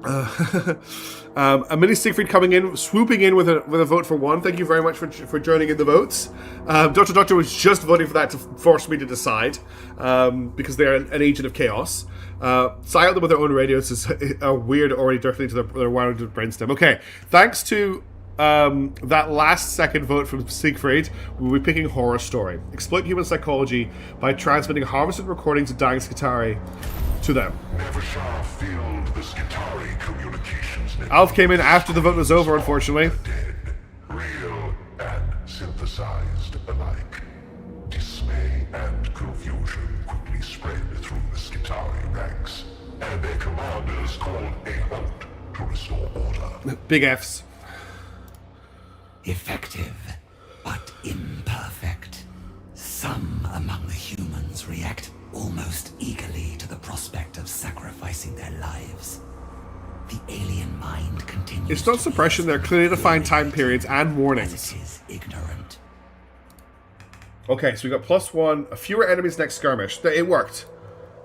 A mini Siegfried coming in, swooping in with a vote for 1. Thank you very much for joining in the votes. Doctor was just voting for that to force me to decide, because they're an agent of chaos. Silent them with their own radios is a weird already directly to their wired brainstem. Okay, thanks to that last second vote from Siegfried, we'll be picking horror story. Exploit human psychology by transmitting harvested recordings of dying Skitarii to them. Nefershar filled the Skitarii communications network. Alf came in after the vote was over, unfortunately. Dead, real and synthesized alike. Dismay and confusion quickly spread through the Skitarii ranks, and their commanders called a halt to restore order. Big Fs. Effective, but imperfect. Some among the humans react almost eagerly to the prospect of sacrificing their lives. The alien mind continues. It's not suppression, they're clearly defined time periods and warnings. As it is ignorant. Okay, so we got +1, fewer enemies next skirmish. It worked.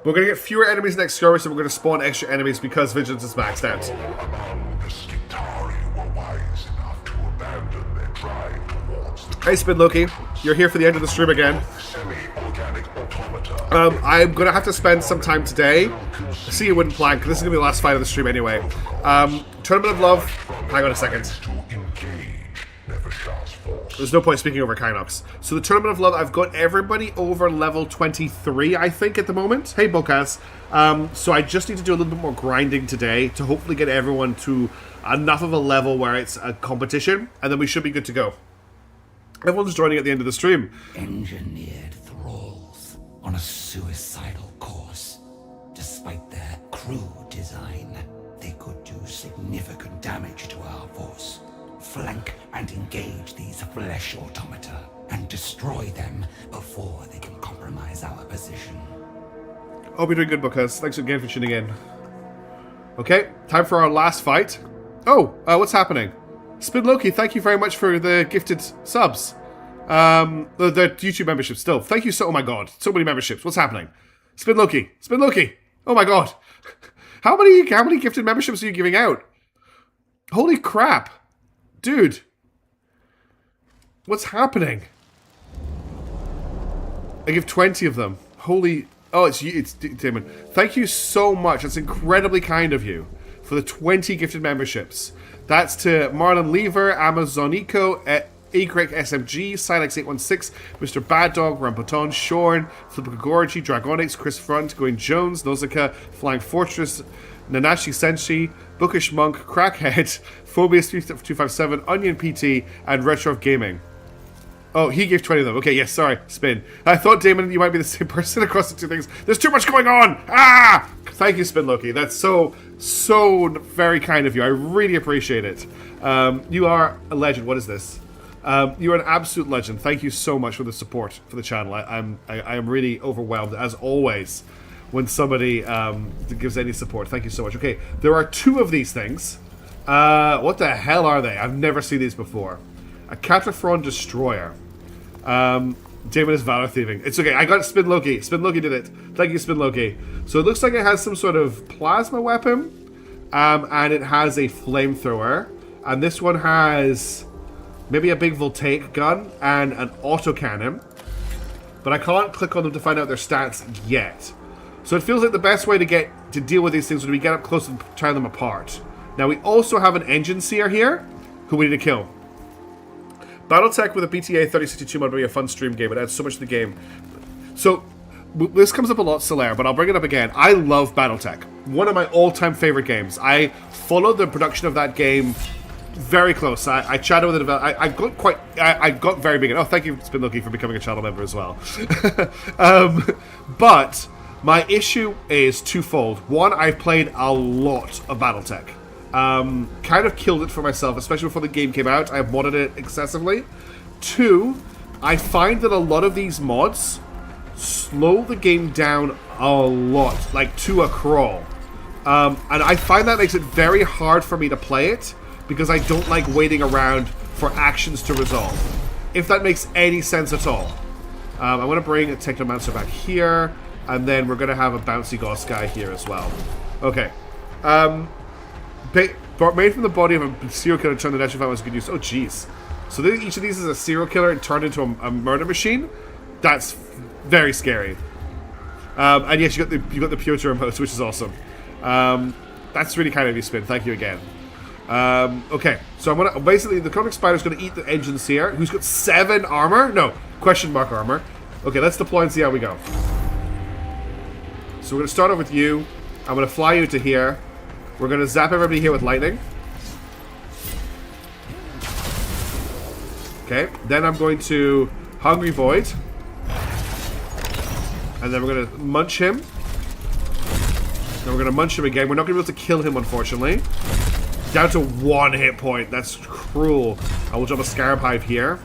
We're going to get fewer enemies next skirmish, and we're going to spawn extra enemies because Vigilance is maxed out. Among the Skitari were wise enough to abandon their drive towards the Hey, Spin Loki. You're here for the end of the stream again. semi-organic automata. I'm going to have to spend some time today. See, you wouldn't plan, because this is going to be the last fight of the stream anyway. Tournament of Love. Hang on a second. To engage Nevershaw's force. There's no point speaking over Kynox. So the Tournament of Love, I've got everybody over level 23, I think, at the moment. Hey, Bokaz. So I just need to do a little bit more grinding today to hopefully get everyone to enough of a level where it's a competition, and then we should be good to go. Everyone's joining at the end of the stream. Engineered thralls on a suicidal course. Despite their crude design, they could do significant damage to our force. Flank and engage these flesh automata and destroy them before they can compromise our position. Hope you're doing good, Bokaz. Thanks again for tuning in. Okay, time for our last fight. Oh, what's happening? Spin Loki, thank you very much for the gifted subs. The YouTube membership still. Thank you so... Oh my god. So many memberships. What's happening? Spin Loki. Spin Loki. Oh my god. How many gifted memberships are you giving out? Holy crap. Dude. What's happening? I give 20 of them. Holy... Oh, it's you. It's Damon. Thank you so much. That's incredibly kind of you for the 20 gifted memberships. That's to Marlon Lever, Amazonico, Acrec SMG, Silex816, Mr. Bad Dog, Rampoton, Shorn, Flipagorgy, Dragonix, Chris Front, Going Jones, Nozaka, Flying Fortress, Nanashi Senshi, Bookish Monk, Crackhead, Phobius 257, Onion PT, and Retro Gaming. Oh, he gave 20 of them. Okay, yes, sorry, Spin. I thought, Damon, you might be the same person across the two things. There's too much going on! Ah! Thank you, Spin Loki. That's so very kind of you. I really appreciate it. You are a legend. What is this? You are an absolute legend. Thank you so much for the support for the channel. I am really overwhelmed, as always, when somebody gives any support. Thank you so much. Okay, there are 2 of these things. What the hell are they? I've never seen these before. A Cataphren Destroyer. Damon is Valor Thieving. It's okay, I got Spin Loki. Spin Loki did it. Thank you, Spin Loki. So it looks like it has some sort of plasma weapon. And it has a flamethrower. And this one has maybe a big voltaic gun and an autocannon. But I can't click on them to find out their stats yet. So it feels like the best way to deal with these things would be get up close and tear them apart. Now we also have an Engine Seer here, who we need to kill. Battletech with a BTA 3062 mod would be a fun stream game. It adds so much to the game. So, this comes up a lot, Solaire, but I'll bring it up again. I love Battletech. One of my all-time favorite games. I followed the production of that game very close. I chatted with the developer. I got very big. Oh, thank you, Spin Loki, for becoming a channel member as well. But my issue is twofold. One, I've played a lot of Battletech. Kind of killed it for myself, especially before the game came out. I modded it excessively. 2, I find that a lot of these mods slow the game down a lot, like to a crawl. And I find that makes it very hard for me to play it, because I don't like waiting around for actions to resolve. If that makes any sense at all. I'm going to bring a Technomancer back here, and then we're going to have a Bouncy Goss guy here as well. Okay. Made from the body of a serial killer turned the natural violence good use. Oh, jeez. So each of these is a serial killer and turned into a murder machine? That's very scary. And yes, you got the Pure remote, which is awesome. That's really kind of you, Spin. Thank you again. Okay, so I'm gonna basically the Conic Spider's gonna eat the Engine Seer, who's got 7 armor. No, question mark armor. Okay, let's deploy and see how we go. So we're gonna start off with you. I'm gonna fly you to here. We're gonna zap everybody here with lightning. Okay, then I'm going to Hungry Void. And then we're gonna munch him. Then we're gonna munch him again. We're not gonna be able to kill him, unfortunately. Down to 1 hit point. That's cruel. I will drop a Scarab Hive here.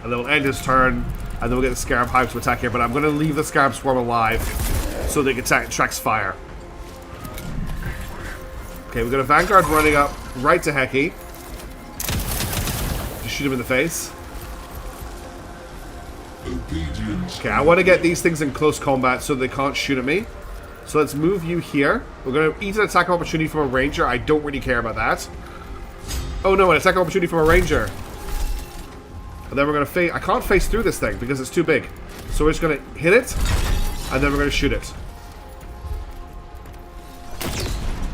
And then we'll end his turn. And then we'll get the Scarab Hive to attack here. But I'm gonna leave the Scarab Swarm alive. so they can tracks fire. Okay, we've got a Vanguard running up right to Heki. Just shoot him in the face. Okay, I want to get these things in close combat so they can't shoot at me. So let's move you here. We're going to eat an attack opportunity from a ranger. I don't really care about that. Oh no, an attack opportunity from a ranger. And then we're going to face... I can't face through this thing because it's too big. So we're just going to hit it, and then we're going to shoot it.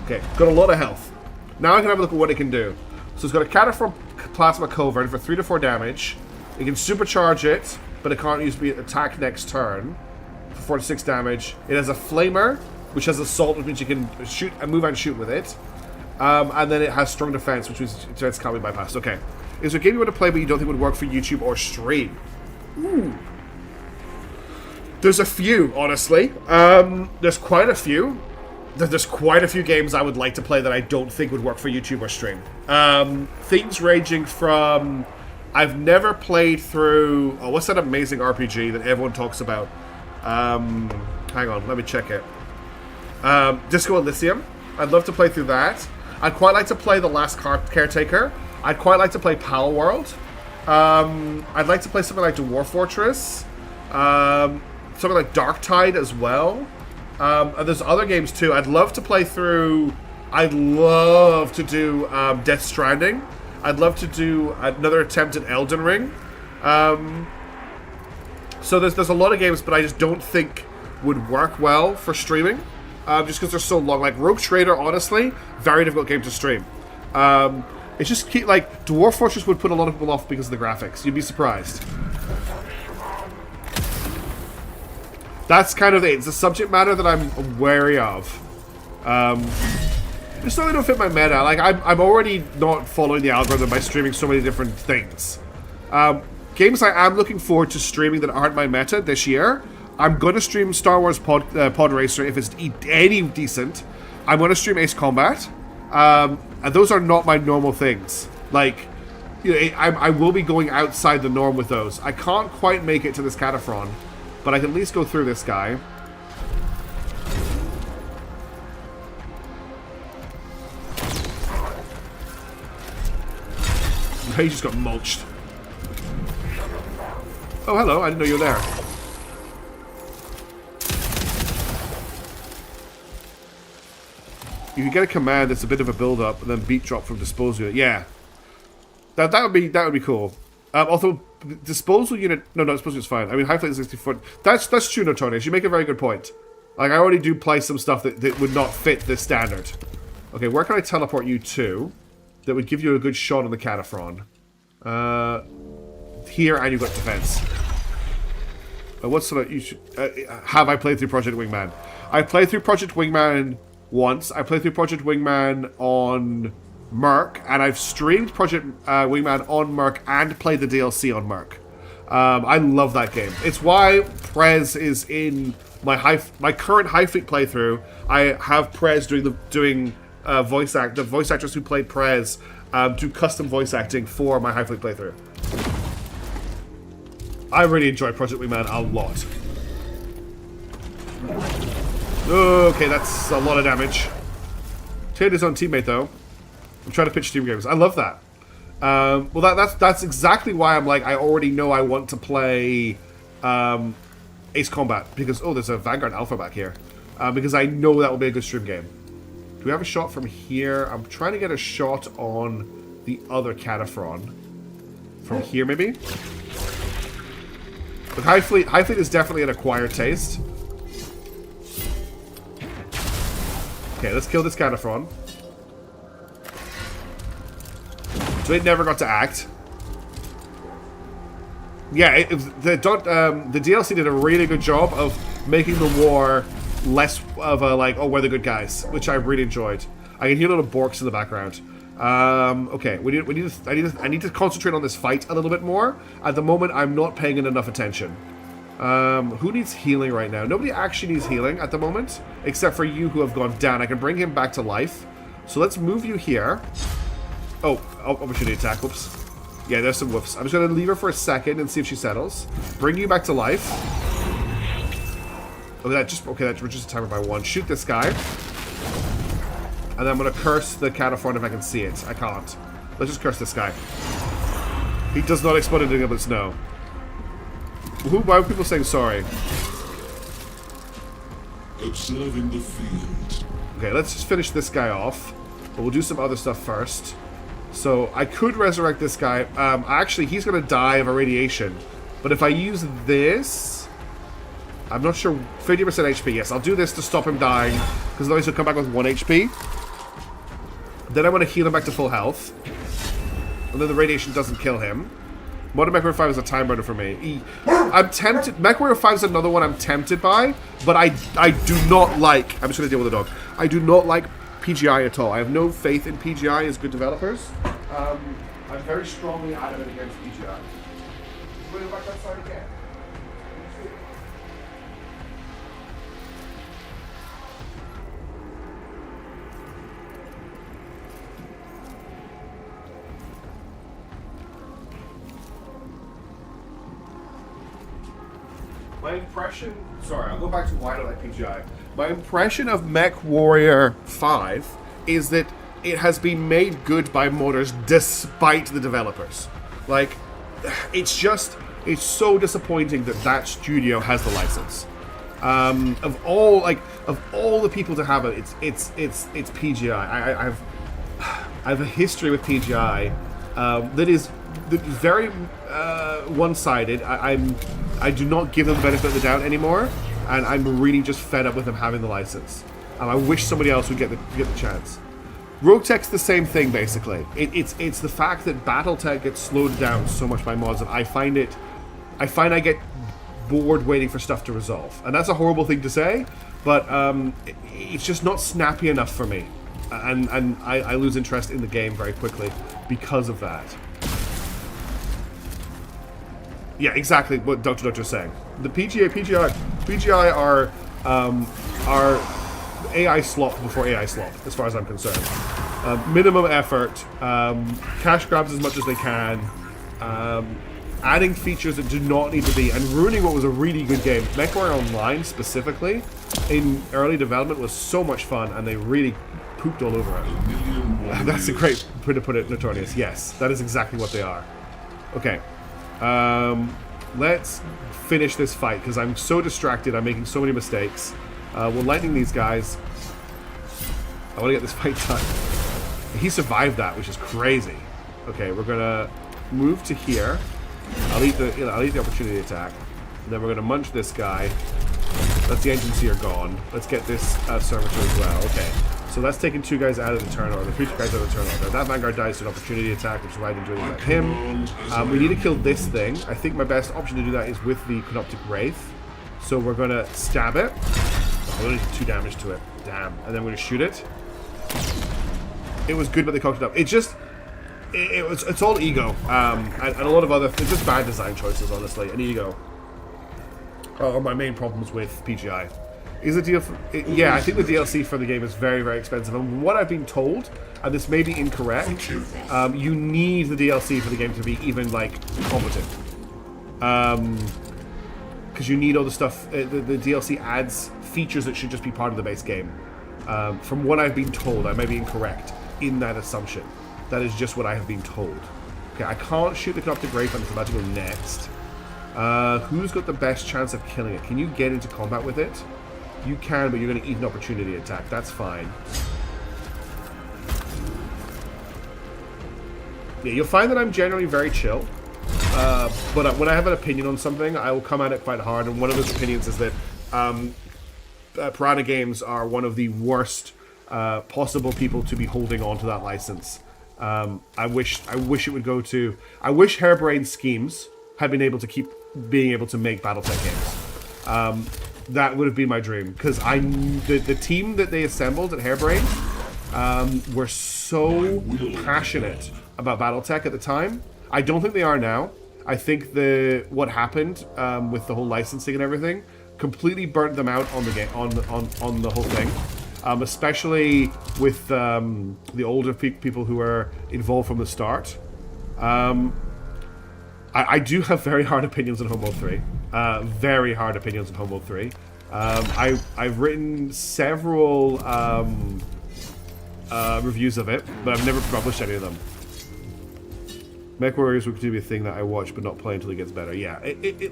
Okay, got a lot of health. Now I can have a look at what it can do. So it's got a Cataphron Plasma Covert for 3 to 4 damage. It can supercharge it, but it can't use the attack next turn for 4 to 6 damage. It has a Flamer, which has Assault, which means you can shoot and move and shoot with it. And then it has Strong Defense, which means defense can't be bypassed. Okay. Is there a game you want to play but you don't think would work for YouTube or stream? Ooh. There's a few, honestly. There's quite a few. There's quite a few games I would like to play that I don't think would work for YouTube or stream. Things ranging from... I've never played through... Oh, what's that amazing RPG that everyone talks about? Hang on, let me check it. Disco Elysium. I'd love to play through that. I'd quite like to play The Last Caretaker. I'd quite like to play Pal World. I'd like to play something like Dwarf Fortress. Something like Darktide as well. And there's other games too. I'd love to play through... I'd love to do Death Stranding. I'd love to do another attempt at Elden Ring. So there's a lot of games, but I just don't think would work well for streaming. Just because they're so long. Like Rogue Trader, honestly, very difficult game to stream. It's just like Dwarf Fortress would put a lot of people off because of the graphics. You'd be surprised. That's kind of it's a subject matter that I'm wary of. Just so they don't fit my meta. Like I'm already not following the algorithm by streaming so many different things. Games I am looking forward to streaming that aren't my meta this year. I'm going to stream Star Wars Pod Racer if it's any decent. I'm going to stream Ace Combat. And those are not my normal things. Like, you know, I will be going outside the norm with those. I can't quite make it to this Cataphron, but I can at least go through this guy. He just got mulched. Oh, hello. I didn't know you were there. You can get a command that's a bit of a build-up, and then beat drop from disposal unit. Yeah, that would be cool. Although disposal unit, no, disposal unit's fine. I mean, high flight is 60 foot. That's true, Notorious. You make a very good point. Like I already do play some stuff that would not fit this standard. Okay, where can I teleport you to that would give you a good shot on the Cataphron? Here, and you've got defense. What sort of... You should, have I played through Project Wingman? I played through Project Wingman once. I played through Project Wingman on Merc, and I've streamed Project Wingman on Merc and played the DLC on Merc. I love that game. It's why Prez is in my current High Fleet playthrough. I have Prez doing voice act. The voice actors who played Prez do custom voice acting for my High Fleet playthrough. I really enjoy Project Wingman a lot. Okay, that's a lot of damage. Tayled his own teammate though. I'm trying to pitch team games. I love that. Well, that's exactly why I'm like I already know I want to play Ace Combat because there's a Vanguard Alpha back here because I know that will be a good stream game. Do we have a shot from here? I'm trying to get a shot on the other Cataphron from here, maybe. But High Fleet is definitely an acquired taste. Okay, let's kill this Cataphron. So it never got to act. Yeah, the DLC did a really good job of making the war less of a like, we're the good guys, which I really enjoyed. I can hear little borks in the background. Okay, I need to concentrate on this fight a little bit more. At the moment, I'm not paying it enough attention. Who needs healing right now? Nobody actually needs healing at the moment, except for you who have gone down. I can bring him back to life. So let's move you here. Oh, opportunity attack. Whoops. Yeah, there's some whoops. I'm just going to leave her for a second and see if she settles. Bring you back to life. Oh, that reduces the timer by 1. Shoot this guy. And then I'm going to curse the Cataphron if I can see it. I can't. Let's just curse this guy. He does not explode anything but snow. Why are people saying sorry? Observing the field. Okay, let's just finish this guy off. But we'll do some other stuff first. So, I could resurrect this guy. Actually, he's going to die of irradiation. But if I use this... I'm not sure... 50% HP. Yes, I'll do this to stop him dying. Because otherwise he'll come back with 1 HP. Then I want to heal him back to full health. And then the radiation doesn't kill him. Modern MechWarrior 5 is a time burner for me. I'm tempted... MechWarrior 5 is another one I'm tempted by. But I do not like... I'm just going to deal with the dog. I do not like PGI at all. I have no faith in PGI as good developers. I'm very strongly adamant against PGI. Bring it back outside again. My impression... Sorry, I'll go back to why I don't like PGI. My impression of MechWarrior 5 is that it has been made good by modders despite the developers. Like, it's so disappointing that that studio has the license. Of all the people to have it, it's PGI. I have a history with PGI that is very one-sided. I do not give them the benefit of the doubt anymore, and I'm really just fed up with them having the license. I wish somebody else would get the chance. Rogue Tech's the same thing, basically. It's the fact that BattleTech gets slowed down so much by mods that I find I get bored waiting for stuff to resolve, and that's a horrible thing to say, but it's just not snappy enough for me, and I lose interest in the game very quickly because of that. Yeah, exactly what Dr. Doctor's saying. The PGI are AI slop before AI slop, as far as I'm concerned. Minimum effort, cash grabs as much as they can, adding features that do not need to be, and ruining what was a really good game. MechWarrior Online, specifically, in early development was so much fun, and they really pooped all over it. That's a great way to put it, Notorious. Yes, that is exactly what they are. Okay. Let's finish this fight, because I'm so distracted, I'm making so many mistakes. We're lightning these guys. I want to get this fight done. He survived that, which is crazy. Okay, we're gonna move to here. I'll eat the opportunity attack. And then we're gonna munch this guy. That's the agency are gone. Let's get this servitor as well. Okay. So that's taking 2 guys out of the turn order, 3 guys out of the turn order. That Vanguard dies to an opportunity attack, which is why I didn't do anything about him. We need to kill this thing. I think my best option to do that is with the Canoptic Wraith. So we're going to stab it. I only did 2 damage to it. Damn. And then we're going to shoot it. It was good, but they cocked it up. It's all ego. And a lot of other... It's just bad design choices, honestly. And ego are my main problems with PGI. Is the deal? Yeah, I think the DLC for the game is very, very expensive. And what I've been told, and this may be incorrect, you need the DLC for the game to be even like competent. Because you need all the stuff. The DLC adds features that should just be part of the base game. From what I've been told, I may be incorrect in that assumption. That is just what I have been told. Okay, I can't shoot the Canoptic Wraith, and it's about to go next. Who's got the best chance of killing it? Can you get into combat with it? You can, but you're going to eat an opportunity attack. That's fine. Yeah, you'll find that I'm generally very chill. But when I have an opinion on something, I will come at it quite hard. And one of those opinions is that Piranha Games are one of the worst possible people to be holding on to that license. I wish it would go to... I wish Harebrained Schemes had been able to keep being able to make BattleTech games. That would have been my dream, because the team that they assembled at Harebrained were so passionate about BattleTech at the time. I don't think they are now. I think what happened with the whole licensing and everything completely burnt them out on the game, on the whole thing. Especially with the older people who were involved from the start. I do have very hard opinions on Homeworld 3. Very hard opinions on Homeworld 3. I've written several reviews of it, but I've never published any of them. Mech Warriors will continue to be a thing that I watch, but not play until it gets better. Yeah,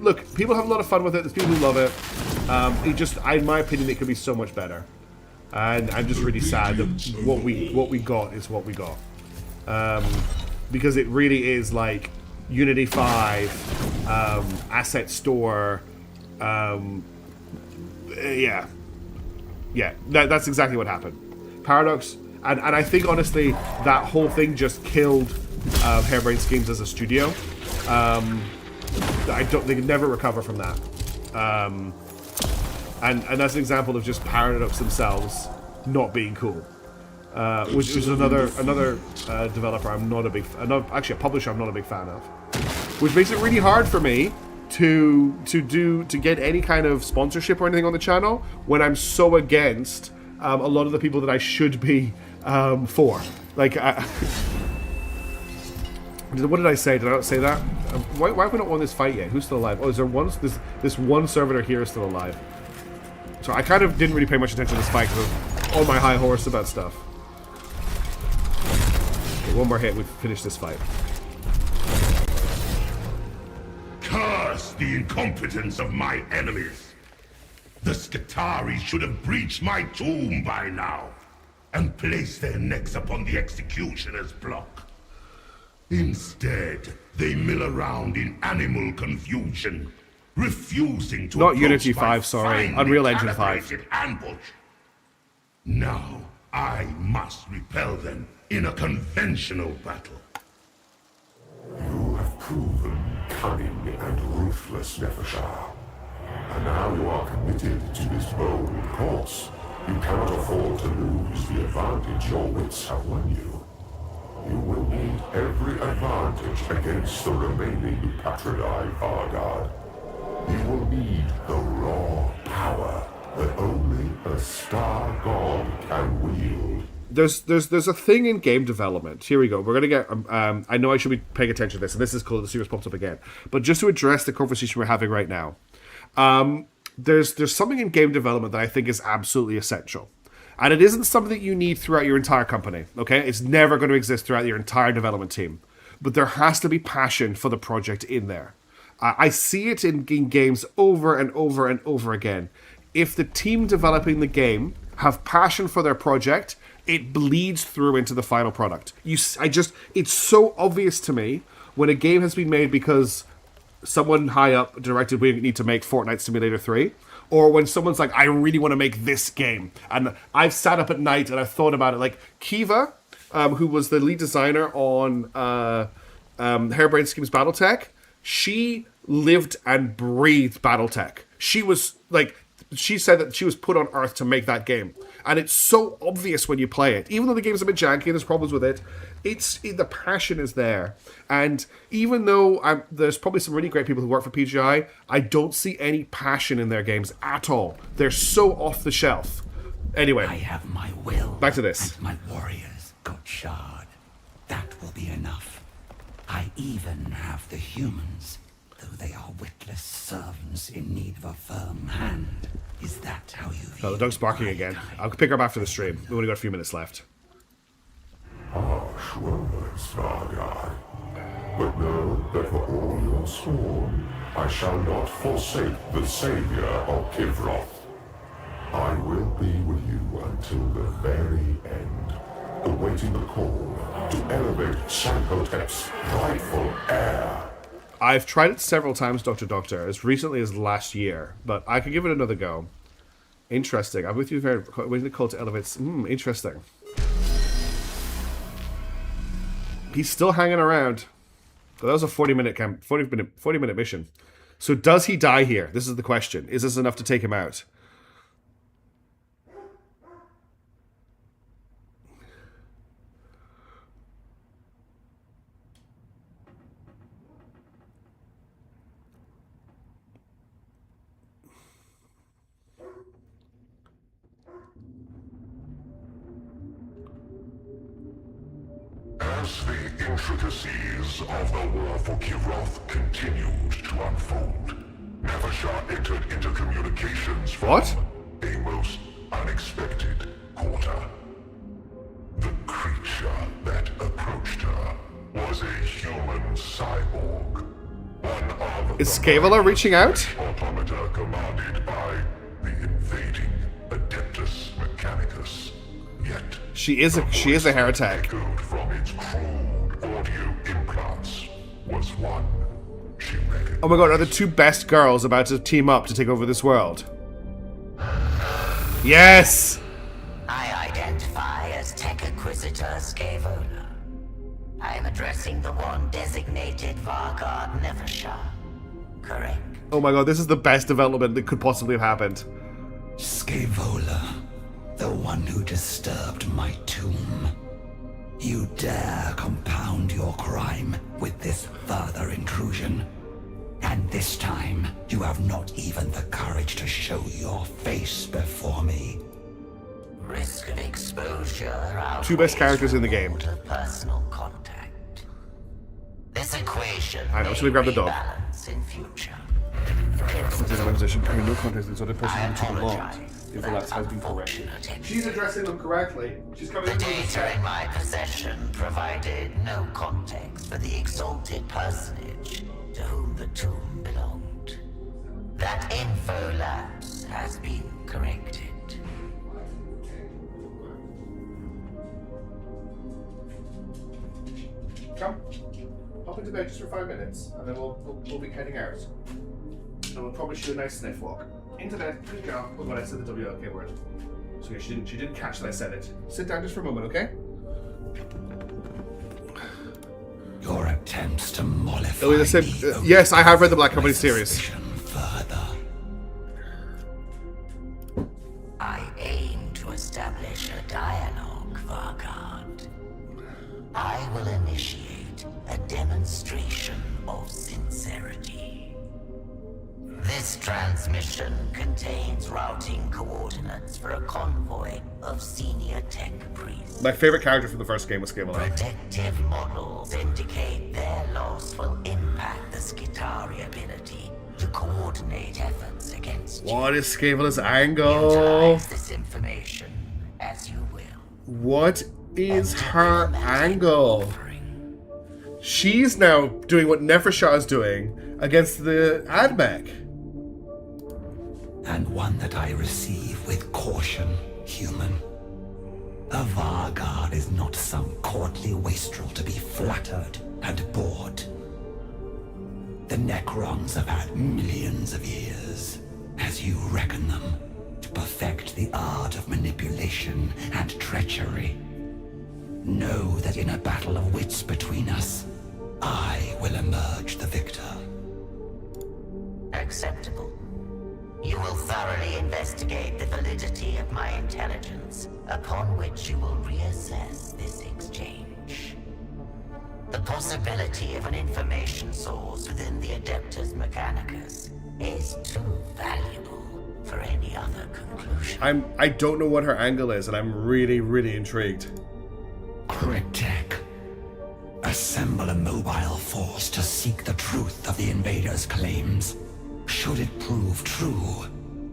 look, people have a lot of fun with it. There's people who love it. In my opinion, it could be so much better. And I'm just really sad that what we got is what we got. Because it really is like Unity 5, Asset Store. Yeah, that's exactly what happened. Paradox, and I think honestly that whole thing just killed Harebrained Schemes as a studio. They could never recover from that. And that's an example of just Paradox themselves not being cool. Which is another developer I'm not a big, actually a publisher I'm not a big fan of. Which makes it really hard for me to get any kind of sponsorship or anything on the channel when I'm so against a lot of the people that I should be for. Like, what did I say? Did I not say that? Why have we not won this fight yet? Who's still alive? Oh, is there one? This one servitor here is still alive. So I kind of didn't really pay much attention to this fight because I was on my high horse about stuff. Okay, one more hit, we've finished this fight. Curse the incompetence of my enemies! The Skitarii should have breached my tomb by now, and placed their necks upon the executioner's block. Instead, they mill around in animal confusion, refusing to Not approach Unity my 5, sorry. finely Unreal Engine 5. calibrated ambush. Now, I must repel them in a conventional battle. You have proven cunning and ruthless, Nefershah. And now you are committed to this bold course. You cannot afford to lose the advantage your wits have won you. You will need every advantage against the remaining Patridae Vargard. You will need the raw power that only a star god can wield. There's a thing in game development. Here we go. We're gonna get. I know I should be paying attention to this, and this is cool. The series pops up again. But just to address the conversation we're having right now, there's something in game development that I think is absolutely essential, and it isn't something that you need throughout your entire company. Okay, it's never going to exist throughout your entire development team, but there has to be passion for the project in there. I see it in games over and over and over again. If the team developing the game have passion for their project, it bleeds through into the final product. It's so obvious to me when a game has been made because someone high up directed, we need to make Fortnite Simulator 3, or when someone's like, I really want to make this game. And I've sat up at night and I've thought about it. Like Kiva, who was the lead designer on Harebrained Schemes Battletech, she lived and breathed Battletech. She said that she was put on Earth to make that game. And it's so obvious when you play it. Even though the game's a bit janky and there's problems with it, the passion is there. And even though there's probably some really great people who work for PGI, I don't see any passion in their games at all. They're so off the shelf. Anyway. I have my will. Back to this. And my warriors got shard. That will be enough. I even have the humans, though they are witless servants in need of a firm hand. Is that how you view Oh, the dog's barking again. I'll pick her up after the stream. We've only got a few minutes left. Harsh words, Vargard. But know that for all your scorn, I shall not forsake the savior of Kivroth. I will be with you until the very end, awaiting the call to elevate Sanhotep's rightful heir. I've tried it several times, Dr. Doctor, as recently as last year, but I could give it another go. Interesting. I'm with you very... Waiting the call to elevate... interesting. He's still hanging around. So that was a 40-minute mission. So does he die here? This is the question. Is this enough to take him out? As the intricacies of the war for Kivroth continued to unfold, Nefershah entered into communications What? A most unexpected quarter. The creature that approached her was a human cyborg. One of Is Scaevola reaching out? automata commanded by the invading Adeptus Mechanicus. Yet She is a heretic. echoed from its crude audio implants was one she recognized. Oh my god, are the two best girls about to team up to take over this world? Yes! I identify as Tech Inquisitor Scaevola. I am addressing the one designated Vargard Nevershah. Correct. Oh my god, this is the best development that could possibly have happened. Scaevola, the one who disturbed my tomb. You dare compound your crime with this further intrusion. And this time, you have not even the courage to show your face before me. Risk of exposure. Two best characters in the game. To personal contact. This equation I know, may should we grab the dog? rebalance in future. Position. I mean, no context is other I person too long. apologize for If that that has been corrected. unfortunate She's addressing them correctly. She's coming The into the data chat. in my possession provided no context for the exalted personage to whom the tomb belonged. That info lapse has been corrected. Come. Hop into bed just for 5 minutes, and then we'll be heading out. And we'll probably shoot a nice sniff walk. Into bed, good girl. Oh god, I said the WLK word. So yeah, she didn't catch that I said it. Sit down just for a moment, okay? Your attempts to mollify Oh, that's it. me only Yes, I have read the Black Company my series. suspicion further. I aim to establish a dialogue, Vargard. I will initiate a demonstration of sincerity. This transmission contains routing coordinates for a convoy of senior tech priests. My favorite character from the first game was Scaevola. Predictive models indicate their loss will impact the Skitarii ability to coordinate efforts against you. What is Scaevola's angle? Utilize this information as you will. What is her angle? She's now doing what Nefershah is doing against the Admech. And one that I receive with caution, human. A Vargard is not some courtly wastrel to be flattered and bored. The Necrons have had millions of years, as you reckon them, to perfect the art of manipulation and treachery. Know that in a battle of wits between us, I will emerge the victor. Acceptable. You will thoroughly investigate the validity of my intelligence, upon which you will reassess this exchange. The possibility of an information source within the Adeptus Mechanicus is too valuable for any other conclusion. I don't know what her angle is, and I'm really, really intrigued. Critic. Assemble a mobile force to seek the truth of the invaders' claims. Should it prove true,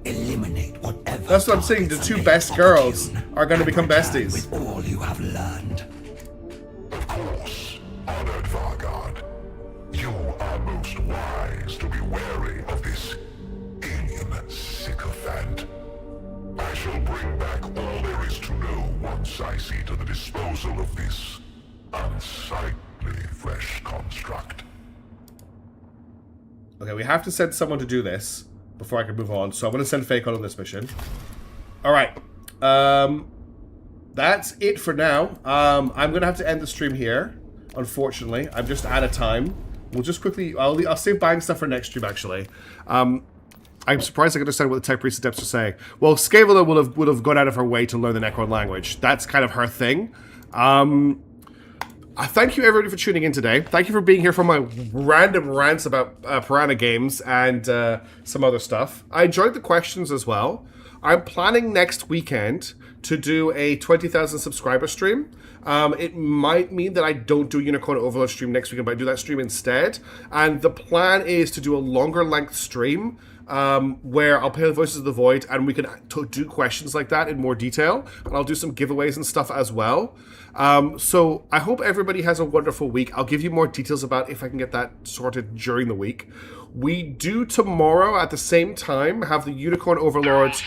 eliminate whatever. That's what I'm saying, the targets two are best made girls opportune are gonna and become return besties. With all you have learned. Of course, honored Vargard. You are most wise to be wary of this alien sycophant. I shall bring back all there is to know once I see to the disposal of this unsightly fresh construct. Okay, we have to send someone to do this before I can move on. So I'm going to send Fake on this mission. All right. That's it for now. I'm going to have to end the stream here, unfortunately. I'm just out of time. We'll just quickly... I'll save buying stuff for next stream, actually. I'm surprised I can understand what the Type Priest Adepts are saying. Well, Scaevola would have gone out of her way to learn the Necron language. That's kind of her thing. Thank you, everybody, for tuning in today. Thank you for being here for my random rants about Piranha games and some other stuff. I enjoyed the questions as well. I'm planning next weekend to do a 20,000 subscriber stream. It might mean that I don't do Unicorn Overload stream next weekend, but I do that stream instead. And the plan is to do a longer length stream where I'll play the Voices of the Void, and we can do questions like that in more detail, and I'll do some giveaways and stuff as well. So I hope everybody has a wonderful week. I'll give you more details about if I can get that sorted during the week. We do tomorrow at the same time have the Unicorn Overlords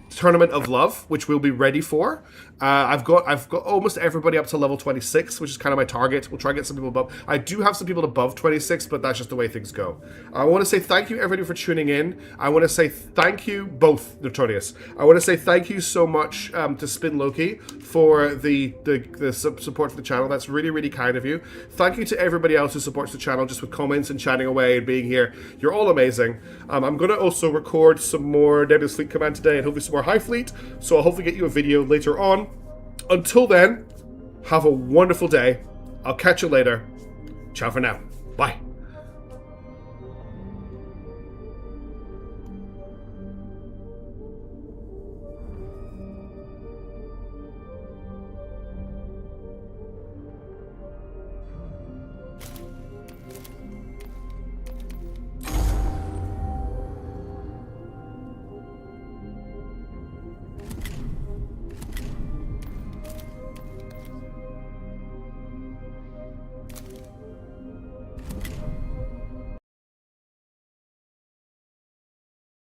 Tournament of Love, which we'll be ready for. I've got almost everybody up to level 26, which is kind of my target. We'll try and get some people above. I do have some people above 26, but that's just the way things go. I want to say thank you, everybody, for tuning in. I want to say thank you, both Notorious. I want to say thank you so much to Spin Loki for the support for the channel. That's really, really kind of you. Thank you to everybody else who supports the channel, just with comments and chatting away and being here. You're all amazing. I'm going to also record some more Nebulous Fleet Command today, and hopefully some more High Fleet, so I'll hopefully get you a video later on. Until then, have a wonderful day. I'll catch you later. Ciao for now. Bye.